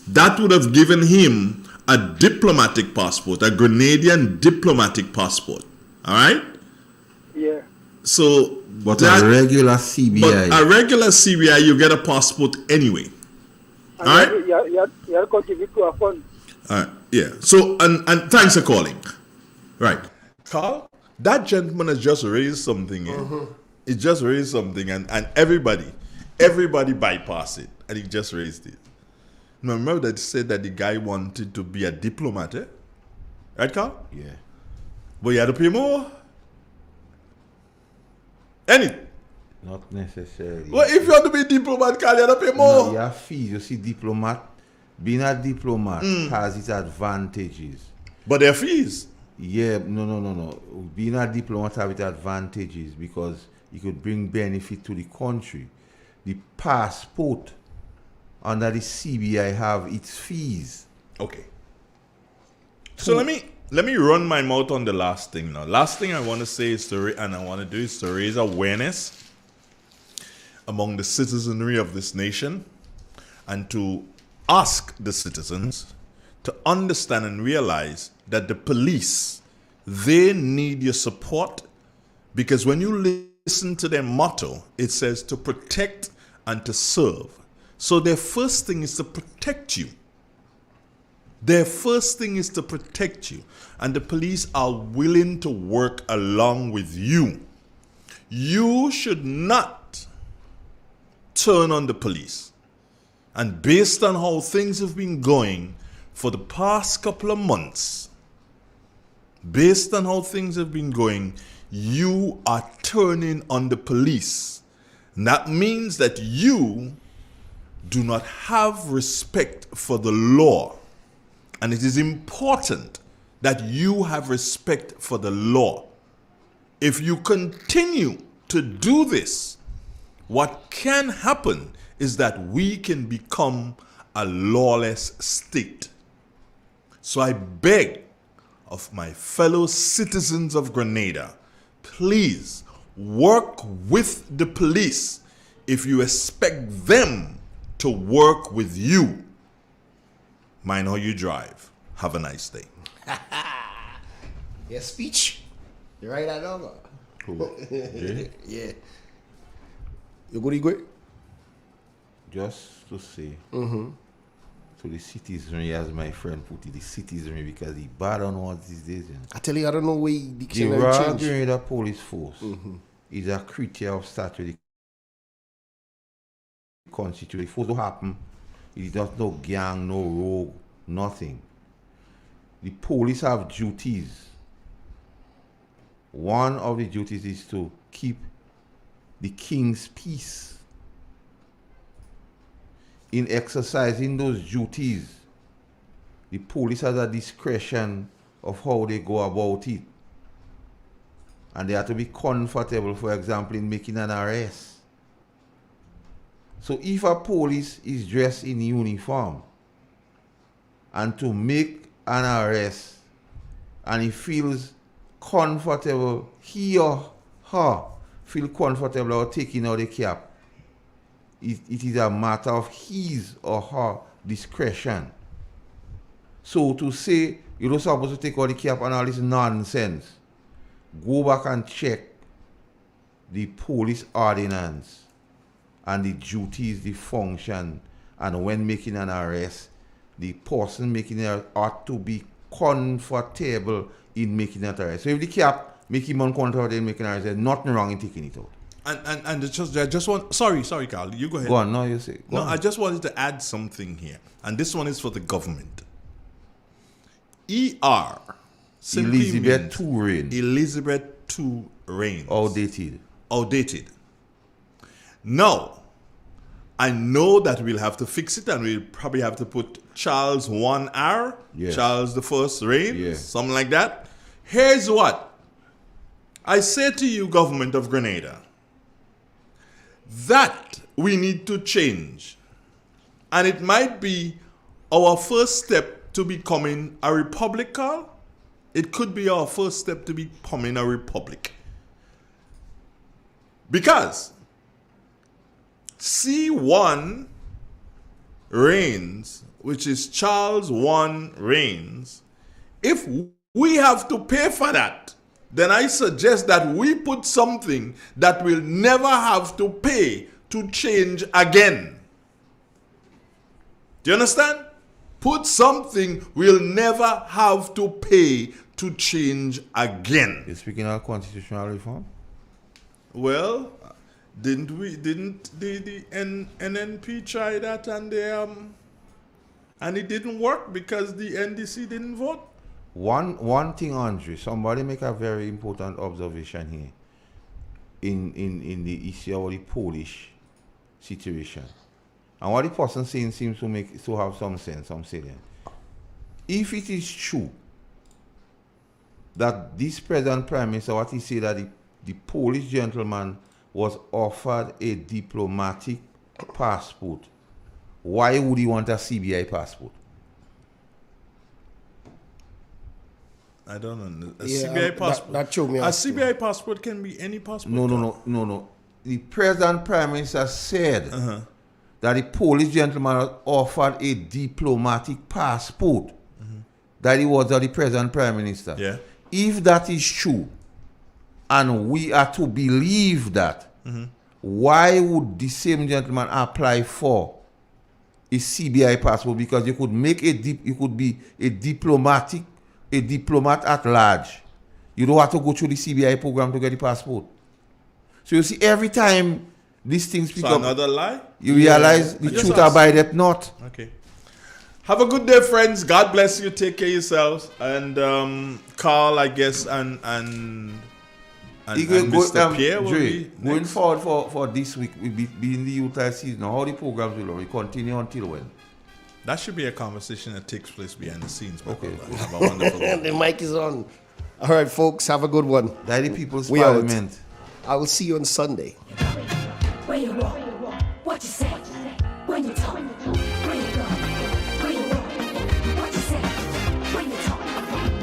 That would have given him a diplomatic passport, a Grenadian diplomatic passport. All right? Yeah. So, but a regular CBI, you get a passport anyway. And all right? You have to contribute to a fund. All right. Yeah. So, and thanks for calling. Right. Carl, that gentleman has just raised something. He just raised something, and everybody bypassed it, and he just raised it. Now, remember that said that the guy wanted to be a diplomat, eh? Right, Carl? Yeah. But you had to pay more. Anything. Not necessarily. Well, if you want to be a diplomat, Carl, you have to pay more. No, you have fees. You see, being a diplomat has its advantages. But there are fees. Yeah, no. Being a diplomat has its advantages because it could bring benefit to the country. The passport under the CBI have its fees. Okay. So let me run my mouth on the last thing now. Last thing I want to say is to raise awareness among the citizenry of this nation and to ask the citizens to understand and realize that the police, they need your support, because when you listen to their motto, it says to protect and to serve. So their first thing is to protect you. Their first thing is to protect you. And the police are willing to work along with you. You should not turn on the police. And based on how things have been going for the past couple of months, you are turning on the police. And that means that you do not have respect for the law. And it is important that you have respect for the law. If you continue to do this, what can happen is that we can become a lawless state. So I beg of my fellow citizens of Grenada, please work with the police if you expect them to work with you. Mind how you drive. Have a nice day. Your speech. You right that longer. Cool. Yeah. You good, Igwe? Just to say to the citizenry, as my friend put it, the citizenry, because he bad on all these days. You know. I tell you, I don't know where the The dictionary Royal changed. Grenada Police Force is a creature of statute. Constitute. If it happen, it is not no gang, no rogue, nothing. The police have duties. One of the duties is to keep the king's peace. In exercising those duties, the police has a discretion of how they go about it. And they have to be comfortable, for example, in making an arrest. So if a police is dressed in uniform and to make an arrest and he feels comfortable, he or her feel comfortable about taking out the cap, it is a matter of his or her discretion. So to say you're not supposed to take out the cap and all this nonsense, go back and check the police ordinance and the duties, the function, and when making an arrest, the person making it ought to be comfortable in making that arrest. So if the cap make him uncomfortable in making an arrest, there's nothing wrong in taking it out. And I just want sorry, Carl, you go ahead. Go on, no, you say. No, I just wanted to add something here, and this one is for the government. ER simply Elizabeth II reign. Elizabeth II reigns. Outdated. Now, I know that we'll have to fix it, and we'll probably have to put Charles 1R, Yes. Charles the First reign, Yeah. something like that. Here's what I say to you, government of Grenada, that we need to change. And it might be our first step to becoming a republic, Carl. It could be our first step to becoming a republic. Because C1 reigns, which is Charles I reigns, if we have to pay for that, then I suggest that we put something that will never have to pay to change again. Do you understand? Put something we'll never have to pay to change again. You're speaking of constitutional reform? Well, didn't the NNP try that and it didn't work because the NDC didn't vote? One thing, Andre, somebody make a very important observation here in the issue of the Polish situation. And what the person saying seems to have some sense, some salient. If it is true that this present Prime Minister, what he said that the Polish gentleman was offered a diplomatic passport, why would he want a CBI passport? I don't know. A Yeah, CBI passport. that showed me a asking. CBI passport can be any passport. No. The present Prime Minister said that the Polish gentleman was offered a diplomatic passport. That he was the present Prime Minister. Yeah. If that is true, and we are to believe that, why would the same gentleman apply for a CBI passport? Because you could make you could be a diplomat at large. You don't have to go through the CBI program to get the passport. So you see, every time these things pick up, another lie? you realize the truth abide it not. Okay. Have a good day, friends. God bless you. Take care of yourselves. And Carl, I guess, and Mr. Pierre will be going next. forward for this week, we'll be in the Utah season. How the programs will continue until when? That should be a conversation that takes place behind the scenes. Okay. Have a wonderful day. The mic is on. All right, folks, have a good one. Daddy People's We out. Parliament. I will see you on Sunday.